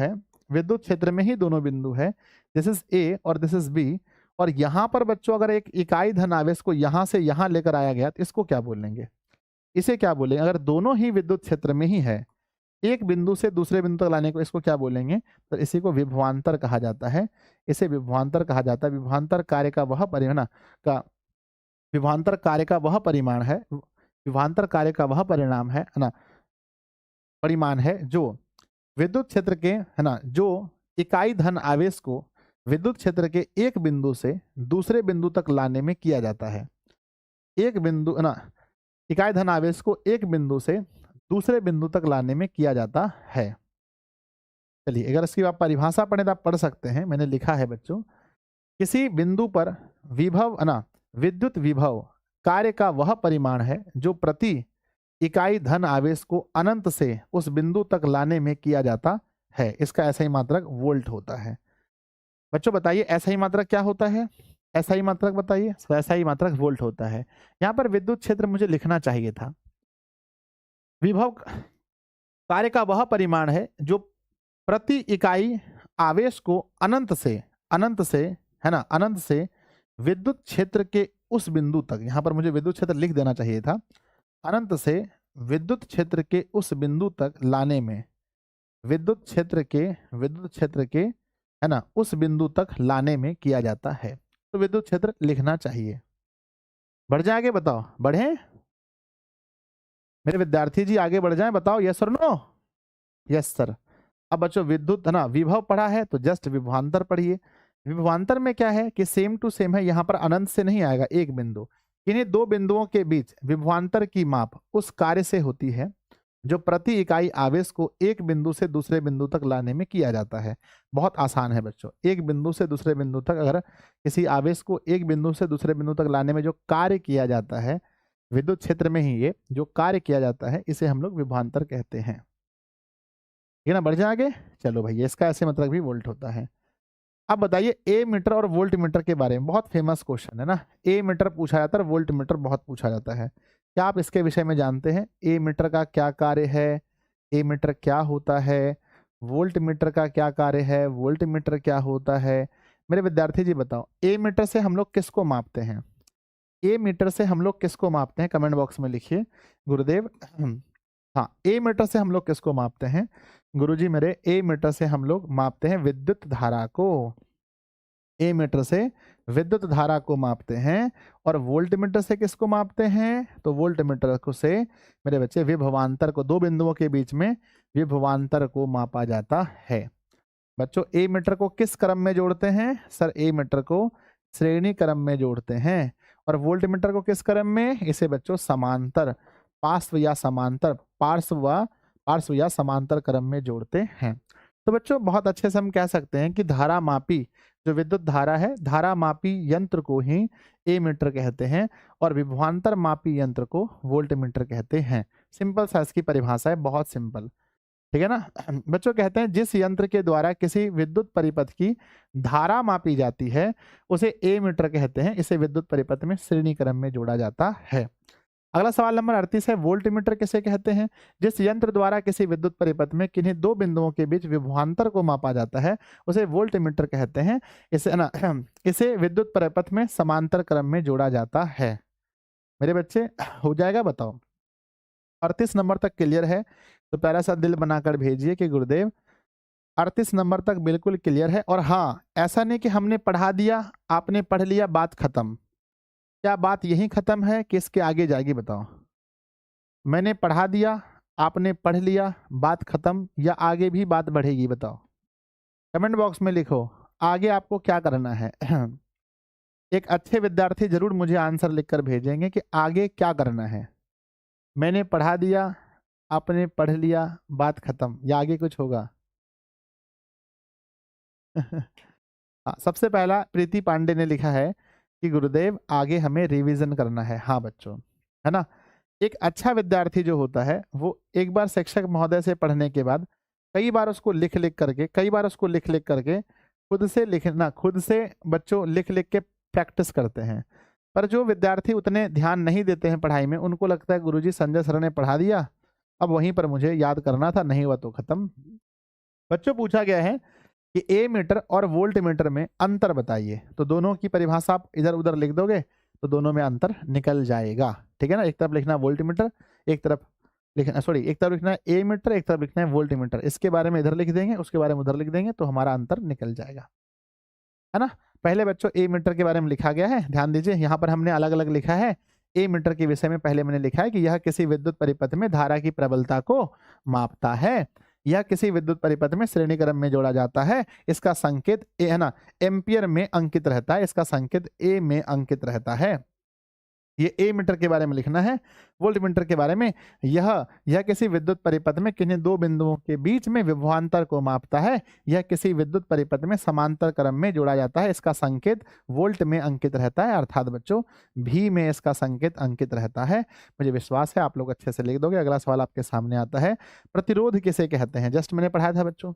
है, दिस इज ए और दिस इज बी, और यहां पर बच्चों अगर एक इकाई धन आवेश को यहां से यहां लेकर आया गया तो इसको क्या बोलेंगे? इसे क्या बोलेंगे? अगर दोनों ही विद्युत क्षेत्र में ही है, एक बिंदु से दूसरे बिंदु तक लाने को, इसको क्या बोलेंगे? तो इसी को विभवांतर कहा जाता है। इसे विभवांतर कहा जाता है। विभवांतर कार्य का वह परिमाण विभवांतर कार्य का वह परिमाण है, विभवांतर कार्य का वह परिणाम है ना, परिमाण है जो विद्युत क्षेत्र के, है ना, जो इकाई धन आवेश को विद्युत क्षेत्र के एक बिंदु से दूसरे बिंदु तक लाने में किया जाता है। एक बिंदु, है ना, इकाई धन आवेश को एक बिंदु से दूसरे बिंदु तक लाने में किया जाता है। चलिए, अगर इसकी आप परिभाषा पढ़े तो आप पढ़ सकते हैं, मैंने लिखा है बच्चों, किसी बिंदु पर विभव, है ना, विद्युत विभव कार्य का वह परिमाण है जो प्रति इकाई धन आवेश को अनंत से उस बिंदु तक लाने में किया जाता है। इसका ऐसा ही मात्रक वोल्ट होता है। बच्चों बताइए ऐसा ही मात्रक क्या होता है? ऐसा ही मात्रक बताइए। ऐसा ही मात्रक वोल्ट होता है। यहाँ पर विद्युत क्षेत्र मुझे लिखना चाहिए था। विभव कार्य का वह परिमाण है जो प्रति इकाई आवेश को अनंत से, है ना, अनंत से विद्युत क्षेत्र के उस बिंदु तक, यहाँ पर मुझे विद्युत क्षेत्र लिख देना चाहिए था, अनंत से विद्युत क्षेत्र के उस बिंदु तक लाने में, विद्युत क्षेत्र के है ना उस बिंदु तक लाने में किया जाता है। तो विद्युत क्षेत्र लिखना चाहिए। बढ़ जाए आगे, बताओ बढ़े मेरे विद्यार्थी जी, आगे बढ़ जाएं, बताओ यस और नो। Yes sir. अब बच्चों विद्युत है ना विभव पढ़ा है तो जस्ट विभवांतर पढ़िए। विभवांतर में क्या है कि सेम टू सेम है, यहाँ पर अनंत से नहीं आएगा एक बिंदु। इन्हीं दो बिंदुओं के बीच विभवांतर की माप उस कार्य से होती है जो प्रति इकाई आवेश को एक बिंदु से दूसरे बिंदु तक लाने में किया जाता है। बहुत आसान है बच्चों, एक बिंदु से दूसरे बिंदु तक अगर किसी आवेश को एक बिंदु से दूसरे बिंदु तक लाने में जो कार्य किया जाता है विद्युत क्षेत्र में ही, ये जो कार्य किया जाता है इसे हम लोग विभवांतर कहते हैं। ठीक है ना, बढ़ जाए आगे। चलो भैया, इसका ऐसे मतलब भी वोल्ट होता है। अब बताइए ए मीटर और वोल्ट मीटर के बारे में, बहुत फेमस क्वेश्चन है ना। ए मीटर पूछा जाता है, वोल्ट मीटर बहुत पूछा जाता है। क्या आप इसके विषय में जानते हैं? ए मीटर का क्या कार्य है, ए मीटर क्या होता है, वोल्ट मीटर का क्या कार्य है, वोल्ट मीटर क्या होता है? मेरे विद्यार्थी जी बताओ, ए मीटर से हम लोग किसको मापते हैं? ए मीटर से हम लोग किसको मापते हैं? कमेंट बॉक्स में लिखिए गुरुदेव। हाँ, ए मीटर से हम लोग किसको मापते हैं गुरुजी मेरे? ए मीटर से हम लोग मापते हैं विद्युत धारा को। ए मीटर से विद्युत धारा को मापते हैं। और वोल्ट मीटर से किसको मापते हैं? तो वोल्ट मीटर को से मेरे बच्चे विभवांतर को, दो बिंदुओं के बीच में विभवांतर को मापा जाता है। बच्चों ए मीटर को किस क्रम में जोड़ते हैं? सर ए मीटर को श्रेणी क्रम में जोड़ते हैं। और वोल्ट मीटर को किस क्रम में? इसे बच्चों समांतर, पार्श्व या समांतर, पार्श्व या समांतर क्रम में जोड़ते हैं। तो बच्चों बहुत अच्छे से हम कह सकते हैं कि धारा मापी जो विद्युत धारा है, धारा मापी यंत्र को ही ए मीटर कहते हैं और विभवांतर मापी यंत्र को वोल्ट मीटर कहते हैं। सिंपल सा इसकी परिभाषा है, बहुत सिंपल। ठीक है ना बच्चों, कहते हैं जिस यंत्र के द्वारा किसी विद्युत परिपथ की धारा मापी जाती है उसे ए मीटर कहते हैं। इसे विद्युत परिपथ में श्रेणी क्रम में जोड़ा जाता है। अगला सवाल नंबर 38 है, वोल्ट मीटर किसे कहते हैं? जिस यंत्र द्वारा किसी विद्युत परिपथ में किन्हीं दो बिंदुओं के बीच विभवांतर को मापा जाता है उसे वोल्ट मीटर कहते हैं। इसे ना इसे विद्युत परिपथ में समांतर क्रम में जोड़ा जाता है। मेरे बच्चे हो जाएगा, बताओ 38 नंबर तक क्लियर है? तो प्यारा सा दिल बनाकर भेजिए कि गुरुदेव 38 नंबर तक बिल्कुल क्लियर है। और हाँ, ऐसा नहीं कि हमने पढ़ा दिया, आपने पढ़ लिया, बात खत्म। क्या बात यही खत्म है कि इसके आगे जाएगी? बताओ। मैंने पढ़ा दिया, आपने पढ़ लिया, बात खत्म, या आगे भी बात बढ़ेगी? बताओ, कमेंट बॉक्स में लिखो आगे आपको क्या करना है। एक अच्छे विद्यार्थी जरूर मुझे आंसर लिखकर भेजेंगे कि आगे क्या करना है। मैंने पढ़ा दिया, आपने पढ़ लिया, बात खत्म, या आगे कुछ होगा? हाँ, सबसे पहला प्रीति पांडे ने लिखा है कि गुरुदेव आगे हमें रिवीजन करना है। हाँ बच्चों, है ना। एक अच्छा विद्यार्थी जो होता है वो एक बार शिक्षक महोदय से पढ़ने के बाद कई बार उसको लिख लिख करके खुद से लिखना, खुद से बच्चों लिख लिख के प्रैक्टिस करते हैं। पर जो विद्यार्थी उतने ध्यान नहीं देते हैं पढ़ाई में, उनको लगता है गुरुजी संजय सर ने पढ़ा दिया, अब वहीं पर मुझे याद करना था, नहीं हुआ तो खत्म। बच्चों पूछा गया है कि ए मीटर और वोल्ट मीटर में अंतर बताइए। तो दोनों की परिभाषा आप इधर उधर लिख दोगे तो दोनों में अंतर निकल जाएगा। ठीक है ना, एक तरफ लिखना वोल्ट मीटर, एक तरफ लिखना है ए मीटर, एक तरफ लिखना है वोल्ट मीटर। इसके बारे में इधर लिख देंगे, उसके बारे में उधर लिख देंगे, तो हमारा अंतर निकल जाएगा, है ना। पहले बच्चों ए मीटर के बारे में लिखा गया है, ध्यान दीजिए, यहाँ पर हमने अलग अलग लिखा है। ए मीटर के विषय में पहले मैंने लिखा है कि यह किसी विद्युत परिपथ में धारा की प्रबलता को मापता है। यह किसी विद्युत परिपथ में श्रेणी क्रम में जोड़ा जाता है। इसका संकेत ए, है ना, एम्पियर में अंकित रहता है। इसका संकेत ए में अंकित रहता है। ये ए मीटर के बारे में लिखना है। वोल्ट मीटर के बारे में यह किसी विद्युत परिपथ में किन्हीं दो बिंदुओं के बीच में विभवांतर को मापता है। यह किसी विद्युत परिपथ में समांतर क्रम में जोड़ा जाता है। इसका संकेत वोल्ट में अंकित रहता है, अर्थात बच्चों भी में इसका संकेत अंकित रहता है। मुझे विश्वास है आप लोग अच्छे से लिख दोगे। अगला सवाल आपके सामने आता है, प्रतिरोध किसे कहते हैं? जस्ट मैंने पढ़ाया था बच्चों,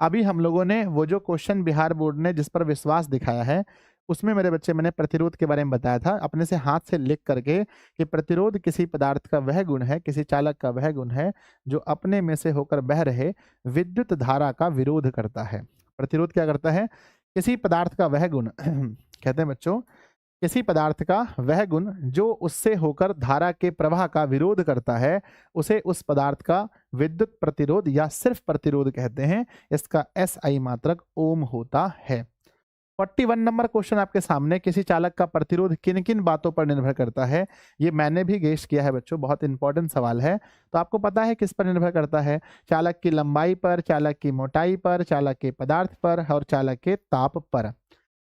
अभी हम लोगों ने वो जो क्वेश्चन बिहार बोर्ड ने जिस पर विश्वास दिखाया है उसमें मेरे बच्चे मैंने प्रतिरोध के बारे में बताया था, अपने से हाथ से लिख करके कि प्रतिरोध किसी पदार्थ का वह गुण है, किसी चालक का वह गुण है जो अपने में से होकर बह रहे विद्युत धारा का विरोध करता है। प्रतिरोध क्या करता है? किसी पदार्थ का वह गुण कहते हैं बच्चों किसी पदार्थ का वह गुण जो उससे होकर धारा के प्रवाह का विरोध करता है उसे उस पदार्थ का विद्युत प्रतिरोध या सिर्फ प्रतिरोध कहते हैं। इसका SI मात्रक ओम होता है। 41 नंबर क्वेश्चन आपके सामने, किसी चालक का प्रतिरोध किन किन बातों पर निर्भर करता है। ये मैंने भी गेस किया है बच्चों, बहुत इंपॉर्टेंट सवाल है। तो आपको पता है किस पर निर्भर करता है, चालक की लंबाई पर, चालक की मोटाई पर, चालक के पदार्थ पर और चालक के ताप पर।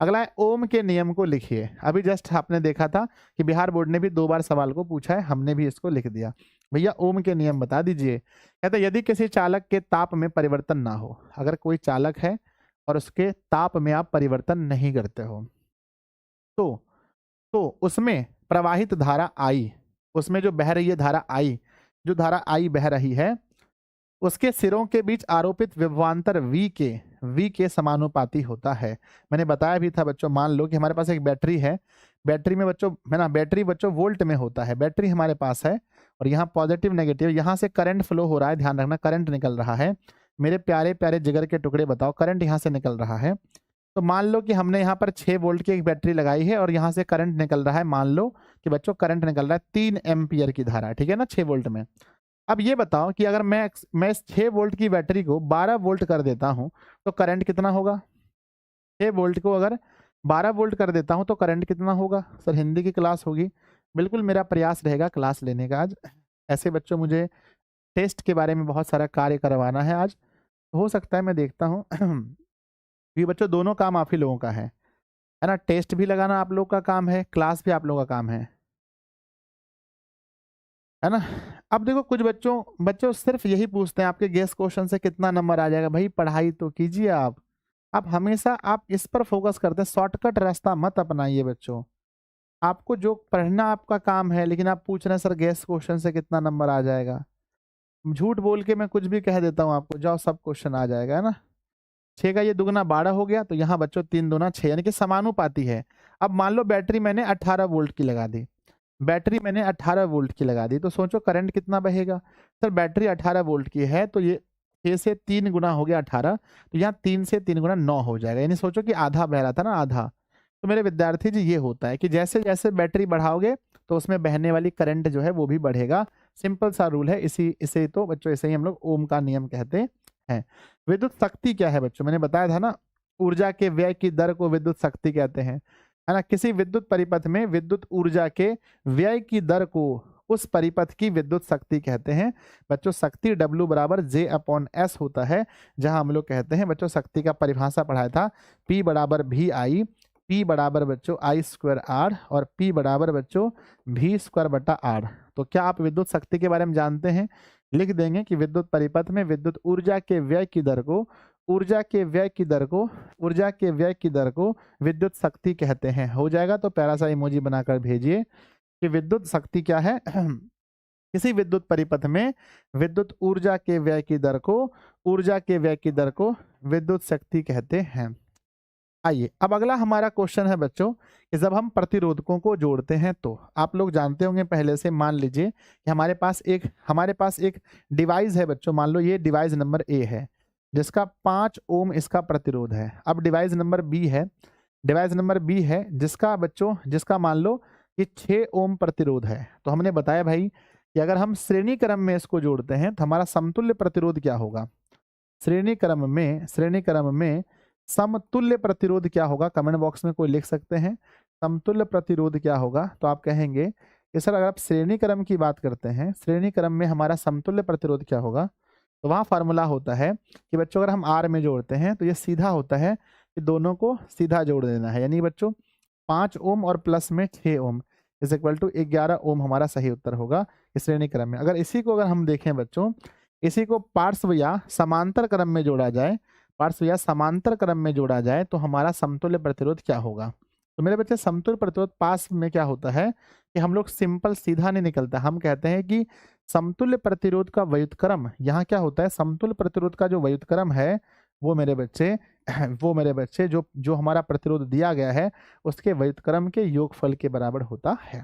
अगला है ओम के नियम को लिखिए। अभी जस्ट आपने देखा था कि बिहार बोर्ड ने भी 2 बार सवाल को पूछा है, हमने भी इसको लिख दिया। भैया ओम के नियम बता दीजिए। कहते यदि किसी चालक के ताप में परिवर्तन ना हो, अगर कोई चालक है और उसके ताप में आप परिवर्तन नहीं करते हो तो उसमें प्रवाहित धारा I, उसमें जो बह रही है धारा I, जो धारा I बह रही है उसके सिरों के बीच आरोपित विभवांतर V के समानुपाती होता है। मैंने बताया भी था बच्चों, मान लो कि हमारे पास एक बैटरी है, बैटरी में बच्चों है ना, बैटरी बच्चों वोल्ट में होता है, बैटरी हमारे पास है और यहाँ पॉजिटिव नेगेटिव, यहाँ से करंट फ्लो हो रहा है, ध्यान रखना करंट निकल रहा है। मेरे प्यारे प्यारे जिगर के टुकड़े बताओ, करंट यहाँ से निकल रहा है। तो मान लो कि हमने यहाँ पर 6 वोल्ट की एक बैटरी लगाई है और यहाँ से करंट निकल रहा है, मान लो कि बच्चों करंट निकल रहा है 3 एम्पियर की धारा, ठीक है ना, 6 वोल्ट में। अब ये बताओ कि अगर मैं इस 6 वोल्ट की बैटरी को 12 वोल्ट कर देता हूं तो करंट कितना होगा। 6 वोल्ट को अगर 12 वोल्ट कर देता हूं तो करंट कितना होगा। सर हिंदी की क्लास होगी, बिल्कुल मेरा प्रयास रहेगा क्लास लेने का आज। ऐसे बच्चों मुझे टेस्ट के बारे में बहुत सारा कार्य करवाना है आज, हो सकता है मैं देखता हूँ ये बच्चों दोनों काम आप ही लोगों का है ना, टेस्ट भी लगाना आप लोग का काम है, क्लास भी आप लोगों का काम है ना। अब देखो कुछ बच्चों सिर्फ यही पूछते हैं आपके गेस क्वेश्चन से कितना नंबर आ जाएगा। भाई पढ़ाई तो कीजिए आप हमेशा आप इस पर फोकस करते हैं, शॉर्टकट रास्ता मत अपनाइए बच्चों। आपको जो पढ़ना आपका काम है, लेकिन आप पूछ रहे हैं सर गेस क्वेश्चन से कितना नंबर आ जाएगा। झूठ बोल के मैं कुछ भी कह देता हूँ आपको, जाओ सब क्वेश्चन आ जाएगा, है ना। 6 का ये दुगना 12 हो गया, तो यहाँ बच्चों 3 दूना 6, यानी कि समानुपाती है। अब मान लो बैटरी मैंने 18 वोल्ट की लगा दी, बैटरी मैंने 18 वोल्ट की लगा दी, तो सोचो करंट कितना बहेगा। सर बैटरी 18 वोल्ट की है तो ये 6 से 3 गुना हो गया 18, तो यहाँ 3 से 3 गुना 9 हो जाएगा, यानी सोचो कि आधा बह रहा था ना, आधा। तो मेरे विद्यार्थी जी ये होता है कि जैसे जैसे बैटरी बढ़ाओगे तो उसमें बहने वाली करंट जो है वो भी बढ़ेगा। सिंपल सा रूल है, इसे तो बच्चों इसे ही हम लोग ओम का नियम कहते हैं। विद्युत शक्ति क्या है बच्चों, मैंने बताया था ना, ऊर्जा के व्यय की दर को विद्युत शक्ति कहते हैं, है ना। किसी विद्युत परिपथ में विद्युत ऊर्जा के व्यय की दर को उस परिपथ की विद्युत शक्ति कहते हैं। बच्चों शक्ति W बराबर J/S होता है, जहां हम लोग कहते हैं बच्चों शक्ति का परिभाषा पढ़ाया था, P बराबर VI, P बराबर बच्चों I²R और P बराबर बच्चों V²/R। तो क्या आप विद्युत शक्ति के बारे में जानते हैं। लिख देंगे कि विद्युत परिपथ में विद्युत ऊर्जा के व्यय की दर को विद्युत शक्ति कहते हैं। हो जाएगा तो प्यारा सा इमोजी बनाकर भेजिए कि विद्युत शक्ति क्या है। किसी विद्युत परिपथ में विद्युत ऊर्जा के व्यय की दर को विद्युत शक्ति कहते हैं। आइए अब अगला हमारा क्वेश्चन है बच्चों कि जब हम प्रतिरोधकों को जोड़ते हैं तो आप लोग जानते होंगे पहले से, मान लीजिए कि हमारे पास एक डिवाइस है बच्चों, मान लो ये डिवाइस नंबर A है जिसका 5 ओम इसका प्रतिरोध है। अब डिवाइस नंबर B है जिसका मान लो कि 6 ओम प्रतिरोध है। तो हमने बताया भाई कि अगर हम श्रेणी क्रम में इसको जोड़ते हैं तो हमारा समतुल्य प्रतिरोध क्या होगा। श्रेणी क्रम में समतुल्य प्रतिरोध क्या होगा, कमेंट बॉक्स में कोई लिख सकते हैं समतुल्य प्रतिरोध क्या होगा। तो आप कहेंगे कि सर अगर आप श्रेणी क्रम की बात करते हैं, श्रेणी क्रम में हमारा समतुल्य प्रतिरोध क्या होगा, तो वहाँ फार्मूला होता है कि बच्चों अगर हम R में जोड़ते हैं तो ये सीधा होता है कि दोनों को सीधा जोड़ देना है, यानी बच्चों 5 ओम और प्लस में 6 ओम इज इक्वल टू 11 ओम हमारा सही उत्तर होगा इस श्रेणी क्रम में। अगर हम देखें बच्चों, इसी को पार्श्व या समांतर क्रम में जोड़ा जाए तो हमारा समतुल्य प्रतिरोध क्या होगा। तो मेरे बच्चे समतुल्य प्रतिरोध पास में क्या होता है कि हम लोग सिंपल सीधा नहीं निकलता, हम कहते हैं कि समतुल्य प्रतिरोध का व्युत्क्रम, यहाँ क्या होता है समतुल्य प्रतिरोध का जो व्युत्क्रम है वो मेरे बच्चे जो हमारा प्रतिरोध दिया गया है उसके व्युत्क्रम के योगफल के बराबर होता है।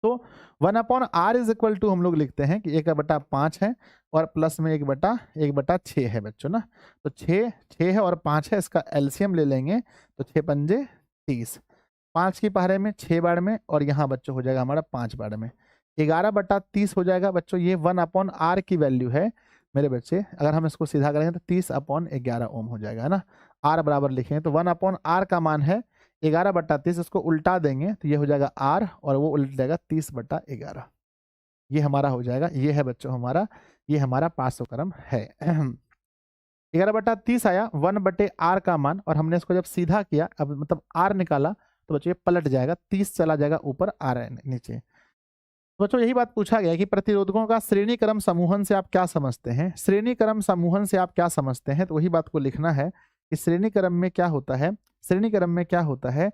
तो 1/R इज इक्वल टू हम लोग लिखते हैं कि 1/5 है और प्लस में 1/6 है बच्चों ना। तो 6 है और 5 है, इसका एलसीएम ले लेंगे तो 6 पंजे 30। 5 की पहाड़े में 6 बार में, और यहाँ बच्चों हो जाएगा हमारा 5 बार में। 11/30 हो जाएगा बच्चों, ये 1/r की वैल्यू है मेरे बच्चे। अगर हम इसको सीधा करेंगे तो 30/11 ओम हो जाएगा, है ना। r बराबर लिखेंगे तो 1/r का मान है 11/30, इसको उल्टा देंगे तो ये हो जाएगा r, और वो उल्ट जाएगा 30/11। ये हमारा हो जाएगा, ये है बच्चों हमारा, ये हमारा 500 क्रम है। 11/30 आया 1/r का मान, और हमने इसको जब सीधा किया, अब मतलब r निकाला, तो बच्चों ये पलट जाएगा, 30 चला जाएगा ऊपर, r है नीचे। तो बच्चों यही बात पूछा गया है कि प्रतिरोधकों का श्रेणी क्रम समूहन से आप क्या समझते हैं। श्रेणी क्रम समूहन से आप क्या समझते हैं, तो वही बात को लिखना है कि श्रेणी क्रम में क्या होता है। श्रेणी क्रम में क्या होता है,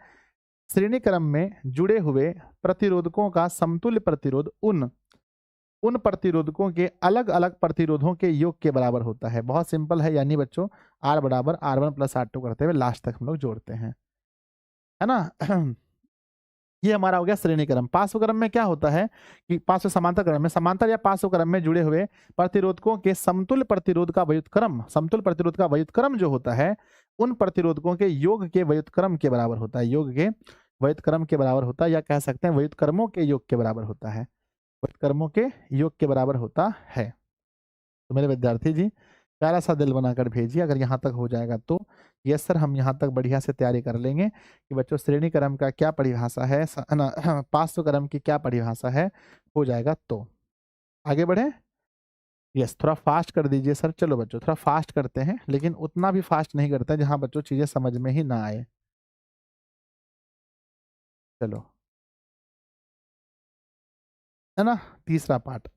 श्रेणी क्रम में जुड़े हुए प्रतिरोधकों का समतुल्य प्रतिरोध उन प्रतिरोधकों के अलग अलग प्रतिरोधों के योग के बराबर होता है। बहुत सिंपल है, यानी बच्चों R बराबर R1 + R2 करते हुए लास्ट तक हम लोग जोड़ते हैं, है ना। ये हमारा हो गया श्रेणी क्रम। 500 क्रम में क्या होता है कि 500 समांतर क्रम में, समांतर या 500 क्रम में जुड़े हुए प्रतिरोधकों के समतुल्य प्रतिरोध का व्युत्क्रम, समतुल्य प्रतिरोध का व्युत्क्रम जो होता है उन प्रतिरोधकों के योग के व्युत्क्रम के बराबर होता है, योग के व्युत्क्रम के बराबर होता है, या कह सकते हैं व्युत्क्रमों के योग के बराबर होता है, व्युत्क्रमों के योग के बराबर होता है। तो मेरे विद्यार्थी जी प्यारा सा दिल बनाकर भेजिए अगर यहाँ तक हो जाएगा तो। यस सर, हम यहाँ तक बढ़िया से तैयारी कर लेंगे कि बच्चों श्रेणी क्रम का क्या परिभाषा है ना, 500 क्रम की क्या परिभाषा है, हो जाएगा तो आगे बढ़े। यस, थोड़ा फास्ट कर दीजिए सर। चलो बच्चों थोड़ा फास्ट करते हैं, लेकिन उतना भी फास्ट नहीं करते हैं जहाँ बच्चों चीजें समझ में ही ना आए। चलो, है ना। तीसरा पार्ट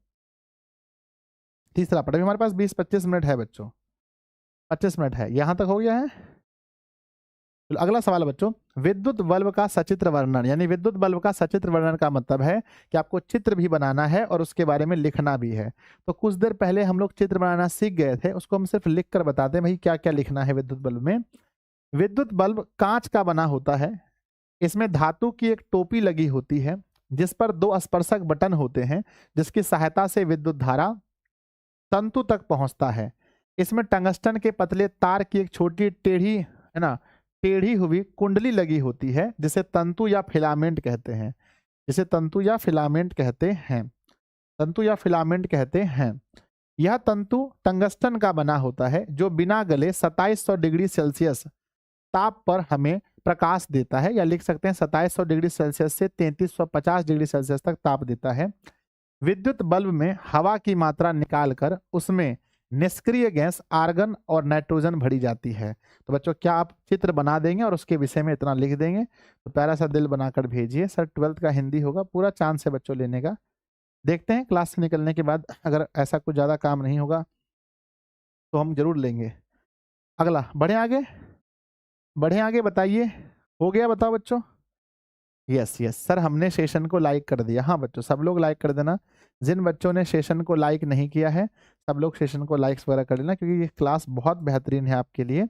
अभी हमारे पास 20-25 मिनट है बच्चों, 25 मिनट है, यहाँ तक हो गया है। तो अगला सवाल है बच्चों, विद्युत बल्ब का सचित्र वर्णन, यानी विद्युत बल्ब का सचित्र वर्णन का मतलब है कि आपको चित्र भी बनाना है और उसके बारे में लिखना भी है। तो कुछ देर पहले हम लोग चित्र बनाना सीख गए थे, उसको हम सिर्फ लिख कर बताते हैं भाई क्या क्या लिखना है विद्युत बल्ब में। विद्युत बल्ब कांच का बना होता है, इसमें धातु की एक टोपी लगी होती है जिस पर 2 स्पर्शक बटन होते हैं जिसकी सहायता से विद्युत धारा तंतु तक पहुंचता है। इसमें टंगस्टन के पतले तार की एक छोटी टेढ़ी, है ना, टेढ़ी हुई कुंडली लगी होती है जिसे तंतु या फिलामेंट कहते हैं, जिसे तंतु या फिलामेंट कहते हैं, तंतु या फिलामेंट कहते हैं। यह तंतु टंगस्टन का बना होता है जो बिना गले 2700 डिग्री सेल्सियस ताप पर हमें प्रकाश देता है, या लिख सकते हैं 2700 डिग्री सेल्सियस से 3350 डिग्री सेल्सियस तक ताप देता है। विद्युत बल्ब में हवा की मात्रा निकालकर उसमें निष्क्रिय गैस आर्गन और नाइट्रोजन भरी जाती है। तो बच्चों क्या आप चित्र बना देंगे और उसके विषय में इतना लिख देंगे? तो प्यारा सा दिल बनाकर भेजिए सर। 12th का हिंदी होगा, पूरा चांस है बच्चों लेने का। देखते हैं क्लास से निकलने के बाद, अगर ऐसा कुछ ज़्यादा काम नहीं होगा तो हम जरूर लेंगे। अगला बढ़े आगे, बताइए हो गया? बताओ बच्चों। यस सर, हमने सेशन को लाइक कर दिया। हाँ बच्चों सब लोग लाइक कर देना। जिन बच्चों ने सेशन को लाइक नहीं किया है सब लोग सेशन को लाइक्स वगैरह कर लेना, क्योंकि ये क्लास बहुत बेहतरीन है आपके लिए।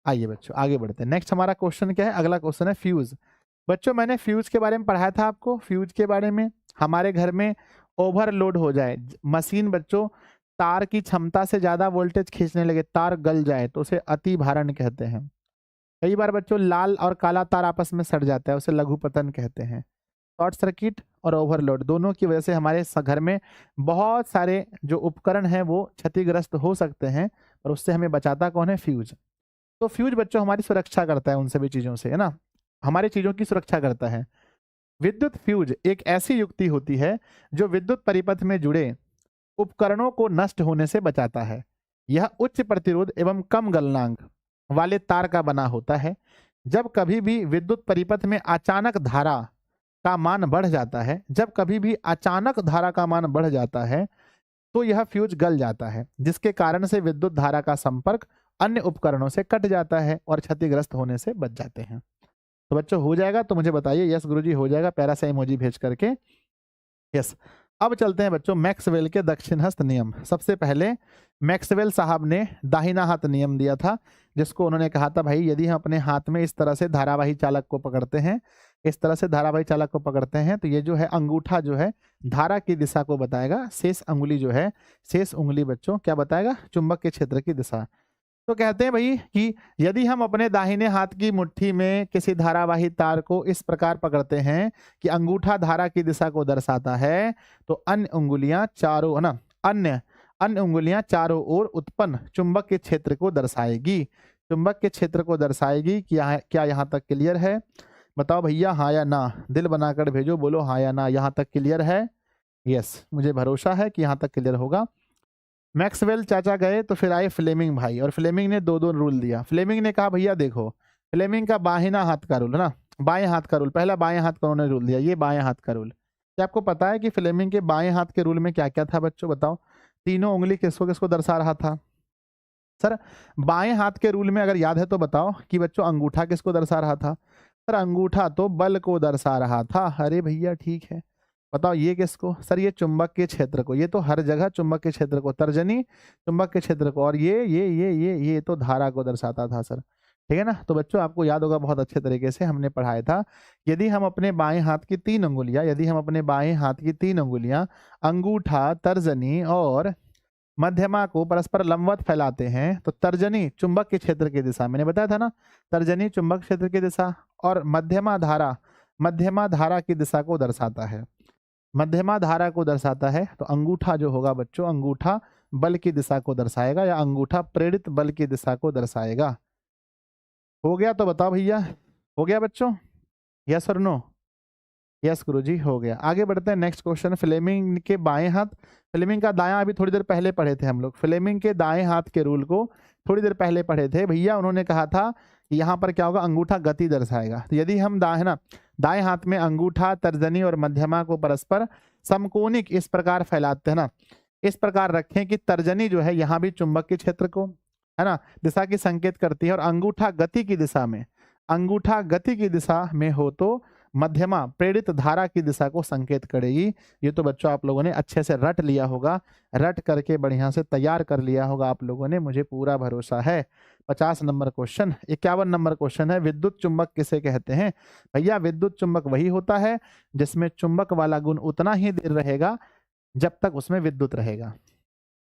आइए बच्चों आगे बढ़ते हैं। नेक्स्ट हमारा क्वेश्चन क्या है? अगला क्वेश्चन है फ्यूज। बच्चों मैंने फ्यूज के बारे में पढ़ाया था आपको। फ्यूज के बारे में, हमारे घर में ओवरलोड हो जाए, मशीन बच्चों तार की क्षमता से ज्यादा वोल्टेज खींचने लगे, तार गल जाए, तो उसे अति भारण कहते हैं। कई बार बच्चों लाल और काला तार आपस में सट जाता है, उसे लघु पतन कहते हैं। शॉर्ट सर्किट और ओवरलोड दोनों की वजह से हमारे घर में बहुत सारे जो उपकरण हैं वो क्षतिग्रस्त हो सकते हैं, और उससे हमें बचाता कौन है? फ्यूज। तो फ्यूज बच्चों हमारी सुरक्षा करता है उन सभी चीजों से, है ना, हमारी चीजों की सुरक्षा करता है। विद्युत फ्यूज एक ऐसी युक्ति होती है जो विद्युत परिपथ में जुड़े उपकरणों को नष्ट होने से बचाता है। यह उच्च प्रतिरोध एवं कम गलनांक वाले तार का बना होता है। जब कभी भी विद्युत परिपथ में अचानक धारा का मान बढ़ जाता है, जब कभी भी अचानक धारा का मान बढ़ जाता है तो यह फ्यूज गल जाता है, जिसके कारण से विद्युत धारा का संपर्क अन्य उपकरणों से कट जाता है और क्षतिग्रस्त होने से बच जाते हैं। तो बच्चों हो जाएगा तो मुझे बताइए। यस गुरुजी हो जाएगा, प्यारा सा इमोजी भेज करके। यस, अब चलते हैं बच्चों मैक्सवेल के दक्षिणहस्त नियम। सबसे पहले मैक्सवेल साहब ने दाहिना हाथ नियम दिया था, जिसको उन्होंने कहा था भाई यदि हम अपने हाथ में इस तरह से धारावाही चालक को पकड़ते हैं, इस तरह से धारावाही चालक को पकड़ते हैं, तो ये जो है अंगूठा जो है धारा की दिशा को बताएगा, शेष अंगुली जो है, शेष उंगली बच्चों क्या बताएगा? चुंबक के क्षेत्र की दिशा। तो कहते हैं भाई कि यदि हम अपने दाहिने हाथ की मुट्ठी में किसी धारावाही तार को इस प्रकार पकड़ते हैं कि अंगूठा धारा की दिशा को दर्शाता है, तो अन्य उंगलियां चारों, है ना, अन्य अन्य उंगलियां चारों ओर उत्पन्न चुंबक के क्षेत्र को दर्शाएगी। चुंबक के क्षेत्र को दर्शाएगी। क्या यहाँ तक क्लियर है? बताओ भैया, हाँ या ना? दिल बनाकर भेजो, बोलो हाँ या ना। यहाँ तक क्लियर है? यस, मुझे भरोसा है कि यहाँ तक क्लियर होगा। मैक्सवेल चाचा गए तो फिर आए फ्लेमिंग भाई, और फ्लेमिंग ने दो दो रूल दिया। फ्लेमिंग ने कहा भैया देखो, फ्लेमिंग का बाहिना हाथ का रूल है ना, बाएं हाथ का रूल, पहला बाएं हाथ का उन्होंने रूल दिया, ये बाएं हाथ का रूल। क्या आपको पता है कि फ्लेमिंग के बाएं हाथ के रूल में क्या क्या था बच्चों? बताओ। तीनों उंगली किसको किसको दर्शा रहा था? सर बाएं हाथ के रूल में अगर याद है तो बताओ कि बच्चों अंगूठा किसको दर्शा रहा था? सर अंगूठा तो बल को दर्शा रहा था। अरे भैया ठीक है, बताओ ये किसको? सर ये चुंबक के क्षेत्र को, ये तो हर जगह चुंबक के क्षेत्र को, तर्जनी चुंबक के क्षेत्र को, और ये तो धारा को दर्शाता था सर। ठीक है ना? तो बच्चों आपको याद होगा बहुत अच्छे तरीके से हमने पढ़ाया था, यदि हम अपने बाएं हाथ की तीन उंगलियां अंगूठा, तर्जनी और मध्यमा को परस्पर लंबवत फैलाते हैं तो तर्जनी चुंबक के क्षेत्र की दिशा, मैंने बताया था ना, तर्जनी चुंबक क्षेत्र की दिशा, और मध्यमा धारा की दिशा को दर्शाता है। मध्यमा धारा को दर्शाता है तो अंगूठा जो होगा बच्चों, अंगूठा बल की दिशा को दर्शाएगा, या अंगूठा प्रेरित बल की दिशा को दर्शाएगा। हो गया तो बताओ भैया, हो गया बच्चों? यस और नो? यस गुरुजी, हो गया। आगे बढ़ते हैं, नेक्स्ट क्वेश्चन। फ्लेमिंग के बाएं हाथ, फ्लेमिंग का दायां अभी थोड़ी देर पहले पढ़े थे हम लोग। फ्लेमिंग के दाएं हाथ के रूल को थोड़ी देर पहले पढ़े थे भैया। उन्होंने कहा था कि यहाँ पर क्या होगा, अंगूठा गति दर्शाएगा। तो यदि हम दाएं हाथ में अंगूठा, तर्जनी और मध्यमा को परस्पर समकोणिक इस प्रकार फैलाते हैं ना, इस प्रकार रखें कि तर्जनी जो है यहाँ भी चुंबक के क्षेत्र को, है ना, दिशा की संकेत करती है, और अंगूठा गति की दिशा में हो तो मध्यमा प्रेरित धारा की दिशा को संकेत करेगी। ये तो बच्चों आप लोगों ने अच्छे से रट लिया होगा, रट करके बढ़िया से तैयार कर लिया होगा आप लोगों ने, मुझे पूरा भरोसा है। 50 नंबर क्वेश्चन। 51 नंबर क्वेश्चन है, विद्युत चुंबक किसे कहते हैं? भैया विद्युत चुंबक वही होता है जिसमें चुंबक वाला गुण उतना ही देर रहेगा जब तक उसमें विद्युत रहेगा।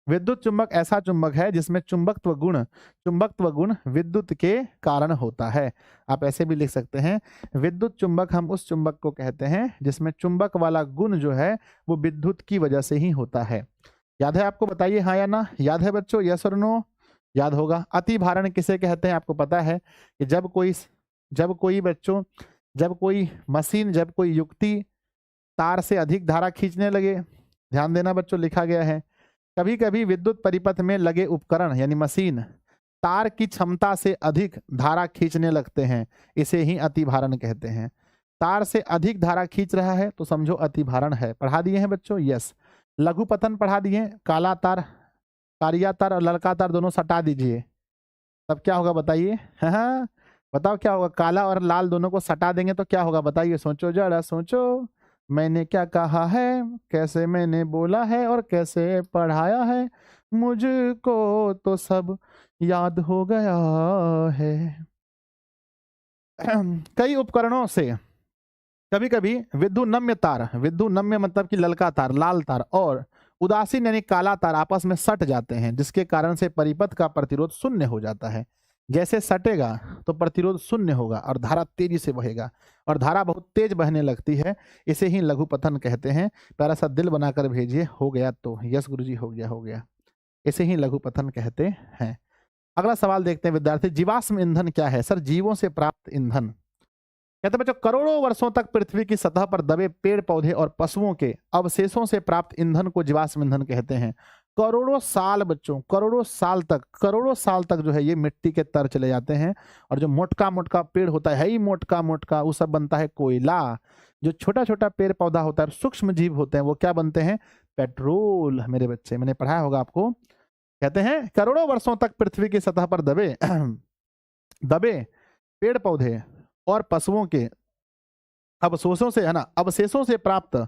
विद्युत चुंबक ऐसा चुंबक है जिसमें चुंबकत्व गुण विद्युत के कारण होता है। आप ऐसे भी लिख सकते हैं, विद्युत चुंबक हम उस चुंबक को कहते हैं जिसमें चुंबक वाला गुण जो है वो विद्युत की वजह से ही होता है। याद है आपको? बताइए हाँ या ना। याद है बच्चों? यस और नो? याद होगा। अति भारण किसे कहते हैं? आपको पता है कि जब कोई मशीन, जब कोई युक्ति तार से अधिक धारा खींचने लगे, ध्यान देना बच्चों, लिखा गया है कभी कभी विद्युत परिपथ में लगे उपकरण यानी मशीन तार की क्षमता से अधिक धारा खींचने लगते हैं, इसे ही अतिभारण कहते हैं। तार से अधिक धारा खींच रहा है तो समझो अतिभारण है। पढ़ा दिए हैं बच्चों? यस। लघुपतन पढ़ा दिए। काला तार, कारिया तार और ललका तार दोनों सटा दीजिए, तब क्या होगा बताइए? हाँ बताओ क्या होगा? काला और लाल दोनों को सटा देंगे तो क्या होगा बताइए? सोचो जरा सोचो, मैंने क्या कहा है, कैसे मैंने बोला है और कैसे पढ़ाया है, मुझको तो सब याद हो गया है। कई उपकरणों से कभी कभी विद्युत नम्य मतलब कि ललका तार, लाल तार और उदासीन यानी काला तार आपस में सट जाते हैं, जिसके कारण से परिपथ का प्रतिरोध शून्य हो जाता है। जैसे सटेगा तो प्रतिरोध शून्य होगा और धारा तेजी से बहेगा, और धारा बहुत तेज बहने लगती है, इसे ही लघुपतन कहते हैं। प्यारा सा दिल बनाकर भेजिए। हो गया तो? यस गुरुजी, हो गया। इसे ही लघुपतन कहते हैं। अगला सवाल देखते हैं विद्यार्थी, जीवाश्म ईंधन क्या है? सर जीवों से प्राप्त ईंधन। कहते बच्चों, करोड़ों वर्षों तक पृथ्वी की सतह पर दबे पेड़ पौधे और पशुओं के अवशेषों से प्राप्त ईंधन को जीवाश्म ईंधन कहते हैं। करोड़ों साल बच्चों, करोड़ों साल तक जो है ये मिट्टी के तर चले जाते हैं, और जो मोटका मोटका पेड़ होता है ही मोटका मोटका, वो सब बनता है कोयला। जो छोटा छोटा पेड़ पौधा होता है, सूक्ष्म जीव होते हैं, वो क्या बनते हैं? पेट्रोल। मेरे बच्चे, मैंने पढ़ाया होगा आपको। कहते हैं करोड़ों वर्षों तक पृथ्वी की सतह पर दबे पेड़ पौधे और पशुओं के अवशेषों से, है ना, अवशेषों से प्राप्त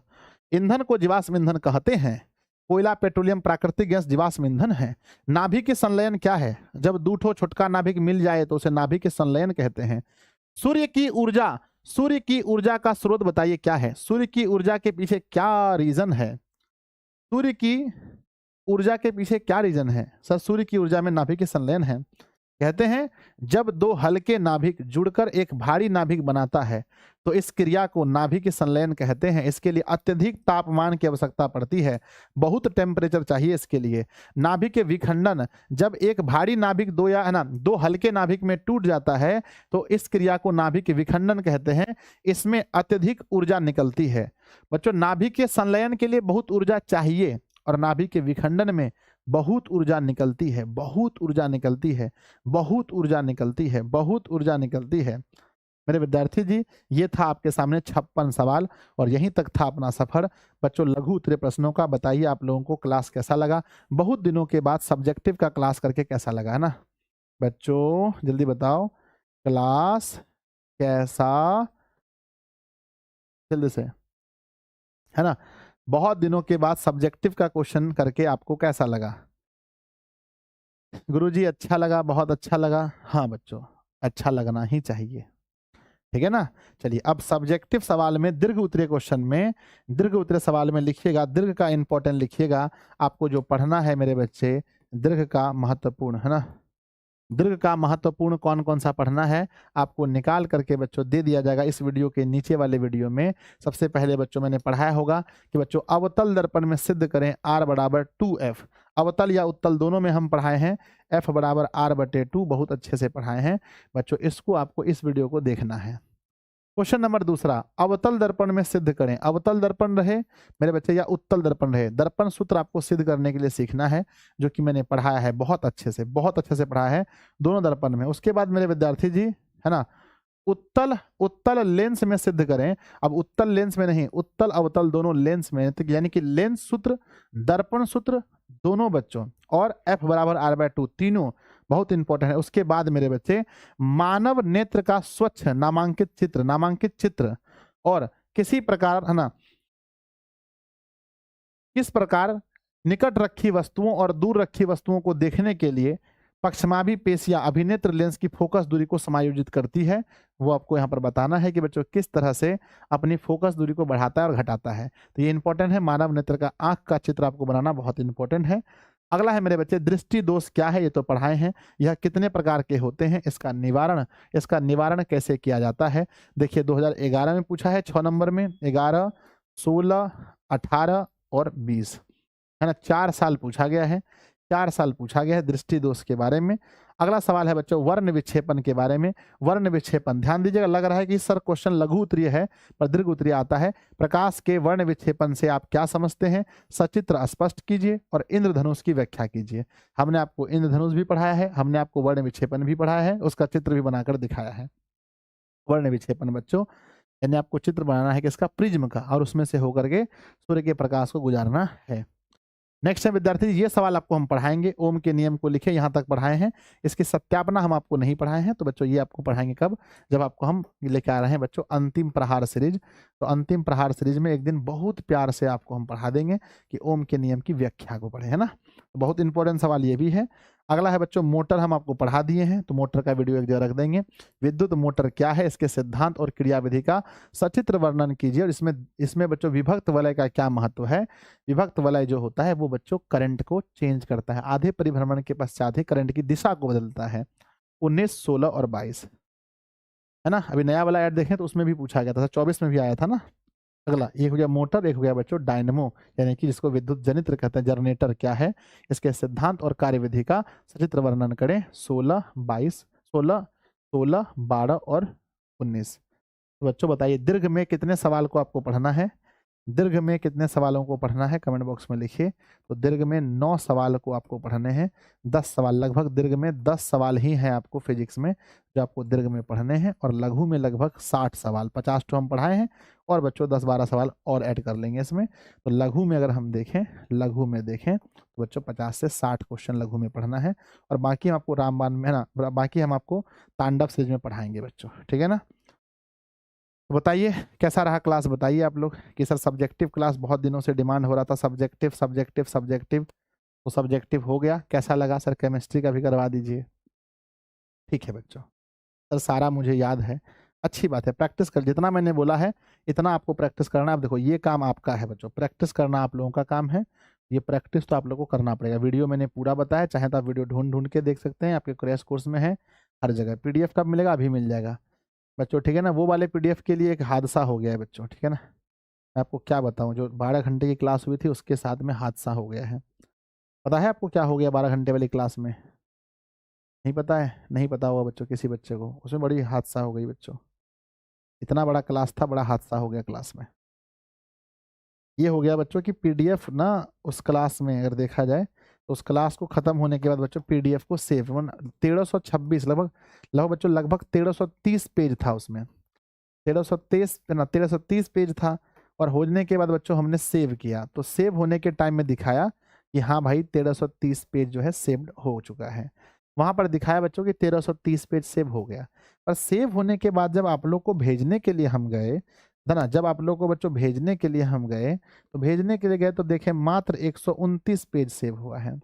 ईंधन को जीवाश्म ईंधन कहते हैं। कोयला, पेट्रोलियम, प्राकृतिक गैस जीवाश्म ईंधन है। नाभिक के संलयन क्या है? जब दूठो छुटका नाभिक मिल जाए तो उसे नाभिक के संलयन कहते हैं। सूर्य की ऊर्जा का स्रोत बताइए क्या है? सूर्य की ऊर्जा के पीछे क्या रीजन है? सूर्य की ऊर्जा के पीछे क्या रीजन है? सर सूर्य की ऊर्जा में नाभिक के संलयन है। कहते हैं जब दो हल्के नाभिक जुड़कर एक भारी नाभिक बनाता है तो इस क्रिया को नाभिक संलयन कहते हैं। इसके लिए अत्यधिक तापमान की आवश्यकता पड़ती है, बहुत टेम्परेचर चाहिए इसके लिए। नाभिक के विखंडन, जब एक भारी नाभिक दो या है ना दो हल्के नाभिक में टूट जाता है तो इस क्रिया को नाभिक विखंडन कहते हैं। इसमें अत्यधिक ऊर्जा निकलती है। बच्चों नाभिक के संलयन के लिए बहुत ऊर्जा चाहिए और नाभिक के विखंडन में बहुत ऊर्जा निकलती है, बहुत ऊर्जा निकलती है, बहुत ऊर्जा निकलती है, बहुत ऊर्जा निकलती है। मेरे विद्यार्थी जी, ये था आपके सामने 56 सवाल और यहीं तक था अपना सफर। बच्चों लघु उत्तरीय प्रश्नों का बताइए आप लोगों को क्लास कैसा लगा? बहुत दिनों के बाद सब्जेक्टिव का क्लास करके कैसा लगा, है ना बच्चों? जल्दी बताओ क्लास कैसा, जल्दी से, है ना? बहुत दिनों के बाद सब्जेक्टिव का क्वेश्चन करके आपको कैसा लगा? गुरुजी अच्छा लगा, बहुत अच्छा लगा। हाँ बच्चों, अच्छा लगना ही चाहिए, ठीक है ना? चलिए अब सब्जेक्टिव सवाल में दीर्घ उत्तरीय क्वेश्चन में, दीर्घ उत्तरीय सवाल में लिखिएगा, दीर्घ का इंपॉर्टेंट लिखिएगा। आपको जो पढ़ना है मेरे बच्चे, दीर्घ का महत्वपूर्ण, है ना? दीर्घ का महत्वपूर्ण कौन कौन सा पढ़ना है आपको निकाल करके बच्चों दे दिया जाएगा इस वीडियो के नीचे वाले वीडियो में। सबसे पहले बच्चों मैंने पढ़ाया होगा कि बच्चों अवतल दर्पण में सिद्ध करें R बराबर 2F। अवतल या उत्तल दोनों में हम पढ़ाए हैं, F बराबर R/2 बहुत अच्छे से पढ़ाए हैं बच्चों। इसको आपको इस वीडियो को देखना है। क्वेश्चन नंबर दूसरा, अवतल दर्पण में सिद्ध करें। अवतल दर्पण रहे मेरे बच्चे या उत्तल दर्पण रहे, दर्पण सूत्र आपको सिद्ध करने के लिए सीखना है, जो कि मैंने पढ़ाया है बहुत अच्छे से, बहुत अच्छे से पढ़ाया है दोनों दर्पण में। उसके बाद मेरे विद्यार्थी जी, है ना, उत्तल उत्तल लेंस में सिद्ध करें। अब उत्तल लेंस में नहीं, उत्तल अवतल दोनों लेंस में, तो यानी कि लेंस सूत्र, दर्पण सूत्र दोनों बच्चों, और F बराबर R/2 तीनों बहुत इंपॉर्टेंट है। उसके बाद मेरे बच्चे मानव नेत्र का स्वच्छ नामांकित चित्र, नामांकित चित्र, और किसी प्रकार, है ना, किस प्रकार निकट रखी वस्तुओं और दूर रखी वस्तुओं को देखने के लिए पक्षमाभी पेशियां अभिनेत्र लेंस की फोकस दूरी को समायोजित करती है। वो आपको यहाँ पर बताना है कि बच्चों किस तरह से अपनी फोकस दूरी को बढ़ाता है और घटाता है। तो ये इंपॉर्टेंट है, मानव नेत्र का आंख का चित्र आपको बनाना बहुत इंपॉर्टेंट है। अगला है मेरे बच्चे दृष्टि दोष क्या है, ये तो पढ़ाए हैं। यह कितने प्रकार के होते हैं, इसका निवारण कैसे किया जाता है। देखिए 2011 में पूछा है 6 नंबर में, 11, 16, 18 और 20, है ना, 4 साल पूछा गया है, 4 साल पूछा गया है दृष्टि दोष के बारे में। अगला सवाल है बच्चों वर्ण विक्षेपण के बारे में। वर्ण विक्षेपण ध्यान दीजिएगा, लग रहा है कि सर क्वेश्चन लघु उत्तरीय है पर दीर्घ उत्तरीय आता है। प्रकाश के वर्ण विक्षेपण से आप क्या समझते हैं, सचित्र स्पष्ट कीजिए और इंद्रधनुष की व्याख्या कीजिए। हमने आपको इंद्रधनुष भी पढ़ाया है, हमने आपको वर्ण विक्षेपण भी पढ़ाया है, उसका चित्र भी बनाकर दिखाया है। वर्ण विक्षेपण बच्चों यानी आपको चित्र बनाना है किसका, प्रिज्म का, और उसमें से होकर के सूर्य के प्रकाश को गुजारना है। नेक्स्ट है विद्यार्थी, ये सवाल आपको हम पढ़ाएंगे, ओम के नियम को लिखे, यहाँ तक पढ़ाए हैं। इसकी सत्यापना हम आपको नहीं पढ़ाए हैं, तो बच्चों ये आपको पढ़ाएंगे कब, जब आपको हम लेके आ रहे हैं बच्चों अंतिम प्रहार सीरीज। तो अंतिम प्रहार सीरीज में एक दिन बहुत प्यार से आपको हम पढ़ा देंगे कि ओम के नियम की व्याख्या को पढ़े, है ना। तो बहुत इंपॉर्टेंट सवाल ये भी है। अगला है बच्चों मोटर, हम आपको पढ़ा दिए हैं, तो मोटर का वीडियो एक जगह रख देंगे। विद्युत मोटर क्या है, इसके सिद्धांत और क्रियाविधि का सचित्र वर्णन कीजिए। और इसमें बच्चों विभक्त वलय का क्या महत्व है। विभक्त वलय जो होता है वो बच्चों करंट को चेंज करता है, आधे परिभ्रमण के पश्चात ही करंट की दिशा को बदलता है। 19, 16 और 22, है ना। अभी नया वाला ऐड देखें तो उसमें भी पूछा गया था, 24 में भी आया था ना। अगला एक हो गया मोटर, एक हो गया बच्चों डायनमो, यानी कि जिसको विद्युत जनित्र कहते हैं, जनरेटर क्या है, इसके सिद्धांत और कार्यविधि का सचित्र वर्णन करें। 16, 22, 16, 16, 12 और 19। तो बच्चों बताइए दीर्घ में कितने सवाल को आपको पढ़ना है, दीर्घ में कितने सवालों को पढ़ना है, कमेंट बॉक्स में लिखिए। तो दीर्घ में 9 सवाल को आपको पढ़ने हैं, 10 सवाल लगभग दीर्घ में 10 सवाल ही हैं आपको फिजिक्स में जो आपको दीर्घ में पढ़ने हैं, और लघु में लगभग 60 सवाल, 50 तो हम पढ़ाए हैं और बच्चों 10-12 सवाल और ऐड कर लेंगे इसमें। तो लघु में अगर हम देखें, लघु में देखें तो बच्चों 50 से 60 क्वेश्चन लघु में पढ़ना है, और बाकी हम आपको रामबाण में, है ना, बाकी हम आपको तांडव सीरीज में पढ़ाएंगे बच्चों, ठीक है ना। तो बताइए कैसा रहा क्लास, बताइए आप लोग कि सर सब्जेक्टिव क्लास बहुत दिनों से डिमांड हो रहा था, सब्जेक्टिव सब्जेक्टिव सब्जेक्टिव, तो सब्जेक्टिव हो गया, कैसा लगा सर। केमिस्ट्री का भी करवा दीजिए, ठीक है बच्चों। सर सारा मुझे याद है, अच्छी बात है, प्रैक्टिस कर, जितना मैंने बोला है इतना आपको प्रैक्टिस करना है। अब देखो ये काम आपका है बच्चों, प्रैक्टिस करना आप लोगों का काम है, ये प्रैक्टिस तो आप लोग को करना पड़ेगा। वीडियो मैंने पूरा बताया, चाहे तो आप वीडियो ढूंढ ढूंढ के देख सकते हैं, आपके क्रैश कोर्स में है हर जगह। पीडीएफ कब मिलेगा? अभी मिल जाएगा बच्चों, ठीक है ना। वो वाले पीडीएफ के लिए एक हादसा हो गया है बच्चों, ठीक है ना। मैं आपको क्या बताऊं, जो 12 घंटे की क्लास हुई थी उसके साथ में हादसा हो गया है। पता है आपको क्या हो गया 12 घंटे वाली क्लास में? नहीं पता है? नहीं पता होगा बच्चों किसी बच्चे को, उसमें बड़ी हादसा हो गई बच्चों। इतना बड़ा क्लास था, बड़ा हादसा हो गया क्लास में। ये हो गया बच्चों की पीडीएफ ना, उस क्लास में अगर देखा जाए तो उस क्लास को खत्म होने के बाद बच्चों पीडीएफ को सेव 1326 लगभग लगभग बच्चों लगभग 1330 पेज था उसमें। 1330 पेज था। और होने के बाद बच्चों हमने सेव किया, तो सेव होने के टाइम में दिखाया कि हाँ भाई 1330 पेज जो है सेव्ड हो चुका है। वहां पर दिखाया बच्चों कि 1330 पेज सेव हो गया। पर सेव होने के बाद जब आप लोग को भेजने के लिए हम गए, है ना, जब आप लोग को बच्चों भेजने के लिए हम गए, तो भेजने के लिए गए तो देखें मात्र 129 पेज सेव हुआ है।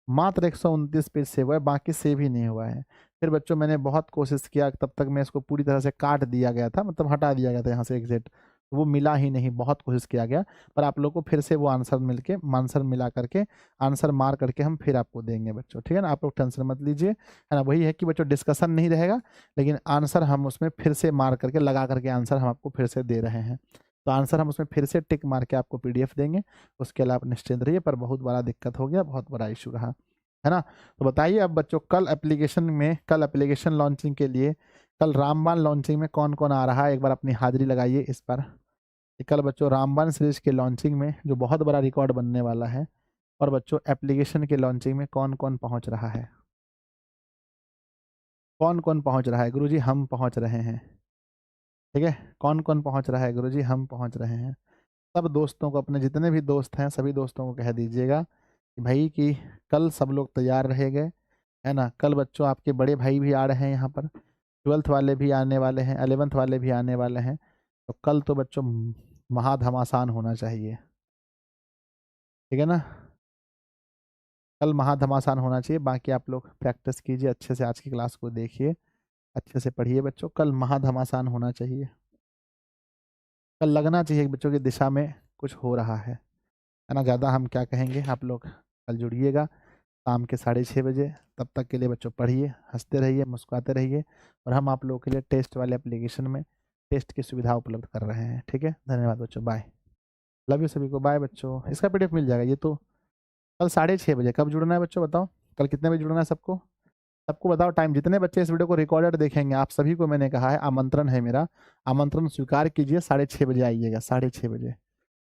मात्र 129 पेज सेव हुआ है, बाकी सेव ही नहीं हुआ है। फिर बच्चों मैंने बहुत कोशिश किया, तब तक मैं इसको पूरी तरह से काट दिया गया था, मतलब हटा दिया गया था यहाँ से एग्जिट, तो वो मिला ही नहीं। बहुत कोशिश किया गया, पर आप लोग को फिर से वो आंसर मिला करके आंसर मार करके हम फिर आपको देंगे बच्चों, ठीक है ना। आप लोग टेंशन मत लीजिए, है ना। वही है कि बच्चों डिस्कशन नहीं रहेगा, लेकिन आंसर हम उसमें फिर से मार करके लगा करके आंसर हम आपको फिर से दे रहे हैं। तो आंसर हम उसमें फिर से टिक मार के आपको पीडीएफ देंगे। उसके अलावा आप निश्चिंत रहिए, पर बहुत बड़ा दिक्कत हो गया, बहुत बड़ा इशू रहा, है ना। तो बताइए अब बच्चों, कल एप्लीकेशन लॉन्चिंग के लिए, कल रामबाण लॉन्चिंग में कौन कौन आ रहा है? एक बार अपनी हाजिरी लगाइए इस पर। कल बच्चों रामबाण सीरीज के लॉन्चिंग में जो बहुत बड़ा रिकॉर्ड बनने वाला है, और बच्चों एप्लीकेशन के लॉन्चिंग में कौन कौन पहुंच रहा है? कौन कौन पहुंच रहा है? गुरुजी हम पहुंच रहे हैं, ठीक है। कौन कौन पहुंच रहा है? गुरुजी हम पहुंच रहे हैं। सब दोस्तों को, अपने जितने भी दोस्त हैं सभी दोस्तों को कह दीजिएगा कि भाई कि कल सब लोग तैयार रहे गए, है ना। कल बच्चों आपके बड़े भाई भी आ रहे हैं यहाँ पर, 12th वाले भी आने वाले हैं, 11th वाले भी आने वाले हैं। तो कल तो बच्चों महाधमासान होना चाहिए, ठीक है ना। कल महाधमासान होना चाहिए। बाकी आप लोग प्रैक्टिस कीजिए अच्छे से, आज की क्लास को देखिए, अच्छे से पढ़िए बच्चों। कल महाधमासान होना चाहिए, कल लगना चाहिए कि बच्चों की दिशा में कुछ हो रहा है ना। ज़्यादा हम क्या कहेंगे, आप लोग कल जुड़िएगा शाम के 6:30 बजे। तब तक के लिए बच्चों पढ़िए, हंसते रहिए, मुस्कुराते रहिए, और हम आप लोगों के लिए टेस्ट वाले एप्लीकेशन में टेस्ट की सुविधा उपलब्ध कर रहे हैं, ठीक है। धन्यवाद बच्चों, बाय। लव यू सभी को, बाय बच्चों। इसका पीडीएफ मिल जाएगा ये तो कल 6:30 बजे। कब जुड़ना है बच्चों बताओ, कल कितने बजे जुड़ना है सबको? सबको बताओ टाइम। जितने बच्चे इस वीडियो को रिकॉर्डेड देखेंगे, आप सभी को मैंने कहा है, आमंत्रण है मेरा, आमंत्रण स्वीकार कीजिए। 6:30 बजे आइएगा, 6:30 बजे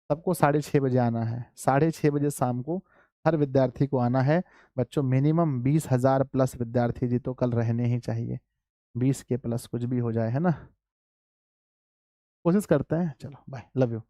सबको 6:30 बजे आना है। 6:30 बजे शाम को हर विद्यार्थी को आना है बच्चों। मिनिमम 20,000 प्लस विद्यार्थी जी तो कल रहने ही चाहिए, 20 के प्लस कुछ भी हो जाए, है ना। कोशिश करते हैं, चलो बाय, लव यू।